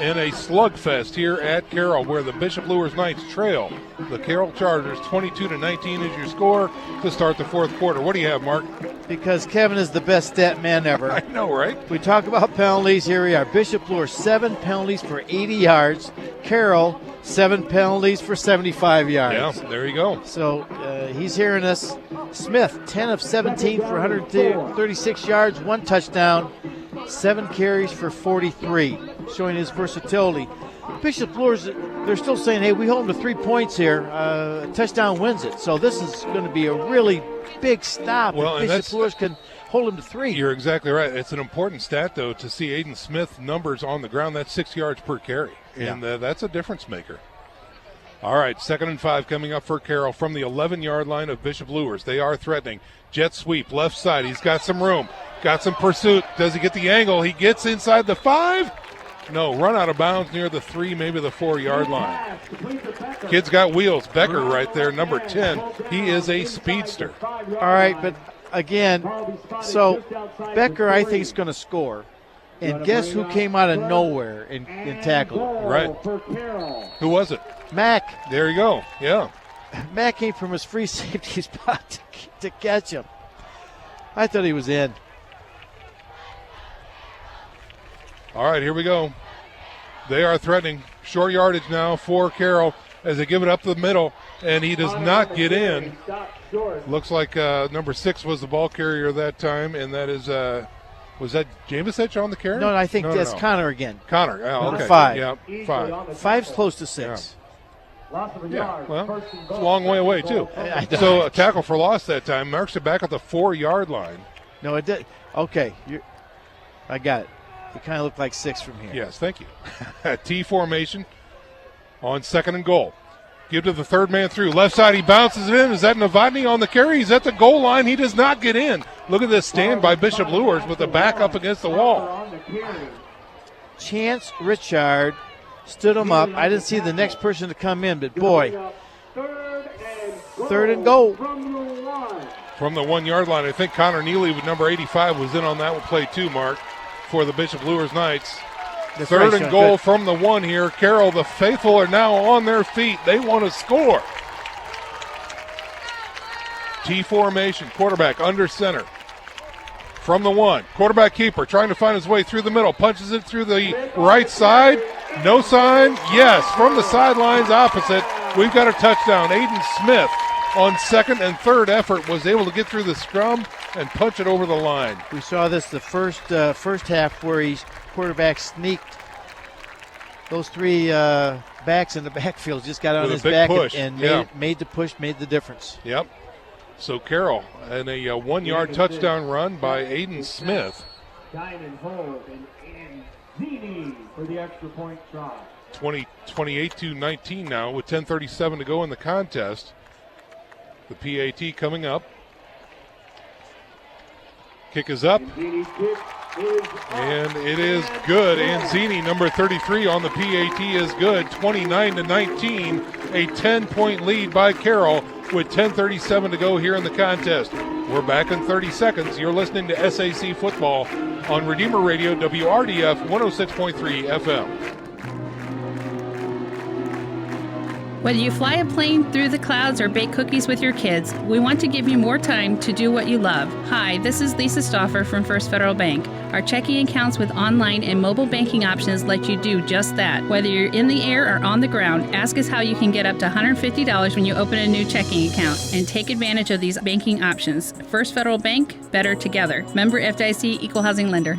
in a slugfest here at Carroll, where the Bishop Luers Knights trail the Carroll Chargers 22-19 is your score to start the fourth quarter. What do you have, Mark?
Because Kevin is the best stat man ever.
I know, right?
We talk about penalties. Here we are. Bishop Luers, 7 penalties for 80 yards. Carroll, 7 penalties for 75 yards.
Yeah, there you go.
So he's hearing us. Smith, 10 of 17 for 136 yards, 1 touchdown, 7 carries for 43, showing his versatility. Bishop Luers, they're still saying, hey, we hold them to 3 points here. A touchdown wins it. So this is going to be a really big stop.
Well,
if Bishop Luers can hold them to 3.
You're exactly right. It's an important stat, though, to see Aiden Smith numbers on the ground. That's 6 yards per carry, and that's a difference maker. All right, 2nd and 5 coming up for Carroll from the 11-yard line of Bishop Luers. They are threatening. Jet sweep, left side. He's got some room, got some pursuit. Does he get the angle? He gets inside the 5. No, run out of bounds near the 3, maybe the 4-yard line. Kid's got wheels. Becker right there, number 10. He is a speedster.
All right, but again, so Becker, I think, is going to score. And guess who came out of nowhere and tackled him?
Right. Who was it?
Mack.
There you go. Yeah.
Mack came from his free safety spot to catch him. I thought he was in.
All right, here we go. They are threatening short yardage now for Carroll as they give it up the middle, and he does not get in. Looks like number 6 was the ball carrier that time, and that is was that Jamesich on the carry?
No, I think that's Connor again.
Connor,
number 5.
Yeah, 5.
5's close to 6.
Yeah, well, it's a long way away, too. So a tackle for loss that time. Marks it back at the 4-yard line.
No, it did. Okay, I got it. It kind of looked like 6 from here.
Yes, thank you. T formation on 2nd and goal. Give to the third man through. Left side, he bounces it in. Is that Novotny on the carry? He's at the goal line. He does not get in. Look at this stand by Bishop Luers with the back up against the wall.
Chance Richard stood him up. I didn't see the next person to come in, but boy, 3rd and goal.
From the 1-yard line, I think Connor Neely with number 85 was in on that play too, Mark, for the Bishop Luers Knights.
That's
3rd
right,
and goal
good.
from the 1 here. Carroll, the faithful, are now on their feet. They want to score. T formation, quarterback under center. From the 1, quarterback keeper trying to find his way through the middle, punches it through the right side. No sign. Yes, from the sidelines opposite, we've got a touchdown. Aiden Smith on 2nd and 3rd effort was able to get through the scrum and punch it over the line.
We saw this the first half where he's quarterback sneaked those 3 backs in the backfield, just got on his back and made the push, made the difference.
Yep. So Carroll and a 1-yard touchdown run by Aiden Smith
Diamond Hole and Zini for the extra point try.
28-19 now with 10:37 to go in the contest. The PAT coming up. Kick is up. And it is good. And Zini, number 33 on the PAT, is good. 29-19, a 10-point lead by Carroll with 10:37 to go here in the contest. We're back in 30 seconds. You're listening to SAC Football on Redeemer Radio, WRDF 106.3 FM.
Whether you fly a plane through the clouds or bake cookies with your kids, we want to give you more time to do what you love. Hi, this is Lisa Stauffer from First Federal Bank. Our checking accounts with online and mobile banking options let you do just that. Whether you're in the air or on the ground, ask us how you can get up to $150 when you open a new checking account and take advantage of these banking options. First Federal Bank, better together. Member FDIC, Equal Housing Lender.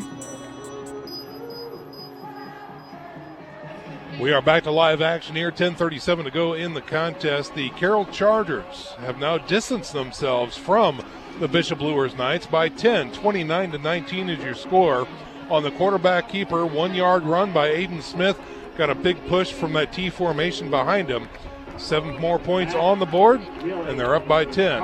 We are back to live action here. 10:37 to go in the contest. The Carroll Chargers have now distanced themselves from the Bishop Luers Knights by 10. 29-19 is your score. On the quarterback keeper, 1 yard run by Aiden Smith. Got a big push from that T formation behind him. 7 more points on the board, and they're up by 10.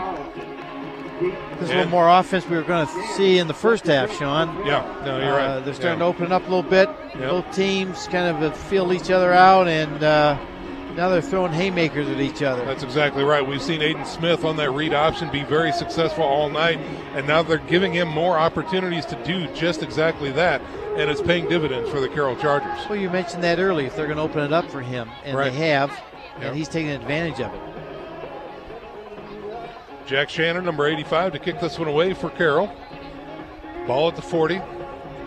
There's a little more offense we were going to see in the first half, Sean.
Yeah, no, you're right.
They're starting to open up a little bit. Yep. Both teams kind of feel each other out, and now they're throwing haymakers at each other.
That's exactly right. We've seen Aiden Smith on that read option be very successful all night, and now they're giving him more opportunities to do just exactly that, and it's paying dividends for the Carroll Chargers.
Well, you mentioned that earlier, if they're going to open it up for him, and
right.
they have,
Yep.
and he's taking advantage of it.
Jack Shannon, number 85, to kick this one away for Carroll. Ball at the 40,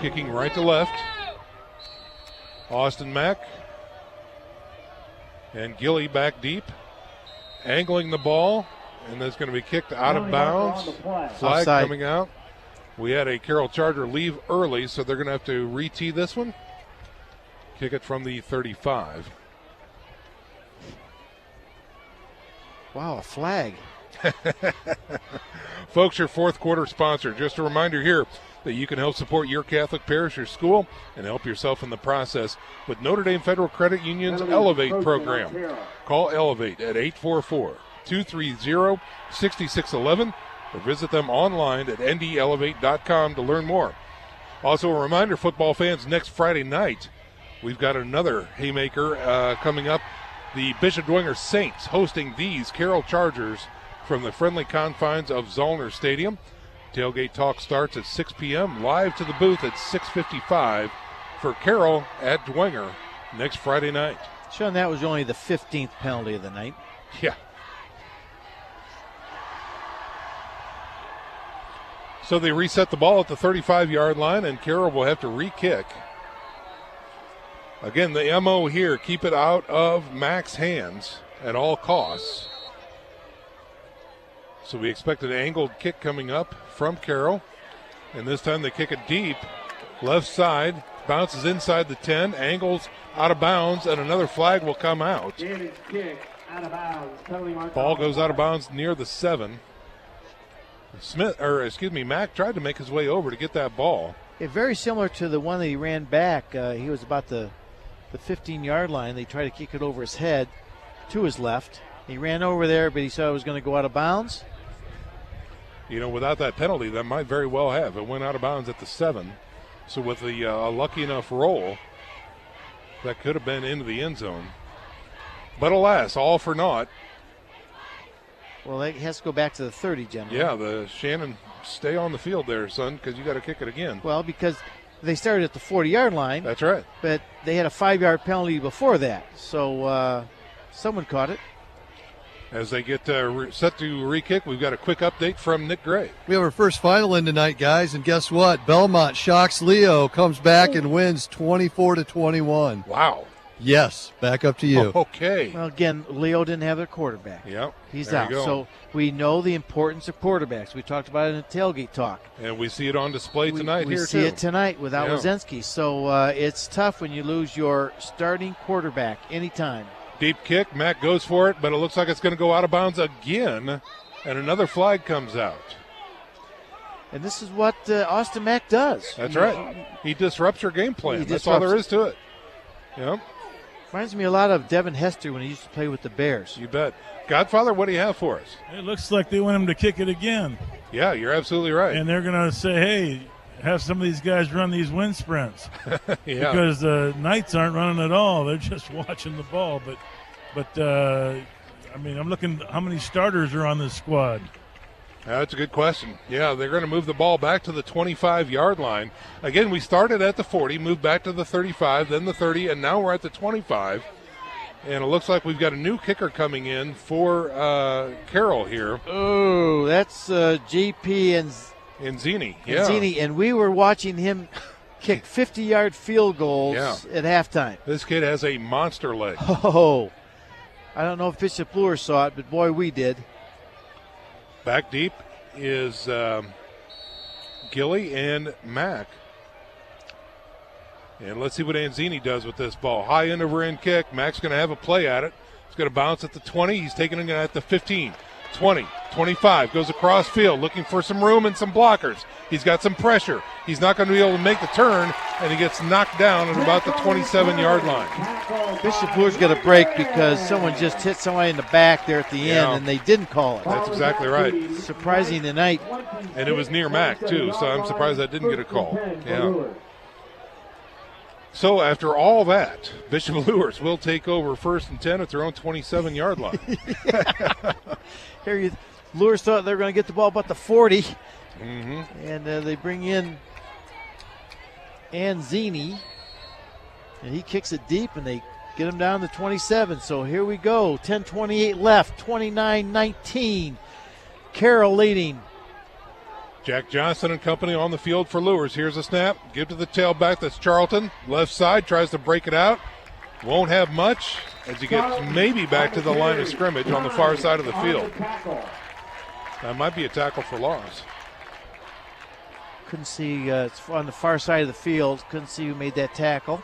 kicking right to left. Austin Mack and Gilly back deep, angling the ball, and that's going to be kicked out of bounds. Flag
Offside.
coming out. We had a Carroll Charger leave early, so they're going to have to re-tee this one. Kick it from the 35.
Wow, a flag.
Folks, your fourth quarter sponsor. Just a reminder here that you can help support your Catholic parish or school and help yourself in the process with Notre Dame Federal Credit Union's Elevate program. Call Elevate at 844-230-6611 or visit them online at ndelevate.com to learn more. Also a reminder, football fans, next Friday night we've got another haymaker coming up. The Bishop Dwenger Saints hosting these Carroll Chargers from the friendly confines of Zollner Stadium. Tailgate talk starts at 6 p.m. Live to the booth at 6:55 for Carroll at Dwenger next Friday night.
Sean, that was only the 15th penalty of the night.
Yeah. So they reset the ball at the 35-yard line, and Carroll will have to re-kick. Again, the MO here, keep it out of Mac's hands at all costs. So we expect an angled kick coming up from Carroll. And this time they kick it deep. Left side, bounces inside the 10, angles out of bounds, and another flag will come out. Ball goes out of bounds near the 7. Mac tried to make his way over to get that ball.
Yeah, very similar to the one that he ran back. He was about the 15-yard line. They tried to kick it over his head to his left. He ran over there, but he saw it was going to go out of bounds.
You know, without that penalty, that might very well have. It went out of bounds at the 7. So with the lucky enough roll, that could have been into the end zone. But alas, all for naught.
Well, it has to go back to the 30, gentlemen.
Yeah, the Shannon, stay on the field there, son, because you got to kick it again.
Well, because they started at the 40-yard line.
That's right.
But they had a 5-yard penalty before that. So someone caught it.
As they get set to re-kick, we've got a quick update from Nick Gray.
We have our first final in tonight, guys, and guess what? Belmont shocks Leo, comes back and wins 24-21.
Wow.
Yes, back up to you.
Okay.
Well, again, Leo didn't have their quarterback.
Yep.
He's
there
out.
you go.
So we know the importance of quarterbacks. We talked about it in the tailgate talk.
And we see it on display tonight
we
here,
see
too.
it tonight without Wazensky. So it's tough when you lose your starting quarterback anytime.
Deep kick. Matt goes for it, but it looks like it's going to go out of bounds again, and another flag comes out.
And this is what Austin Mack does.
That's right. He disrupts your game plan. That's all there is to it. Yep.
Reminds me a lot of Devin Hester when he used to play with the Bears.
You bet. Godfather, what do you have for us?
It looks like they want him to kick it again.
Yeah, you're absolutely right.
And they're going to say, hey, have some of these guys run these wind sprints.
Yeah.
Because the Knights aren't running at all. They're just watching the ball. But I mean, I'm looking how many starters are on this squad.
That's a good question. Yeah, they're going to move the ball back to the 25-yard line. Again, we started at the 40, moved back to the 35, then the 30, and now we're at the 25. And it looks like we've got a new kicker coming in for Carroll here.
Oh, that's JP
Enzini. Yeah.
Enzini, and we were watching him kick 50-yard field goals at halftime.
This kid has a monster leg.
Oh, I don't know if Bishop Luers saw it, but boy, we did.
Back deep is Gilly and Mack. And let's see what Anzini does with this ball. High end over end kick. Mack's going to have a play at it. He's going to bounce at the 20. He's taking it at the 15, 20, 25. Goes across field looking for some room and some blockers. He's got some pressure. He's not going to be able to make the turn, and he gets knocked down at about the 27-yard line.
Bishop Luers got a break because someone just hit somebody in the back there at the end, and they didn't call it.
That's exactly right.
Surprising tonight.
And it was near Mack, too, so I'm surprised that didn't get a call. Yeah. So after all that, Bishop Luers will take over 1st and 10 at their own 27-yard line.
Here, Luers thought they were going to get the ball about the 40.
Mm-hmm.
And they bring in Anzini, and he kicks it deep, and they get him down to 27. So here we go, 10:28 left, 29-19. Carroll leading.
Jack Johnson and company on the field for Luers. Here's a snap. Give to the tailback. That's Charlton. Left side, tries to break it out. Won't have much as he gets maybe back to the line of scrimmage on the far side of the field. That might be a tackle for loss.
Couldn't see, it's on the far side of the field. Couldn't see who made that tackle.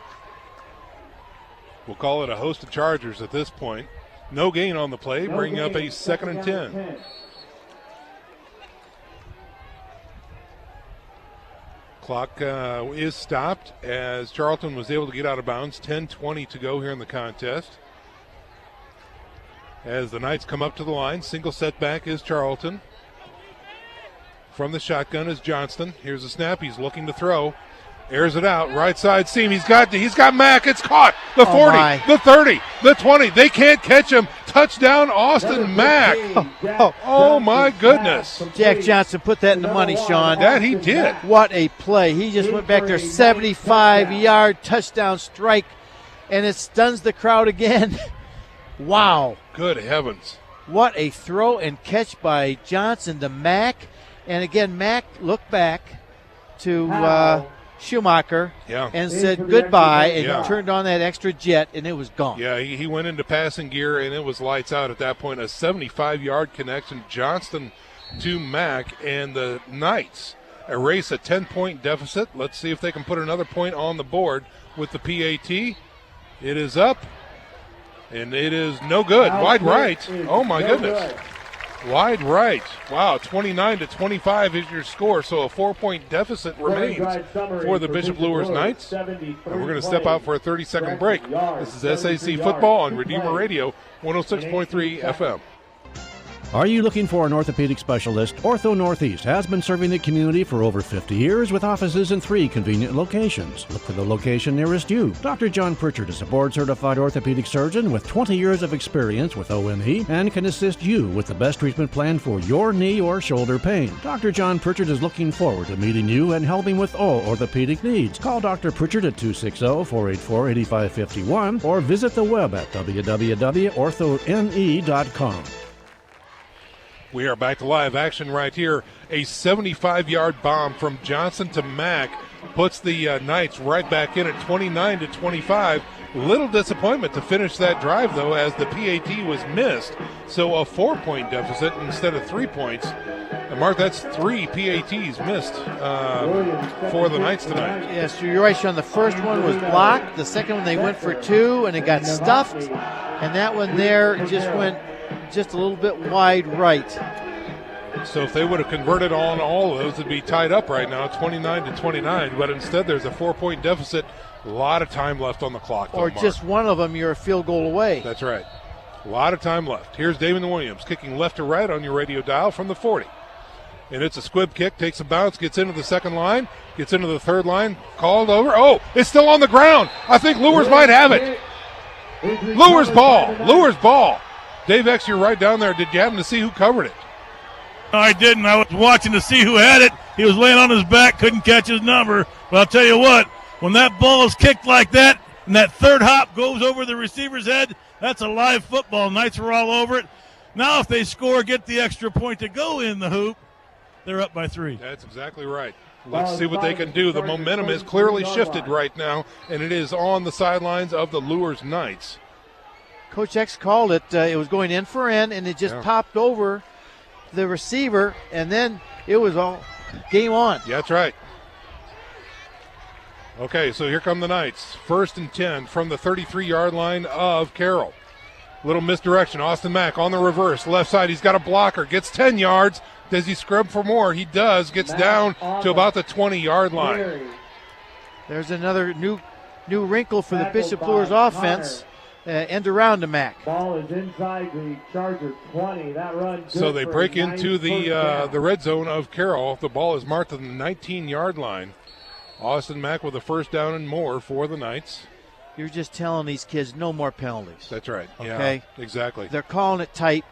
We'll call it a host of Chargers at this point. No gain on the play, bringing up a 2nd and 10. Clock is stopped as Charlton was able to get out of bounds. 10:20 to go here in the contest. As the Knights come up to the line, single setback is Charlton. From the shotgun is Johnston. Here's a snap. He's looking to throw. Airs it out. Right side seam. He's got Mack. It's caught. The 40, the 30, the 20. They can't catch him. Touchdown, Austin Mack. Oh, my goodness.
Jack Johnson put that in the money, Sean.
That he did.
What a play. He just went back there, 75-yard touchdown strike, and it stuns the crowd again. Wow.
Good heavens.
What a throw and catch by Johnson to Mack. And again, Mack looked back to Schumacher and said goodbye and turned on that extra jet, and it was gone.
Yeah, he went into passing gear, and it was lights out at that point. A 75-yard connection, Johnston to Mack, and the Knights erase a 10-point deficit. Let's see if they can put another point on the board with the PAT. It is up, and it is no good. Wide right. Oh, my goodness. Wide right. Wow, 29-25 is your score, so a 4-point deficit remains for the Bishop Luers Knights. And we're going to step out for a 30-second break. This is SAC Football on Redeemer Radio, 106.3 FM.
Are you looking for an orthopedic specialist? Ortho Northeast has been serving the community for over 50 years with offices in 3 convenient locations. Look for the location nearest you. Dr. John Pritchard is a board-certified orthopedic surgeon with 20 years of experience with ONE and can assist you with the best treatment plan for your knee or shoulder pain. Dr. John Pritchard is looking forward to meeting you and helping with all orthopedic needs. Call Dr. Pritchard at 260-484-8551 or visit the web at www.orthone.com.
We are back to live action right here. A 75-yard bomb from Johnson to Mack puts the Knights right back in at 29-25. Little disappointment to finish that drive, though, as the PAT was missed. So a 4-point deficit instead of 3 points. And Mark, that's 3 PATs missed for the Knights tonight.
Yes, you're right, Sean. The first one was blocked. The second one they went for 2, and it got stuffed. And that one there just went just a little bit wide right.
So if they would have converted on all of those, it'd be tied up right now, 29-29. But instead, there's a 4-point deficit. A lot of time left on the clock.
Or just one of them, you're a field goal away.
That's right. A lot of time left. Here's Damon Williams kicking left to right on your radio dial from the 40. And it's a squib kick, takes a bounce, gets into the second line, gets into the third line, called over. Oh, it's still on the ground. I think Luers might have it. Luers ball. Dave X, you're right down there. Did you happen to see who covered it?
No, I didn't. I was watching to see who had it. He was laying on his back, couldn't catch his number. But I'll tell you what, when that ball is kicked like that and that third hop goes over the receiver's head, that's a live football. Knights are all over it. Now if they score, get the extra point to go in the hoop, they're up by 3.
That's exactly right. Let's see what they can do. The momentum is clearly shifted right now, and it is on the sidelines of the Luers Knights.
Coach X called it. It was going in for in, and it just popped over the receiver, and then it was all game on.
Yeah, that's right. Okay, so here come the Knights. 1st and 10 from the 33-yard line of Carroll. Little misdirection. Austin Mack on the reverse. Left side, he's got a blocker. Gets 10 yards. Does he scrub for more? He does. Gets down to about the 20-yard line.
There's another new wrinkle for the Bishop Luers offense. End around to Mack.
Ball is inside the Charger 20. That run.
So they break into the red zone of Carroll. The ball is marked on the 19-yard line. Austin Mack with a first down and more for the Knights.
You're just telling these kids no more penalties.
That's right.
Okay.
Yeah, exactly.
They're calling it tight.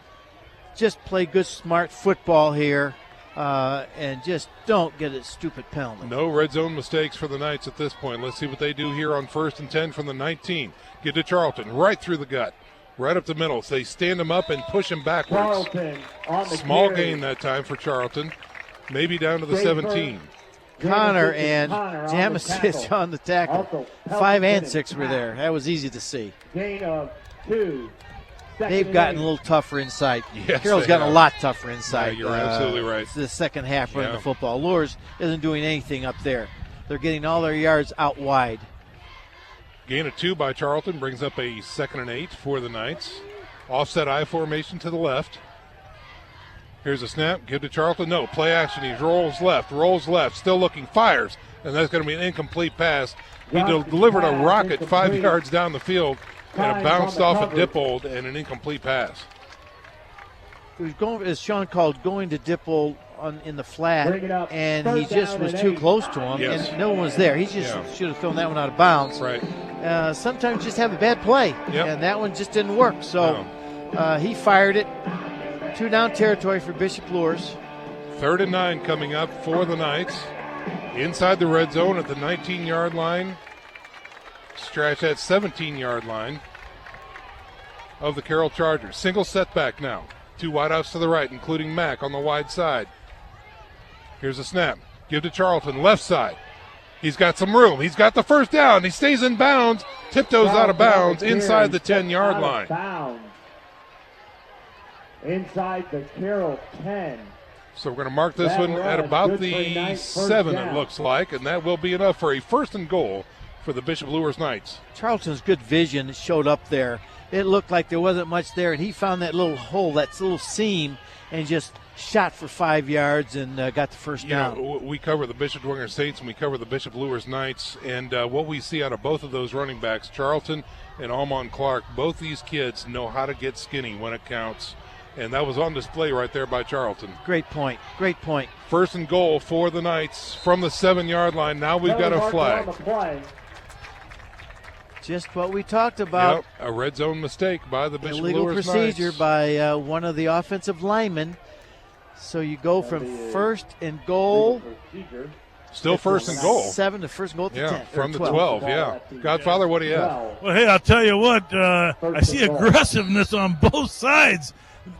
Just play good, smart football here, and just don't get a stupid penalty.
No red zone mistakes for the Knights at this point. Let's see what they do here on 1st and 10 from the 19. Get to Charlton, right through the gut, right up the middle. So they stand him up and push him backwards. Small gain that time for Charlton, maybe down to the 17.
Connor and Jamisic on the tackle. 5 and 6 were there. That was easy to see.
Gain of 2.
They've gotten a little tougher inside.
Yes,
Carroll's gotten a lot tougher inside.
Yeah, you're absolutely right.
It's the second half running the football. Luers isn't doing anything up there. They're getting all their yards out wide.
Gain of 2 by Charlton brings up a 2nd and 8 for the Knights. Offset I formation to the left. Here's a snap. Give to Charlton. No. Play action. He rolls left. Still looking. Fires. And that's going to be an incomplete pass. He delivered a rocket 5 yards down the field. And it bounced off a Dippold and an incomplete pass.
He was going, as Sean called, going to Dippold in the flat, and he just was too close to him, and no one was there. He just should have thrown that one out of bounds.
Right.
Sometimes just have a bad play, and that one just didn't work. So he fired it. 2 down territory for Bishop Luers.
3rd and 9 coming up for the Knights. Inside the red zone at the 19-yard line. Stretch that 17-yard line of the Carroll Chargers. Single setback now. 2 wideouts to the right, including Mack on the wide side. Here's a snap. Give to Charlton, left side. He's got some room. He's got the first down. He stays in bounds, tiptoes out of bounds inside the 10-yard line.
Inside the Carroll 10.
So we're going to mark this one at about the 7, it looks like, and that will be enough for a 1st and goal for the Bishop Luers Knights.
Charlton's good vision showed up there. It looked like there wasn't much there, and he found that little hole, that little seam, and just shot for 5 yards and got the first down.
You know, we cover the Bishop Dwenger Saints and we cover the Bishop Luers Knights, and what we see out of both of those running backs, Charlton and Almon Clark, both these kids know how to get skinny when it counts, and that was on display right there by Charlton.
Great point.
1st and goal for the Knights from the 7-yard line. Now we've got a flag.
Just what we talked about.
Yep, a red zone mistake by the Bishop
Illegal
Luers
procedure
Knights.
by one of the offensive linemen. So you go from 1st and goal.
Still 1st and goal.
7 to 1st goal to 10.
From the 12, Godfather, what do you have?
Well, hey, I'll tell you what. I see aggressiveness on both sides.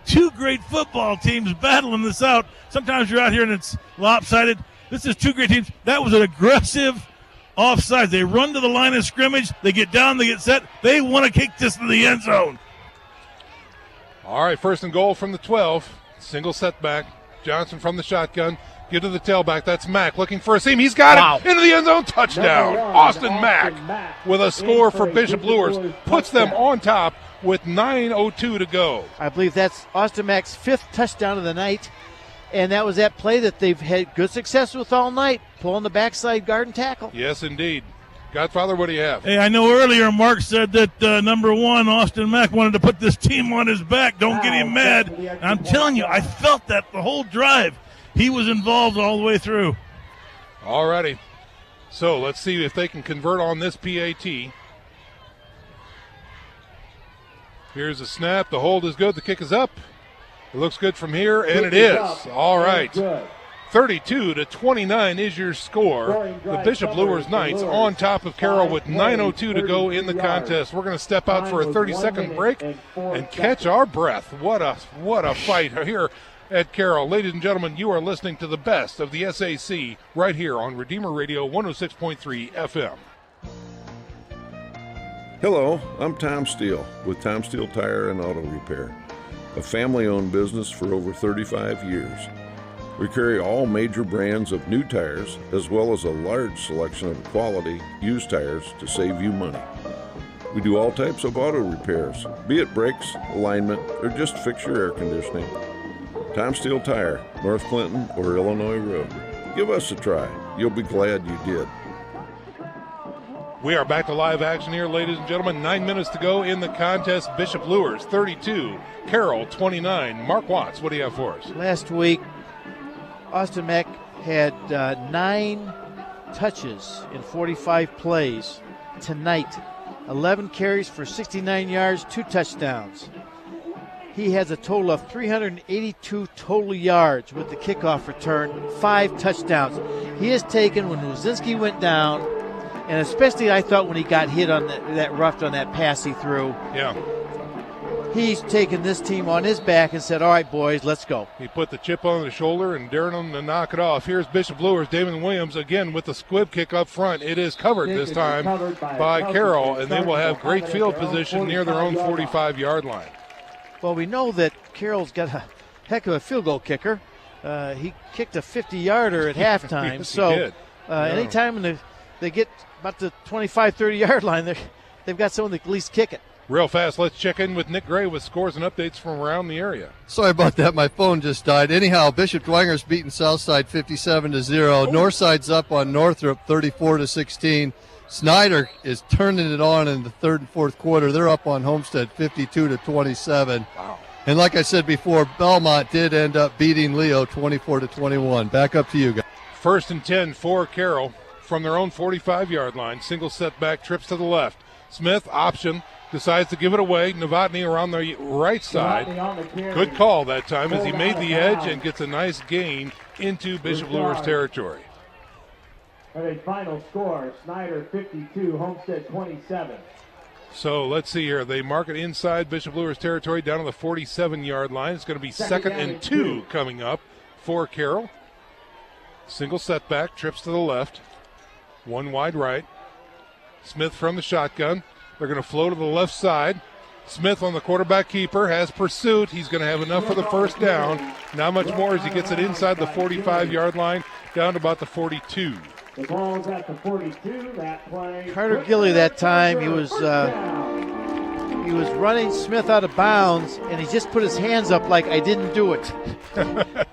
2 great football teams battling this out. Sometimes you're out here and it's lopsided. This is 2 great teams. That was an aggressive offside. They run to the line of scrimmage. They get down. They get set. They want to kick this to the end zone.
All right, 1st and goal from the 12. Single setback. Johnson from the shotgun. Give to the tailback. That's Mack looking for a seam. He's got it. Into the end zone. Touchdown. Austin Mack with a score for Bishop Luers. Puts them on top with 9:02 to go.
I believe that's Austin Mack's 5th touchdown of the night. And that was that play that they've had good success with all night, pulling the backside guard and tackle.
Yes, indeed. Godfather, what do you have?
Hey, I know earlier Mark said that number 1, Austin Mack, wanted to put this team on his back. Don't get him mad. And I'm telling you, I felt that the whole drive. He was involved all the way through.
All righty. So let's see if they can convert on this PAT. Here's a snap. The hold is good. The kick is up. It looks good from here, and it is. All right. 32-29 is your score. The Bishop Luers Knights on top of Carroll with 9:02 to go in the contest. We're going to step out for a 30-second break and catch our breath. What a fight here at Carroll. Ladies and gentlemen, you are listening to the best of the SAC right here on Redeemer Radio 106.3 FM.
Hello, I'm Tom Steele with Tom Steele Tire and Auto Repair, a family-owned business for over 35 years. We carry all major brands of new tires as well as a large selection of quality used tires to save you money. We do all types of auto repairs, be it brakes, alignment, or just fix your air conditioning. Tom Steele Tire, North Clinton or Illinois Road. Give us a try. You'll be glad you did.
We are back to live action here, ladies and gentlemen. 9 minutes to go in the contest. Bishop Luers 32, Carroll 29. Mark Watts, what do you have for us?
Last week, Austin Mack had 9 touches in 45 plays. Tonight, 11 carries for 69 yards, 2 touchdowns. He has a total of 382 total yards with the kickoff return, 5 touchdowns. He has taken, when Wazinski went down, and especially I thought when he got hit on that roughed on that pass he threw.
Yeah.
He's taken this team on his back and said, all right, boys, let's go.
He put the chip on the shoulder and daring them to knock it off. Here's Bishop Luers, Damon Williams, again with the squib kick up front. It is covered this time by Carroll, and they will have great field position near their own 45-yard line.
Well, we know that Carroll's got a heck of a field goal kicker. He kicked a 50-yarder at halftime.
Yes,
so anytime they get about the 25, 30-yard line, they've got someone that can at least kick it.
Real fast, let's check in with Nick Gray with scores and updates from around the area.
Sorry about that. My phone just died. Anyhow, Bishop Dwanger's beating Southside 57-0. Northside's up on Northrop 34-16. Snyder is turning it on in the third and fourth quarter. They're up on Homestead 52-27.
Wow.
And like I said before, Belmont did end up beating Leo 24-21. Back up to you guys.
1st and 10 for Carroll from their own 45-yard line. Single setback, trips to the left. Smith, option, decides to give it away. Novotny around the right side. Good call that time as he made the edge and gets a nice gain into Bishop Luers territory.
At a final score, Snyder 52, Homestead 27.
So let's see here. They mark it inside Bishop Luers territory down to the 47-yard line. It's going to be 2nd and 2 coming up for Carroll. Single setback, trips to the left. One wide right. Smith from the shotgun. They're going to flow to the left side. Smith on the quarterback keeper has pursuit. He's going to have enough for the first down. Not much more as he gets it inside the 45-yard line down to about the 42.
The ball's at the 42. That play.
Carter Gilly that time, he was running Smith out of bounds, and he just put his hands up like I didn't do it.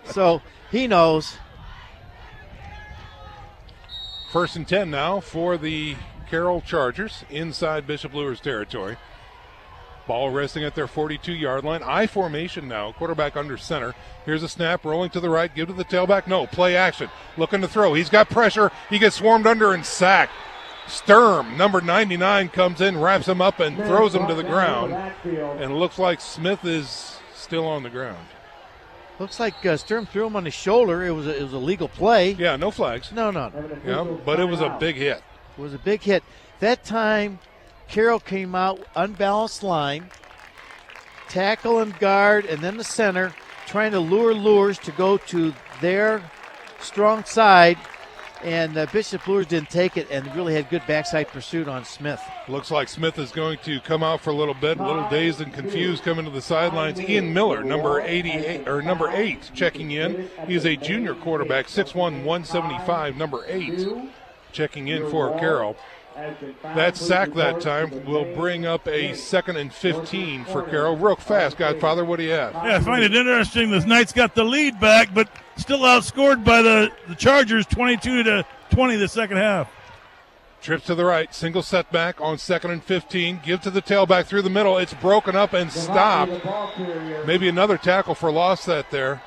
So he knows.
1st and 10 now for the Carroll Chargers inside Bishop Luers territory. Ball resting at their 42-yard line. I formation now, quarterback under center. Here's a snap, rolling to the right, give to the tailback. No, play action, looking to throw. He's got pressure. He gets swarmed under and sacked. Sturm, number 99, comes in, wraps him up, and throws him to the ground. And it looks like Smith is still on the ground.
Looks like Sturm threw him on his shoulder. It was a legal play.
Yeah, no flags.
No.
Yeah, but it was a big hit.
It was a big hit. That time, Carroll came out, unbalanced line, tackle and guard, and then the center, trying to lure Luers to go to their strong side. And Bishop Luers didn't take it and really had good backside pursuit on Smith.
Looks like Smith is going to come out for a little bit, a little dazed and confused, coming to the sidelines. Ian Miller, number 8, checking in. He's a junior quarterback, 6'1", 175, number 8, checking in for Carroll. That sack that time will bring up a 2nd and 15 for Carroll. Real fast, Godfather, what do you have?
Yeah, I find it interesting. The Knights got the lead back, but still outscored by the Chargers 22-20 the second half.
Trips to the right, single setback on 2nd and 15. Give to the tailback through the middle. It's broken up and stopped. Maybe another tackle for loss that there.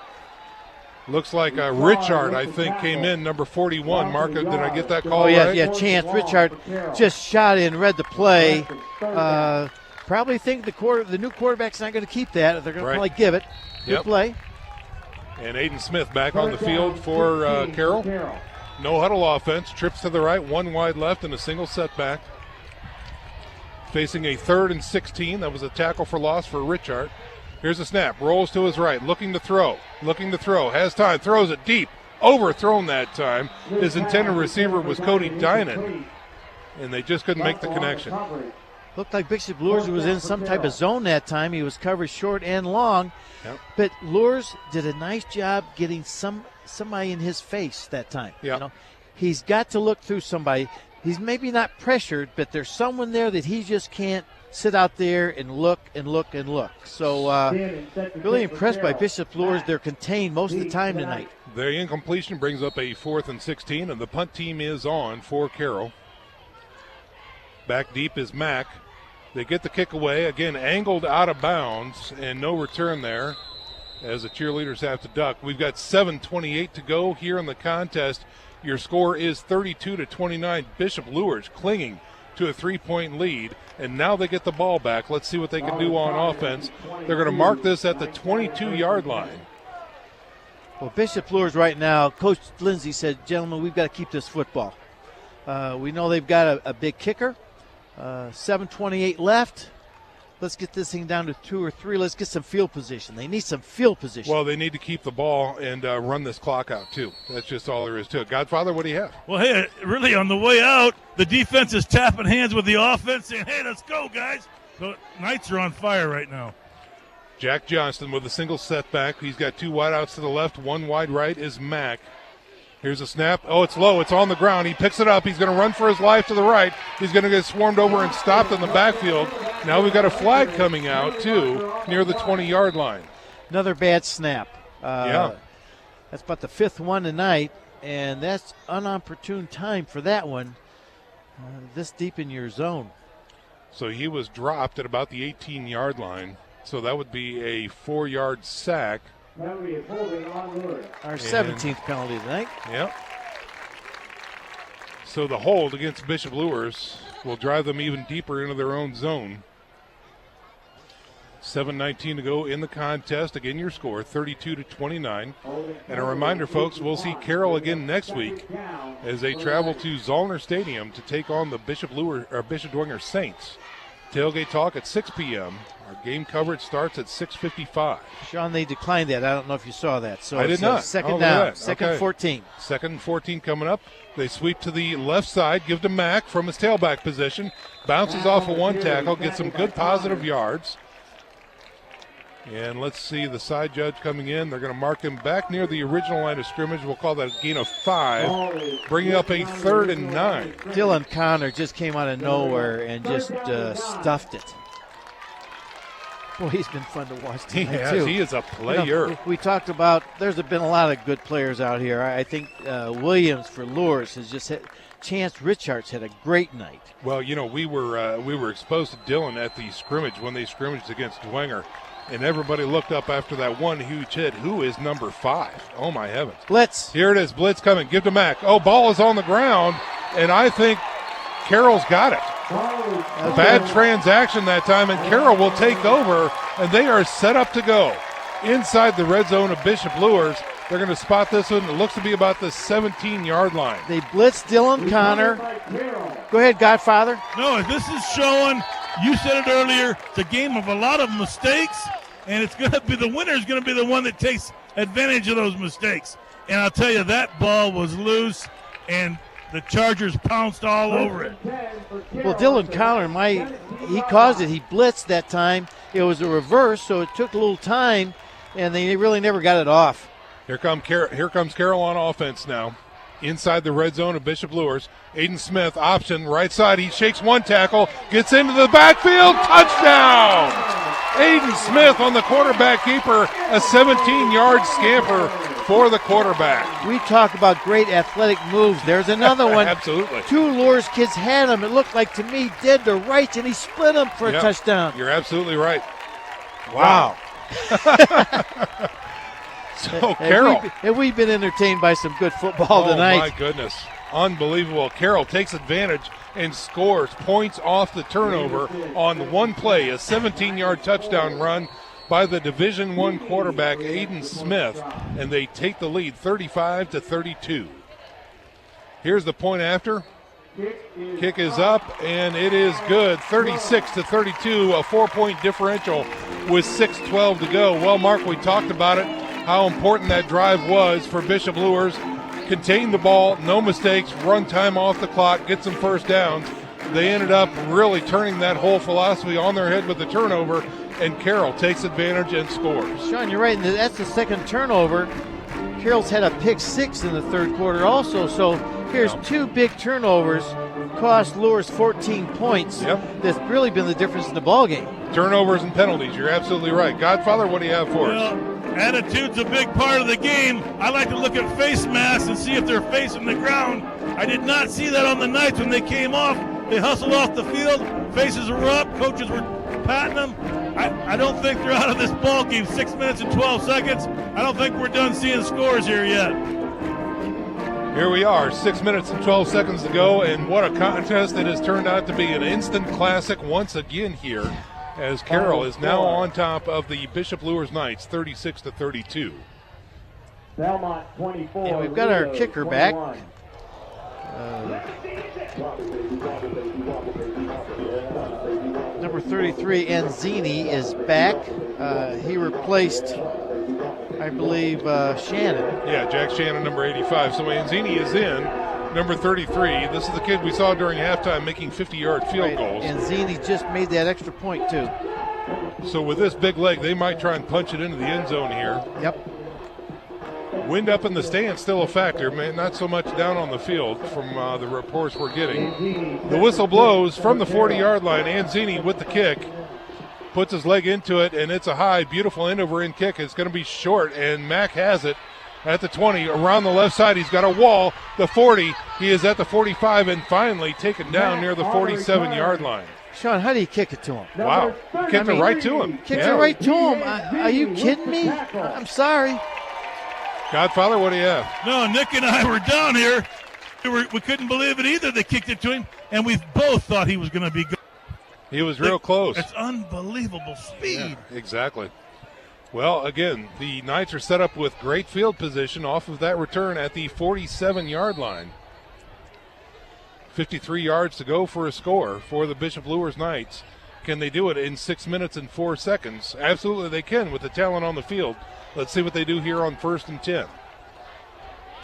Looks like Richard, I think, came in, number 41. Mark, did I get that call right?
Yeah, Chance. Richard just shot in, read the play. Probably think the new quarterback's not going to keep that. They're going to probably give it. Good play.
And Aiden Smith back on the field for Carroll. No huddle offense. Trips to the right, one wide left, and a single setback. Facing a 3rd and 16. That was a tackle for loss for Richard. Here's a snap. Rolls to his right. Looking to throw. Has time. Throws it deep. Overthrown that time. His intended receiver was Cody Dinan. And they just couldn't make the connection.
Looked like Bishop Luers was in some type of zone that time. He was covered short and long.
Yep.
But Luers did a nice job getting somebody in his face that time.
Yep.
You know, he's got to look through somebody. He's maybe not pressured, but there's someone there that he just can't sit out there and look and look and look. So really impressed by Bishop Luers. They're contained most of the time tonight.
The incompletion brings up a 4th and 16, and the punt team is on for Carroll. Back deep is Mack. They get the kick away, again angled out of bounds, and no return there as the cheerleaders have to duck. We've got 7:28 to go here in the contest. Your score is 32-29. Bishop Luers clinging to a 3-point lead, and now they get the ball back. Let's see what they can do on offense. They're going to mark this at the 22-yard line.
Well, Bishop Luers right now, Coach Lindsay said, gentlemen, we've got to keep this football. We know they've got a big kicker. 7:28 left. Let's get this thing down to 2 or 3. Let's get some field position. They need some field position.
Well, they need to keep the ball and run this clock out, too. That's just all there is to it. Godfather, what do you have?
Well, hey, really on the way out, the defense is tapping hands with the offense saying, hey, let's go, guys. The Knights are on fire right now.
Jack Johnston with a single setback. He's got 2 wideouts to the left. 1 wide right is Mack. Here's a snap. Oh, it's low. It's on the ground. He picks it up. He's going to run for his life to the right. He's going to get swarmed over and stopped in the backfield. Now we've got a flag coming out, too, near the 20-yard line.
Another bad snap.
Yeah.
That's about the 5th one tonight, and that's unopportune time for that one this deep in your zone.
So he was dropped at about the 18-yard line. So that would be a 4-yard sack.
Our 17th penalty tonight.
Yep. So the hold against Bishop Luers will drive them even deeper into their own zone. 7:19 to go in the contest. Again, your score 32-29. And a reminder, folks, we'll see Carroll again next week as they travel to Zollner Stadium to take on the Bishop Dwenger Saints. Tailgate talk at 6 p.m. Our game coverage starts at 6:55.
Sean, they declined that. I don't know if you saw that. So
I did not.
Second down. Second 14.
2nd and 14 coming up. They sweep to the left side, give to Mack from his tailback position. Bounces off of 1 tackle, gets some good positive yards. And let's see the side judge coming in. They're going to mark him back near the original line of scrimmage. We'll call that a gain of 5, bringing up a 3rd and 9.
Dylan Connor just came out of nowhere and just stuffed it. Boy, he's been fun to watch tonight, too.
He is a player.
You know, we talked about there's been a lot of good players out here. I think Williams for Luers has just hit. Chance Richards had a great night.
Well, you know, we were exposed to Dylan at the scrimmage when they scrimmaged against Dwenger. And everybody looked up after that one huge hit. Who is number 5? Oh, my heavens.
Blitz.
Here it is. Blitz coming. Give to Mack. Oh, ball is on the ground. And I think Carroll's got it. Bad transaction that time, and Carroll will take over, and they are set up to go. Inside the red zone of Bishop Luers. They're going to spot this one. It looks to be about the 17-yard line.
They blitz Dylan Connor. Go ahead, Godfather.
No, this is showing, you said it earlier, it's a game of a lot of mistakes, and it's going to be the winner is going to be the one that takes advantage of those mistakes. And I'll tell you, that ball was loose, and the Chargers pounced all over it.
Well, Dylan Connor, he caused it. He blitzed that time. It was a reverse, so it took a little time, and they really never got it off.
Here comes Carroll on offense now. inside the red zone of Bishop Luers. Aiden Smith, option, right side. He shakes one tackle, gets into the backfield, touchdown! Aiden Smith on the quarterback keeper, a 17-yard scamper for the quarterback.
We talk about great athletic moves. There's another one.
Absolutely.
2 Luers kids had him. It looked like to me dead to rights, and he split them for a touchdown.
You're absolutely right. Wow. So Carroll.
Have we been entertained by some good football tonight?
Oh, my goodness. Unbelievable. Carroll takes advantage and scores points off the turnover on one play, a 17-yard touchdown run by the Division I quarterback, Aiden Smith, and they take the lead 35-32. Here's the point after. Kick is up, and it is good, 36-32, a 4-point differential with 6:12 to go. Well, Mark, we talked about it, how important that drive was for Bishop Luers. Contain the ball, no mistakes, run time off the clock, get some first downs. They ended up really turning that whole philosophy on their head with the turnover, and Carroll takes advantage and scores.
Sean, you're right, and that's the second turnover. Carroll's had a pick 6 in the third quarter also, so here's 2 big turnovers, cost Luers 14 points. That's really been the difference in the ballgame.
Turnovers and penalties, you're absolutely right. Godfather, what do you have for us?
Attitude's a big part of the game. I like to look at face masks and see if they're facing the ground. I did not see that on the Knights when they came off. They hustled off the field. Faces were up. Coaches were patting them. I don't think they're out of this ball game. 6 minutes and 12 seconds. I don't think we're done seeing scores here yet.
Here we are, 6 minutes and 12 seconds to go, and what a contest it has turned out to be. An instant classic once again here, as Carroll is now on top of the Bishop Luers Knights, 36-32.
Belmont 24.
And we've got our kicker back. Number 33, Enzini, is back. He replaced, I believe, Shannon.
Yeah, Jack Shannon, number 85. So Enzini is in, number 33. This is the kid we saw during halftime making 50-yard field goals.
Enzini just made that extra point, too.
So with this big leg, they might try and punch it into the end zone here.
Yep.
Wind up in the stands still a factor, man, not so much down on the field from the reports we're getting. The whistle blows from the 40-yard line. Anzini with the kick, puts his leg into it, and it's a high, beautiful end-over-end kick. It's going to be short, and Mack has it at the 20. Around the left side, he's got a wall. The 40, he is at the 45, and finally taken down near the 47-yard line.
Sean, how do you kick it to him?
Wow, kicked it right to him.
Kicked it right to him. Are you kidding me? I'm sorry.
Godfather, what do you have?
No, Nick and I were down here. We couldn't believe it either. They kicked it to him, and we both thought he was going to be good.
He was real close.
It's unbelievable speed.
Yeah, exactly. Well, again, the Knights are set up with great field position off of that return at the 47-yard line. 53 yards to go for a score for the Bishop Luers Knights. Can they do it in 6 minutes and 4 seconds? Absolutely they can with the talent on the field. Let's see what they do here on 1st and 10.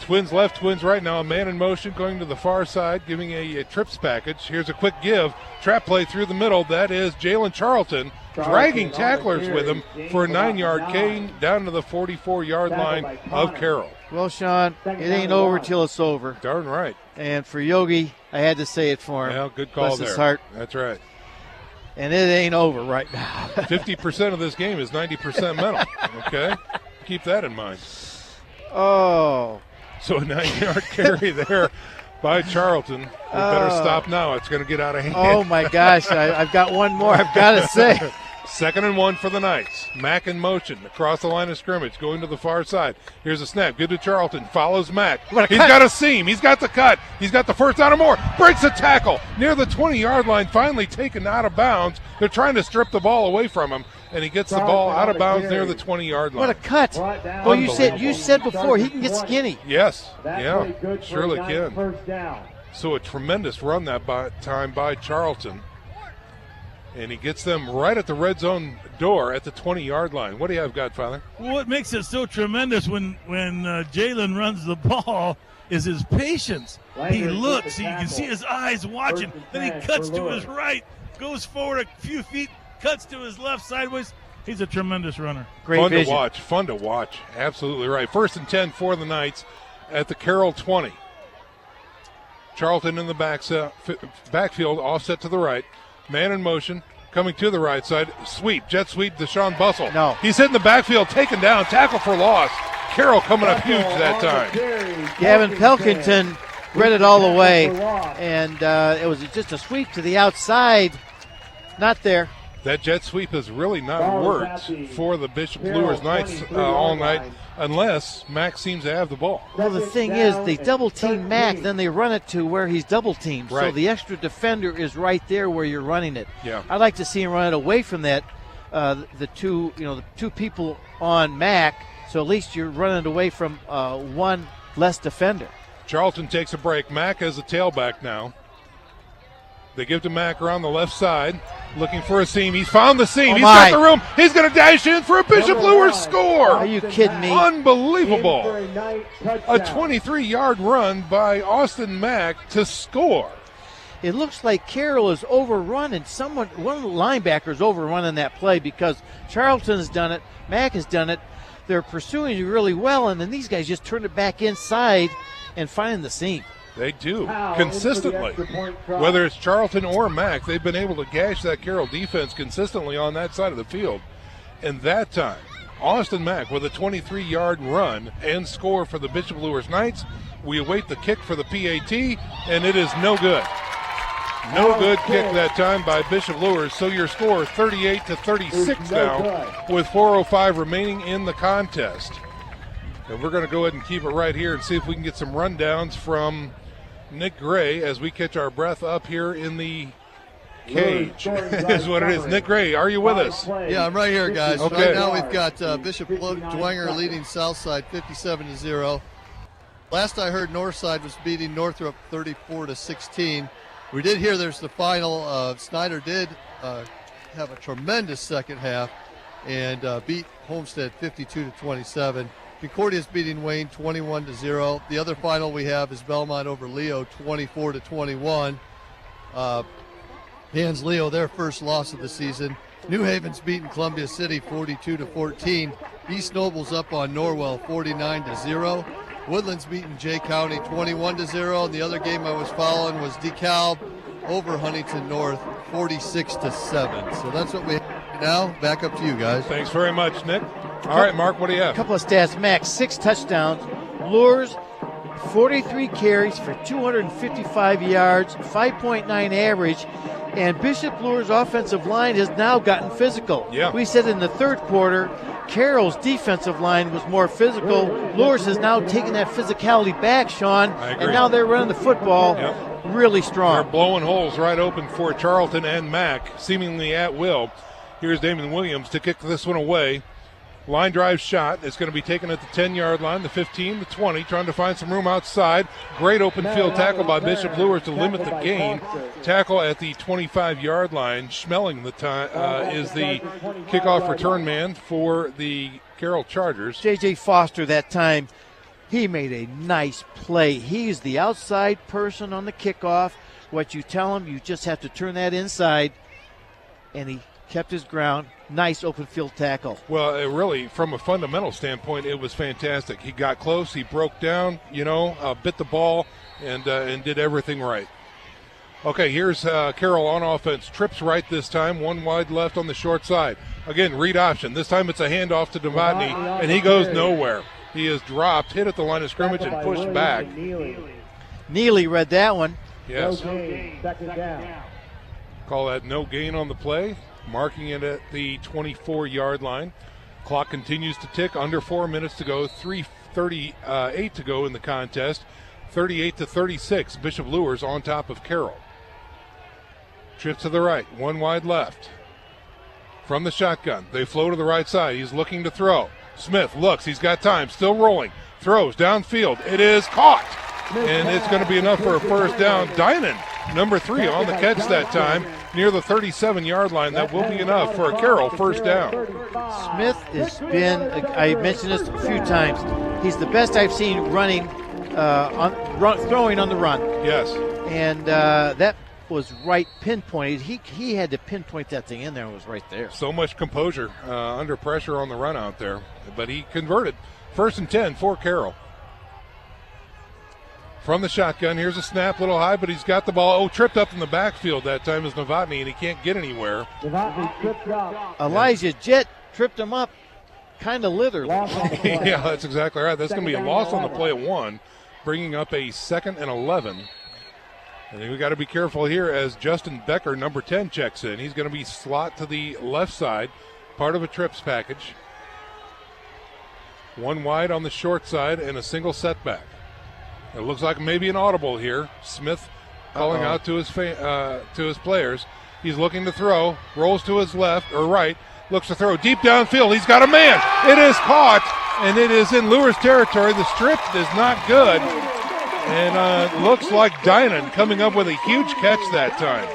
Twins left, twins right now. A man in motion going to the far side, giving a trips package. Here's a quick give. Trap play through the middle. That is Jalen Charlton dragging tacklers with him for a 9-yard gain down to the 44-yard line of Carroll.
Well, Sean, it ain't over till it's over.
Darn right.
And for Yogi, I had to say it for him.
Yeah, good call
Bless
there.
his heart.
That's right.
And it ain't over right now.
50% of this game is 90% mental, okay? Keep that in mind.
Oh.
So a 9-yard carry there by Charlton. We better stop now. It's going to get out of hand.
Oh, my gosh. I've got one more I've got to say.
2nd and 1 for the Knights. Mack in motion across the line of scrimmage, going to the far side. Here's a snap. Good to Charlton. Follows Mack. He's got a seam. He's got the cut. He's got the first down and more. Breaks a tackle near the 20-yard line. Finally taken out of bounds. They're trying to strip the ball away from him, and he gets the ball out of bounds near the 20-yard line.
What a cut. Well, you said before he can get skinny.
Yes. Yeah, surely can. So a tremendous run that time by Charlton. And he gets them right at the red zone door at the 20-yard line. What do you have, Godfather?
Well, what makes it so tremendous when Jalen runs the ball is his patience. He looks, you can see his eyes watching, then he cuts to his right, goes forward a few feet, cuts to his left sideways. He's a tremendous runner.
Great vision. Fun to watch. Absolutely right. 1st and 10 for the Knights at the Carroll 20. Charlton in the backfield, offset to the right. Man in motion, coming to the right side. Sweep, jet sweep, Deshaun Bustle.
No.
He's hitting the backfield, taken down, tackle for loss. Carroll coming up huge that time.
Gavin Pelkington read it all the way, and it was just a sweep to the outside. Not there.
That jet sweep has really not worked for the Bishop Luers Knights all night, unless Mack seems to have the ball.
Well, the thing is, they double team Mack, then they run it to where he's double teamed.
Right.
So the extra defender is right there where you're running it.
Yeah.
I'd like to see him run it away from that. The two people on Mack. So at least you're running it away from one less defender.
Charlton takes a break. Mack has a tailback now. They give to Mack around the left side, looking for a seam. He's found the seam. He's got the room. He's going to dash in for a Bishop Luers score.
Are you kidding me?
Unbelievable. A 23-yard run by Austin Mack to score.
It looks like Carroll is overrun, and one of the linebackers overrunning that play because Charlton has done it. Mack has done it. They're pursuing you really well, and then these guys just turn it back inside and find the seam.
They do, consistently. Whether it's Charlton or Mack, they've been able to gash that Carroll defense consistently on that side of the field. And that time, Austin Mack with a 23-yard run and score for the Bishop Luers Knights. We await the kick for the PAT, and it is no good. No good kick that time by Bishop Luers. So your score 38-36 now with 4:05 remaining in the contest. And we're going to go ahead and keep it right here and see if we can get some rundowns from Nick Gray as we catch our breath up here in the cage. Is what it is. Nick Gray, are you with us?
Yeah, I'm right here, guys.
Okay.
Right now we've got Bishop Dwenger leading Southside 57-0. Last I heard, Northside was beating Northrop 34-16. We did hear there's the final. Snyder did have a tremendous second half and beat Homestead 52-27. Concordia's beating Wayne 21-0. The other final we have is Belmont over Leo 24-21. Hands Leo their first loss of the season. New Haven's beating Columbia City 42-14. East Noble's up on Norwell 49-0. Woodland's beating Jay County 21-0. And the other game I was following was DeKalb over Huntington North 46-7. So that's what we have now. Back up to you guys.
Thanks very much, Nick. All right, Mark, what do you have?
A couple of stats. Max, 6 touchdowns. Luers, 43 carries for 255 yards, 5.9 average. And Bishop Luers' offensive line has now gotten physical.
Yeah.
We said in the third quarter, Carroll's defensive line was more physical. Luers has now taken that physicality back, Sean.
I agree.
And now they're running the football really strong.
They're blowing holes right open for Charlton and Mack, seemingly at will. Here's Damon Williams to kick this one away. Line drive shot. It's going to be taken at the 10-yard line, the 15, the 20, trying to find some room outside. Great open field tackle by Bishop Luers to limit the gain. Tackle at the 25-yard line. Schmeling is the kickoff return man for the Carroll Chargers.
J.J. Foster that time, he made a nice play. He's the outside person on the kickoff. What you tell him, you just have to turn that inside, and he kept his ground. Nice open field tackle.
Well, it really, from a fundamental standpoint, it was fantastic. He got close, he broke down, bit the ball, and did everything right. Okay, here's Carroll on offense. Trips right this time, one wide left on the short side. Again, read option. This time it's a handoff to Novotny, and he goes nowhere. He is dropped, hit at the line of scrimmage, and pushed back.
Neely read that one.
Yes. Call that no gain on the play. Marking it at the 24-yard line. Clock continues to tick. Under 4 minutes to go. 3:38 to go in the contest. 38-36. Bishop Luers on top of Carroll. Trips to the right. One wide left. From the shotgun. They flow to the right side. He's looking to throw. Smith looks. He's got time. Still rolling. Throws downfield. It is caught. And it's going to be enough for a first down. Dynan, number 3, on the catch that time, near the 37-yard line. That will be enough for a Carroll first down.
Smith has been, I mentioned this a few times, he's the best I've seen running, throwing on the run.
Yes.
And that was right pinpointed. He had to pinpoint that thing in there. It was right there.
So much composure under pressure on the run out there. But he converted. 1st and 10 for Carroll. from the shotgun. Here's a snap, a little high, but he's got the ball. Oh, tripped up in the backfield that time is Novotny, and he can't get anywhere.
Elijah Jett tripped him up kind of literally.
Yeah, that's exactly right. That's going to be a loss on the play of 1, bringing up a 2nd and 11. I think we got to be careful here as Justin Becker, number 10, checks in. He's going to be slot to the left side, part of a trips package. 1 wide on the short side and a single setback. It looks like maybe an audible here. Smith calling out to his players. He's looking to throw, rolls to his left or right, looks to throw deep downfield. He's got a man. It is caught, and it is in Luers territory. The strip is not good, and looks like Dynan coming up with a huge catch that time.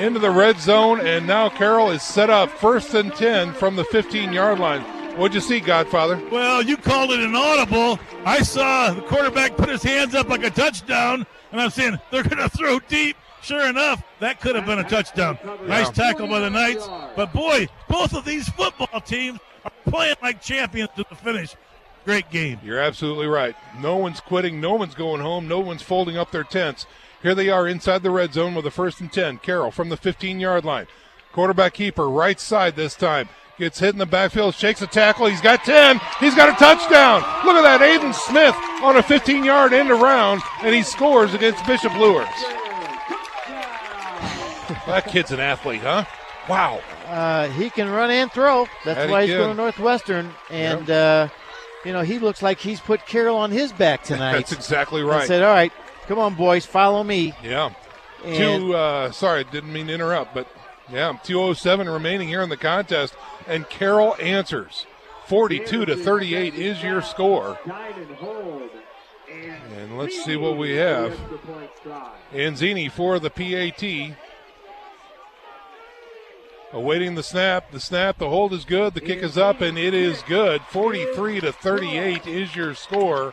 Into the red zone, and now Carroll is set up 1st and 10 from the 15-yard line. What'd you see, Godfather?
Well, you called it an audible. I saw the quarterback put his hands up like a touchdown, and I'm saying they're going to throw deep. Sure enough, that could have been a touchdown. Yeah. Nice tackle by the Knights. But, boy, both of these football teams are playing like champions to the finish. Great game.
You're absolutely right. No one's quitting. No one's going home. No one's folding up their tents. Here they are inside the red zone with a 1st and 10. Carroll from the 15-yard line. Quarterback keeper, right side this time. Gets hit in the backfield, shakes a tackle. He's got 10. He's got a touchdown. Look at that. Aiden Smith on a 15-yard end around, and he scores against Bishop Luers. That kid's an athlete, huh? Wow.
He can run and throw. That's why he's going to Northwestern. And, he looks like he's put Carroll on his back tonight.
That's exactly right.
And said, all right, come on, boys, follow me.
Yeah. Sorry, didn't mean to interrupt, but, 2:07 remaining here in the contest. And Carroll answers. 42-38 is your score. And let's see what we have. Anzini for the PAT. Awaiting the snap. The hold is good. The kick is up, and it is good. 43-38 is your score.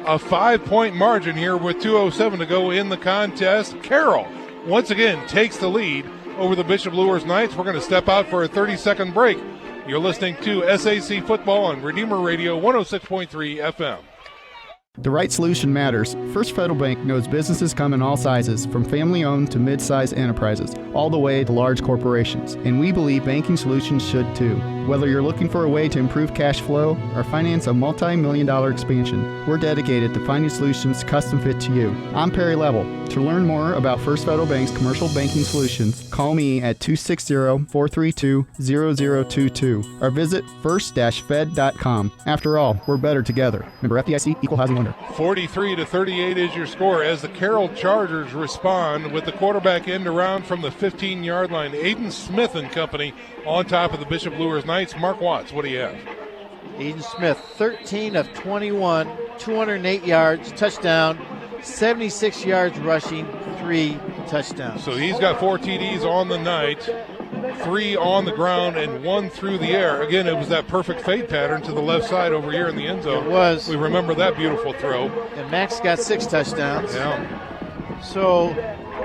A 5-point margin here with 2:07 to go in the contest. Carroll once again takes the lead over the Bishop Luers Knights. We're going to step out for a 30-second break. You're listening to SAC Football on Redeemer Radio 106.3 FM.
The right solution matters. First Federal Bank knows businesses come in all sizes, from family-owned to mid-sized enterprises, all the way to large corporations. And we believe banking solutions should too. Whether you're looking for a way to improve cash flow or finance a multi-million-dollar expansion, we're dedicated to finding solutions custom fit to you. I'm Perry Level. To learn more about First Federal Bank's commercial banking solutions, call me at 260-432-0022 or visit first-fed.com. After all, we're better together. Member FDIC, Equal Housing Lender.
43-38 is your score as the Carroll Chargers respond with the quarterback end around from the 15-yard line. Aiden Smith and company on top of the Bishop Luers Knights. Mark Watts, what do you have?
Aiden Smith, 13 of 21, 208 yards, touchdown, 76 yards rushing, 3 touchdowns.
So he's got 4 TDs on the night, 3 on the ground, and 1 through the air. Again, it was that perfect fade pattern to the left side over here in the end zone.
It was.
We remember that beautiful throw.
And Max got 6 touchdowns.
Yeah.
So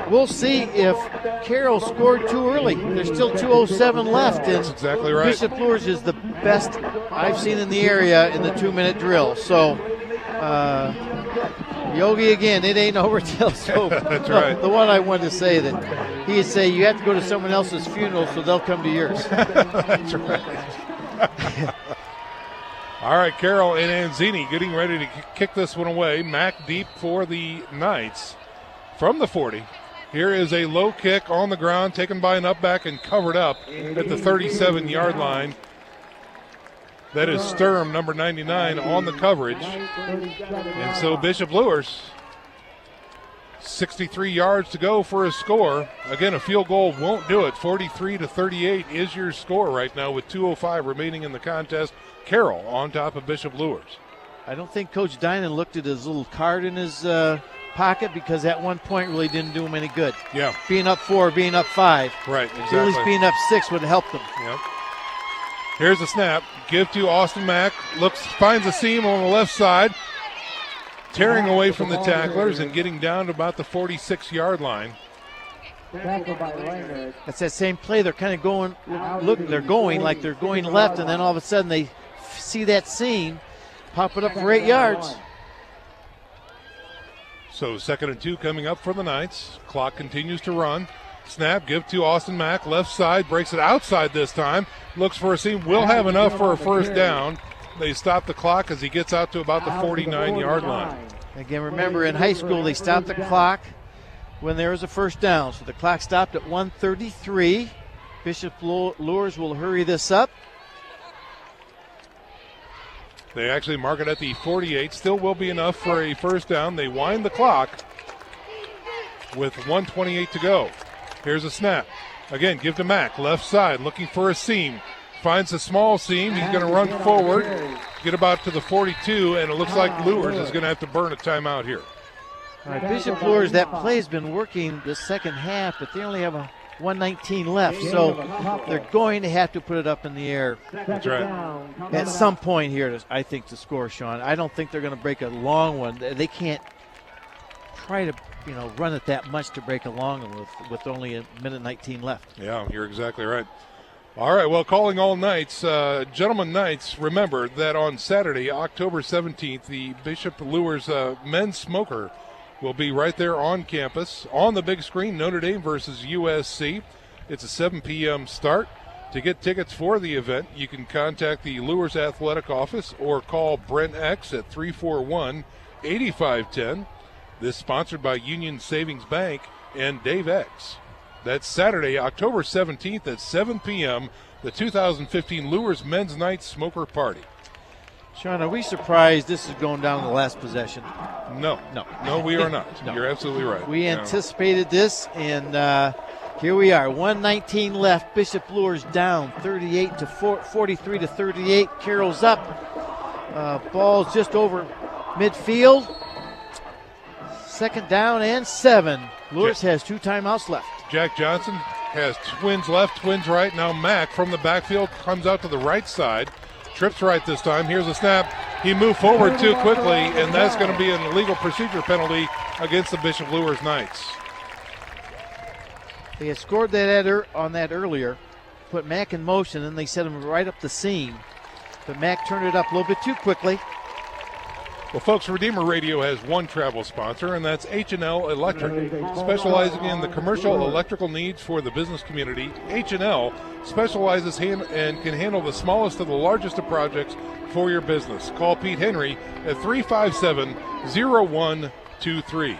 we'll see if Carroll scored too early. There's still 2:07 left. And
that's exactly right.
Bishop Luers is the best I've seen in the area in the 2-minute drill. So Yogi again, it ain't over till it's over.
That's right.
The one I wanted to say that he'd say you have to go to someone else's funeral so they'll come to yours.
That's right. All right, Carroll and Anzini getting ready to kick this one away. Mack deep for the Knights from the 40. Here is a low kick on the ground taken by an upback and covered up at the 37-yard line. That is Sturm, number 99, on the coverage. And so Bishop Luers, 63 yards to go for a score. Again, a field goal won't do it. 43-38 is your score right now with 2:05 remaining in the contest. Carroll on top of Bishop Luers.
I don't think Coach Dynan looked at his little card in his pocket, because at one point really didn't do him any good.
Yeah.
Being up 4, being up 5.
Right, exactly.
So at least being up 6 would have helped them.
Yep. Here's the snap. Give to Austin Mack. Finds a seam on the left side. Tearing away from the tacklers and getting down to about the 46-yard line.
That's that same play. They're kind of going, they're going like they're going left, and then all of a sudden they see that seam, pop it up for 8 yards.
So 2nd and 2 coming up for the Knights. Clock continues to run. Snap, give to Austin Mack, left side, breaks it outside this time. Looks for a seam, will have enough for a first down. They stop the clock as he gets out to about the 49-yard line.
Again, remember, in high school, they stopped the clock when there was a first down. So the clock stopped at 1:33. Bishop Luers will hurry this up.
They actually mark it at the 48. Still will be enough for a first down. They wind the clock with 1:28 to go. Here's a snap. Again, give to Mack, left side, looking for a seam. Finds a small seam. He's going to run forward, get about to the 42, and it looks like Luers is going to have to burn a timeout here.
All right, Bishop Luers, that play has been working the second half, but they only have a 1:19 left, so they're going to have to put it up in the air.
That's right.
At some point here, I think, to score, Sean. I don't think they're going to break a long one. They can't try to, run it that much to break a long one with only a minute 19 left.
Yeah, you're exactly right. All right, well, calling all Knights. Gentlemen Knights, remember that on Saturday, October 17th, the Bishop Luers men's smoker will be right there on campus. On the big screen, Notre Dame versus USC. It's a 7 p.m. start. To get tickets for the event, you can contact the Luers Athletic Office or call Brent X at 341-8510. This sponsored by Union Savings Bank and Dave X. That's Saturday, October 17th at 7 p.m., the 2015 Luers Men's Night Smoker Party.
Sean, are we surprised this is going down to the last possession?
No, we are not.
No.
You're absolutely right.
We anticipated this, and here we are. 1:19 left. Bishop Luers down 43 to 38. Carroll's up. Ball's just over midfield. 2nd down and 7. Luers has 2 timeouts left.
Jack Johnson has twins left, twins right. Now Mack from the backfield comes out to the right side. Trips right this time. Here's a snap. He moved forward too quickly, and that's going to be an illegal procedure penalty against the Bishop Luers Knights.
They had scored that on that earlier, put Mack in motion, and they set him right up the seam. But Mack turned it up a little bit too quickly.
Well, folks, Redeemer Radio has one travel sponsor, and that's H&L Electric. Specializing in the commercial electrical needs for the business community, H&L specializes and can handle the smallest to the largest of projects for your business. Call Pete Henry at 357-0123.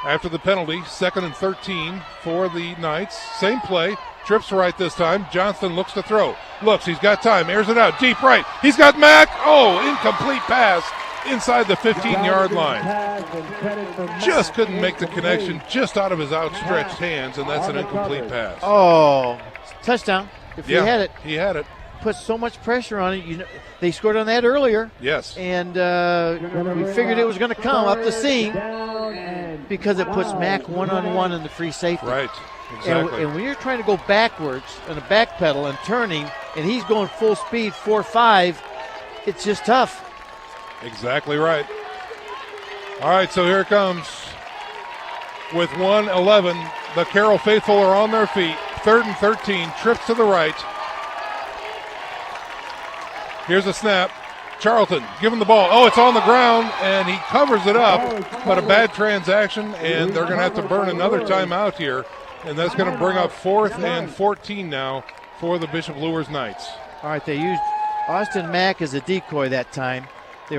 After the penalty, 2nd and 13 for the Knights. Same play. Trips right this time. Johnston looks to throw. Looks, he's got time. Airs it out. Deep right. He's got Mack. Oh, incomplete pass inside the 15-yard line. Just couldn't make the connection just out of his outstretched hands, and that's an incomplete pass.
Oh, touchdown. If he had it.
He had it.
Put so much pressure on it. They scored on that earlier.
Yes.
And we figured it was going to come up the seam because it puts Mack one-on-one in the free safety.
Right. Exactly.
And when you're trying to go backwards on a back pedal and turning, and he's going full speed, 4.5, it's just tough.
Exactly right. All right, so here it comes. With 1:11, the Carroll faithful are on their feet. 3rd and 13, trips to the right. Here's a snap. Charlton giving the ball. Oh, it's on the ground, and he covers it up, but a bad transaction, and they're going to have to burn another timeout here, and that's going to bring up 4th and 14 now for the Bishop Luers Knights.
All right, they used Austin Mack as a decoy that time. They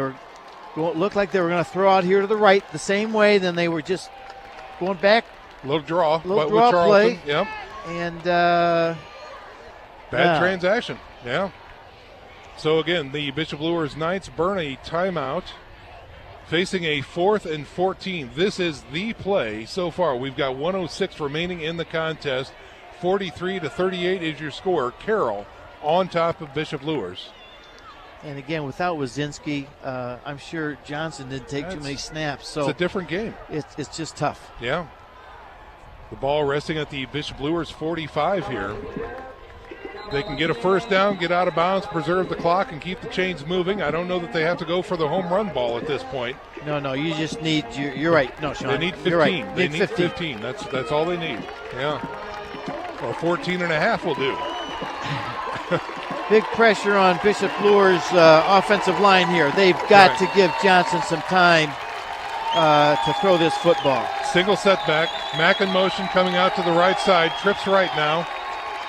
looked like they were going to throw out here to the right the same way, then they were just going back.
Little draw
with
Charlton.
Play.
Yep.
And
bad transaction. Yeah. So again, the Bishop Luers Knights burn a timeout, facing a 4th and 14. This is the play so far. We've got 1:06 remaining in the contest. 43 to 38 is your score. Carroll on top of Bishop Luers.
And again, without Wazinski, I'm sure Johnson didn't take too many snaps. So
it's a different game.
It's just tough.
Yeah. The ball resting at the Bishop Luers 45 here. They can get a first down, get out of bounds, preserve the clock, and keep the chains moving. I don't know that they have to go for the home run ball at this point.
No, you just need. You're right. No, Sean.
They need 15.
You're right.
They need 15. That's all they need. Yeah. Well, 14 and a half will do.
Big pressure on Bishop Luers' offensive line here. They've got to give Johnson some time. to throw this football.
Single setback. Mack in motion coming out to the right side. Trips right now.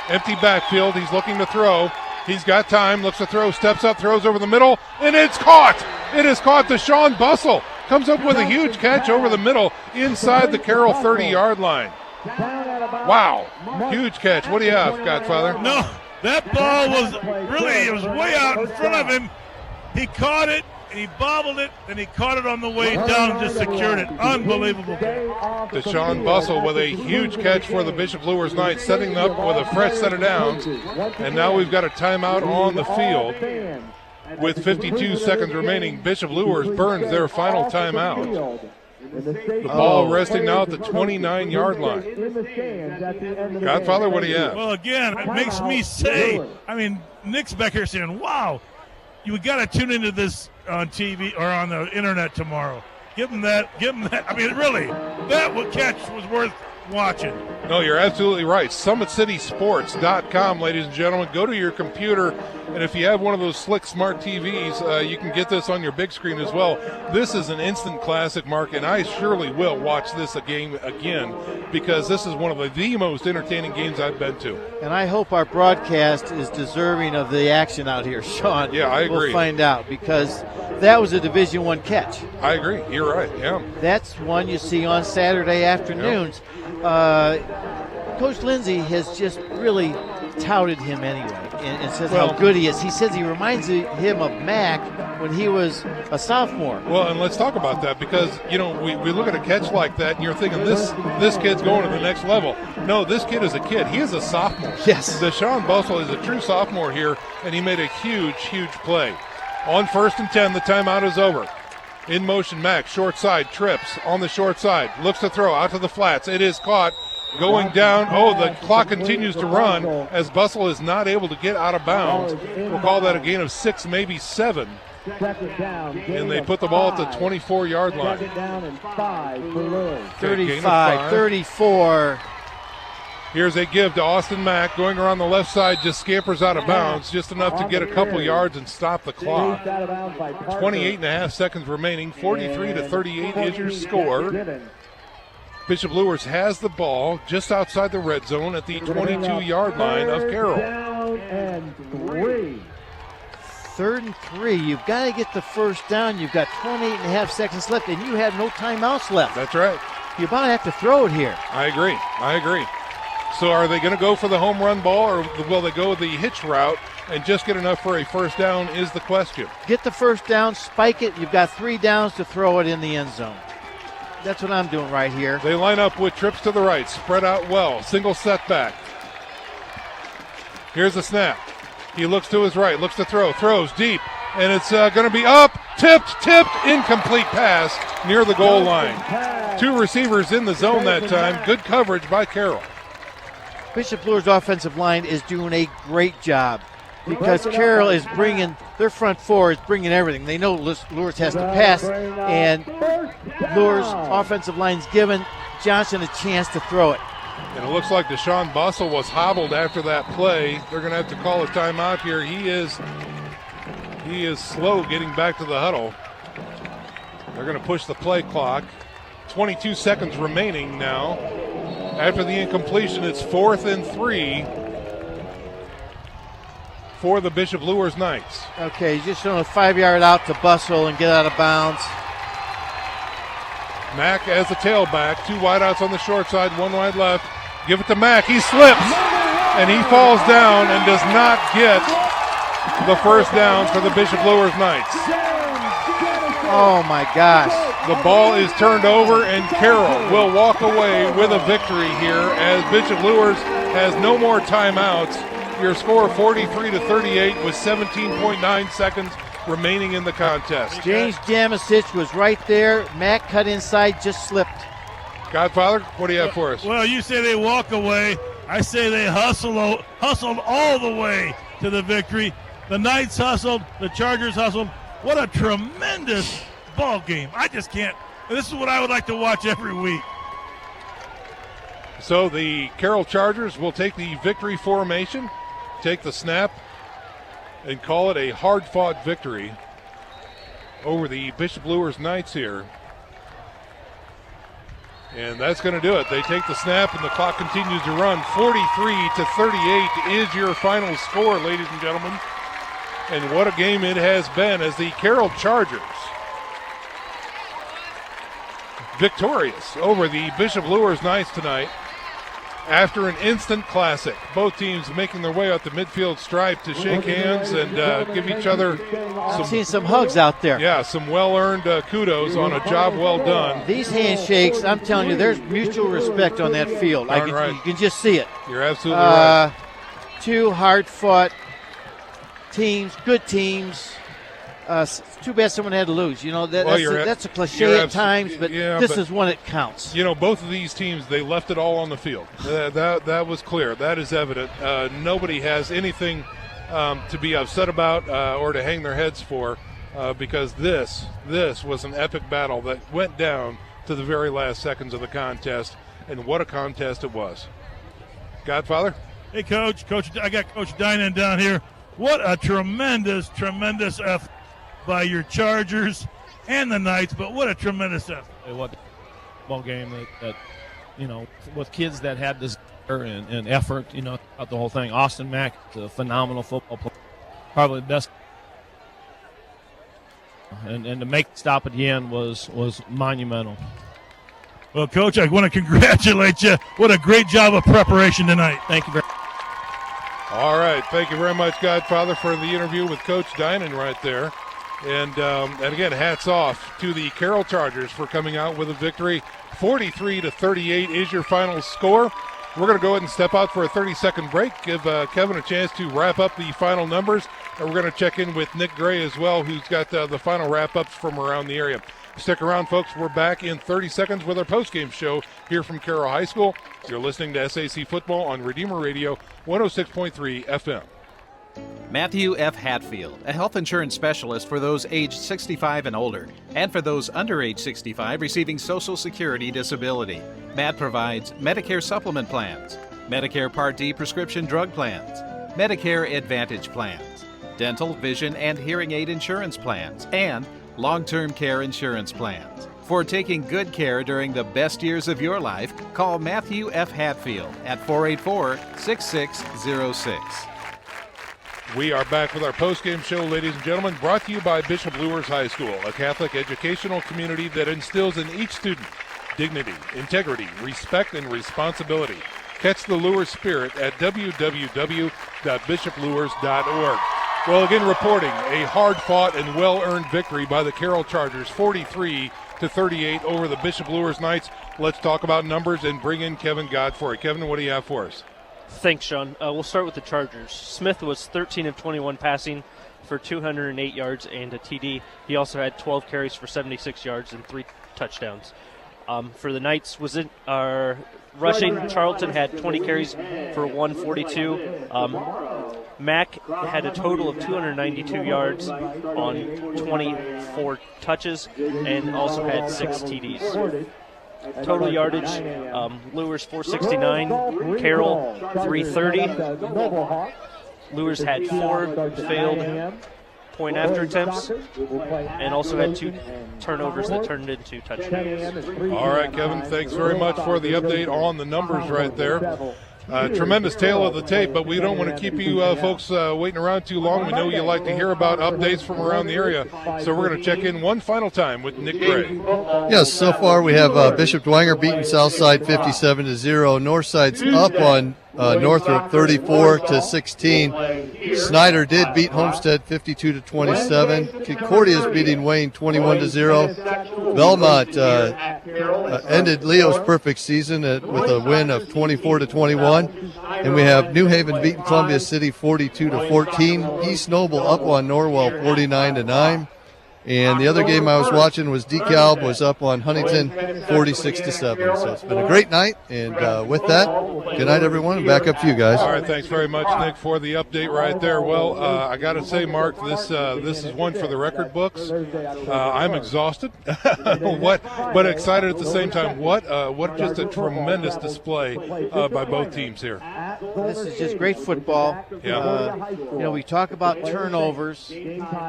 Empty backfield. He's looking to throw. He's got time. Looks to throw. Steps up. Throws over the middle. And it's caught. It is caught. Deshaun Bussell comes up with a huge catch over the middle inside the Carroll 30-yard line. Wow. Huge catch. What do you have, Godfather?
No, that ball was really, it was way out in front of him. He caught it, and he bobbled it, and he caught it on the way down and just secured it. Unbelievable.
Deshaun Bussell with a huge catch for the Bishop Luers Knights, setting up with a fresh set of downs. And now we've got a timeout on the field. With 52 seconds remaining, Bishop Luers burns their final timeout. The ball resting now at the 29-yard line. Godfather, what do you have?
Well, again, it makes me say, I mean, Nick's back here saying, wow, you got to tune into this on TV or on the internet tomorrow. Give him that. I mean, really, that catch was worth watching.
No, you're absolutely right. SummitCitySports.com, ladies and gentlemen. Go to your computer, and if you have one of those slick smart TVs, you can get this on your big screen as well. This is an instant classic, Mark, and I surely will watch this game again because this is one of the most entertaining games I've been to.
And I hope our broadcast is deserving of the action out here, Sean.
Yeah, I agree.
We'll find out because that was a Division I catch.
I agree. You're right, yeah.
That's one you see on Saturday afternoons. Yep. Coach Lindsay has just really touted him anyway and says how good he is. He says he reminds him of Mack when he was a sophomore.
Well, and let's talk about that because, you know, we look at a catch like that and you're thinking this kid's going to the next level. No, this kid is a kid. He is a sophomore.
Yes.
Deshaun Bussell is a true sophomore here, and he made a huge, huge play. On 1st and 10, the timeout is over. In motion, Mack, short side, trips on the short side, looks to throw out to the flats. It is caught, going down. Oh, the clock continues to run as Bussell is not able to get out of bounds. We'll call that a gain of 6, maybe 7. And they put the ball at the 24-yard line.
35, 34.
Here's a give to Austin Mack, going around the left side, just scampers out of bounds, just enough to get a couple yards and stop the clock. 28.5 seconds remaining, 43-38 is your score. Bishop Luers has the ball just outside the red zone at the 22-yard line of Carroll.
3rd and 3. You've got to get the first down. You've got 28.5 seconds left, and you have no timeouts left.
That's right.
You're about to have to throw it here.
I agree. So are they going to go for the home run ball, or will they go the hitch route and just get enough for a first down is the question.
Get the first down, spike it. You've got 3 downs to throw it in the end zone. That's what I'm doing right here.
They line up with trips to the right, spread out well, single setback. Here's the snap. He looks to his right, looks to throw, throws deep, and it's going to be up, tipped, incomplete pass near the goal line. 2 receivers in the zone that time. Good coverage by Carroll.
Bishop Luers' offensive line is doing a great job because Carroll is bringing, their front 4 is bringing everything. They know Luers has to pass, and Luers' offensive line's giving Johnson a chance to throw it.
And it looks like Deshaun Bussell was hobbled after that play. They're going to have to call a timeout here. He is slow getting back to the huddle. They're going to push the play clock. 22 seconds remaining now. After the incompletion, it's 4th and 3 for the Bishop Luers Knights.
Okay, he's just showing a 5-yard out to Bussell and get out of bounds.
Mack as the tailback, 2 wideouts on the short side, 1 wide left. Give it to Mack. He slips and he falls down and does not get the first down for the Bishop Luers Knights.
Oh my gosh.
The ball is turned over and Carroll will walk away with a victory here as Bishop Luers has no more timeouts. Your score 43-38 with 17.9 seconds remaining in the contest.
James Jamasic was right there. Mack cut inside, just slipped.
Godfather, what do you have for us?
Well, you say they walk away. I say they hustled all the way to the victory. The Knights hustled. The Chargers hustled. What a tremendous ball game. I just can't. This is what I would like to watch every week.
So the Carroll Chargers will take the victory formation, take the snap, and call it a hard-fought victory over the Bishop Luers Knights here. And that's going to do it. They take the snap, and the clock continues to run. 43-38 is your final score, ladies and gentlemen. And what a game it has been as the Carroll Chargers victorious over the Bishop Luers Knights tonight after an instant classic. Both teams making their way out the midfield stripe to shake hands and give each other
I've seen some hugs out there.
Yeah, some well-earned kudos on a job well done.
These handshakes, I'm telling you, there's mutual respect on that field. You can just see it.
You're absolutely right.
Two hard-fought teams, good teams. Too bad someone had to lose. That's a cliche at times, but this is one that counts.
Both of these teams, they left it all on the field. That was clear. That is evident. Nobody has anything to be upset about or to hang their heads for because this was an epic battle that went down to the very last seconds of the contest, and what a contest it was. Godfather?
Hey, Coach. I got Coach Dinan down here. What a tremendous effort by your Chargers and the Knights, but what a tremendous effort.
What ball game that with kids that had this and effort, throughout the whole thing. Austin Mack, a phenomenal football player, probably the best. And to make the stop at the end was monumental.
Well, Coach, I want to congratulate you. What a great job of preparation tonight.
Thank you very much.
All right. Thank you very much, Godfather, for the interview with Coach Dinan right there. And again, hats off to the Carroll Chargers for coming out with a victory. 43-38 is your final score. We're going to go ahead and step out for a 30-second break, give Kevin a chance to wrap up the final numbers, and we're going to check in with Nick Gray as well, who's got the final wrap-ups from around the area. Stick around, folks. We're back in 30 seconds with our postgame show here from Carroll High School. You're listening to SAC Football on Redeemer Radio 106.3 FM.
Matthew F. Hatfield, a health insurance specialist for those aged 65 and older, and for those under age 65 receiving Social Security disability. Matt provides Medicare supplement plans, Medicare Part D prescription drug plans, Medicare Advantage plans, dental, vision, and hearing aid insurance plans, and long-term care insurance plans. For taking good care during the best years of your life, call Matthew F. Hatfield at 484-6606.
We are back with our postgame show, ladies and gentlemen, brought to you by Bishop Luers High School, a Catholic educational community that instills in each student dignity, integrity, respect, and responsibility. Catch the Luers spirit at www.bishopluers.org. Well, again, reporting a hard-fought and well-earned victory by the Carroll Chargers, 43-38 over the Bishop Luers Knights. Let's talk about numbers and bring in Kevin Godfrey. Kevin, what do you have for us?
Thanks, Sean. We'll start with the Chargers. Smith was 13 of 21 passing for 208 yards and a TD. He also had 12 carries for 76 yards and 3 touchdowns. For the Knights, rushing, Charlton had 20 carries for 142. Mack had a total of 292 yards on 24 touches and also had 6 TDs. Total yardage, Luers 469, Carroll 330. Luers had 4 failed point after attempts and also had 2 turnovers that turned into touchdowns.
All right, Kevin, thanks very much for the update on the numbers right there. Tremendous tale of the tape, but we don't want to keep you folks waiting around too long. We know you like to hear about updates from around the area, so we're going to check in one final time with Nick Gray.
Yes, so far we have Bishop Dwenger beating Southside 57-0. Northside's up on Northrop 34-16. Snyder did beat Homestead 52-27. Concordia's beating Wayne 21-0. Belmont ended Leo's perfect season with a win of 24-21. And we have New Haven beating Columbia City 42-14. East Noble up on Norwell 49-9. And the other game I was watching was DeKalb was up on Huntington 46-7. So it's been a great night. And with that, good night, everyone, and back up to you guys.
All right, thanks very much, Nick, for the update right there. Well, I got to say, Mark, this is one for the record books. I'm exhausted, but excited at the same time. What just a tremendous display by both teams here.
This is just great football.
Yeah.
We talk about turnovers.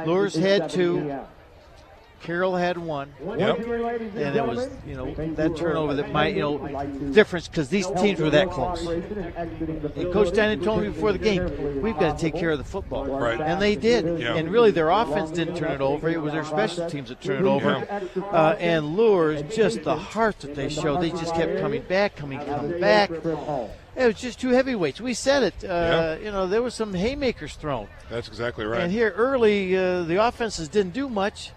Luers had 2. Carroll had one.
Yep.
And it was, that turnover that might, difference because these teams were that close. And Coach Dinan told me before the game, we've got to take care of the football.
Right.
And they did.
Yeah.
And really their offense didn't turn it over. It was their special teams that turned it over. And Luers, just the heart that they showed, they just kept coming back. It was just two heavyweights. We said it. There was some haymakers thrown.
That's exactly right.
And here early, the offenses didn't do much.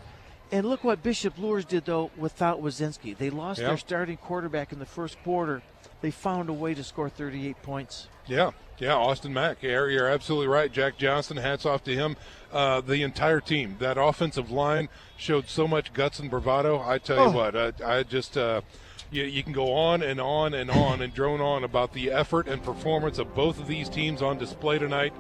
And look what Bishop Luers did, though, without Wazinski. They lost their starting quarterback in the first quarter. They found a way to score 38 points.
Yeah, Austin Mack. You're absolutely right. Jack Johnson, hats off to him. The entire team, that offensive line showed so much guts and bravado. I tell you what, I just you can go on and on and on and drone on about the effort and performance of both of these teams on display tonight.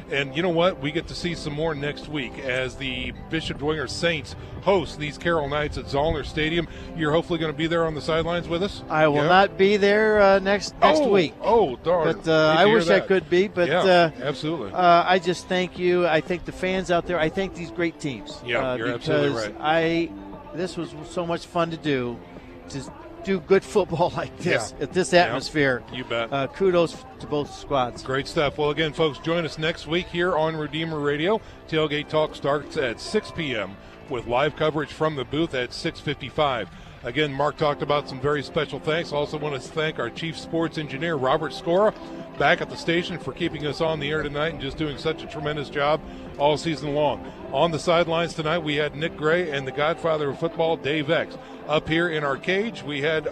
And you know what? We get to see some more next week as the Bishop Dwenger Saints host these Carroll Knights at Zollner Stadium. You're hopefully going to be there on the sidelines with us?
I will not be there next week.
Oh, darn.
But I wish I could be. But
absolutely.
I just thank you. I thank the fans out there. I thank these great teams.
Yeah, you're absolutely right.
This was so much fun to do. Just do good football like this at this atmosphere.
You bet.
Kudos to both squads.
Great stuff. Well, again, folks, join us next week here on Redeemer Radio. Tailgate Talk starts at 6 p.m. with live coverage from the booth at 6:55. Again, Mark talked about some very special thanks. Also want to thank our chief sports engineer, Robert Scora, back at the station for keeping us on the air tonight and just doing such a tremendous job all season long. On the sidelines tonight, we had Nick Gray and the godfather of football, Dave X. Up here in our cage, we had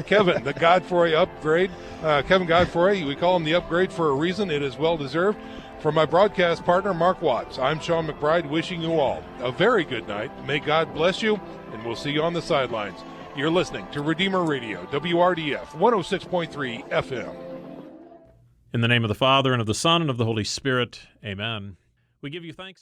Kevin, the Godfrey upgrade. Kevin Godfrey, we call him the upgrade for a reason. It is well-deserved. For my broadcast partner, Mark Watts, I'm Sean McBride, wishing you all a very good night. May God bless you, and we'll see you on the sidelines. You're listening to Redeemer Radio, WRDF 106.3 FM.
In the name of the Father, and of the Son, and of the Holy Spirit, amen. We give you thanks.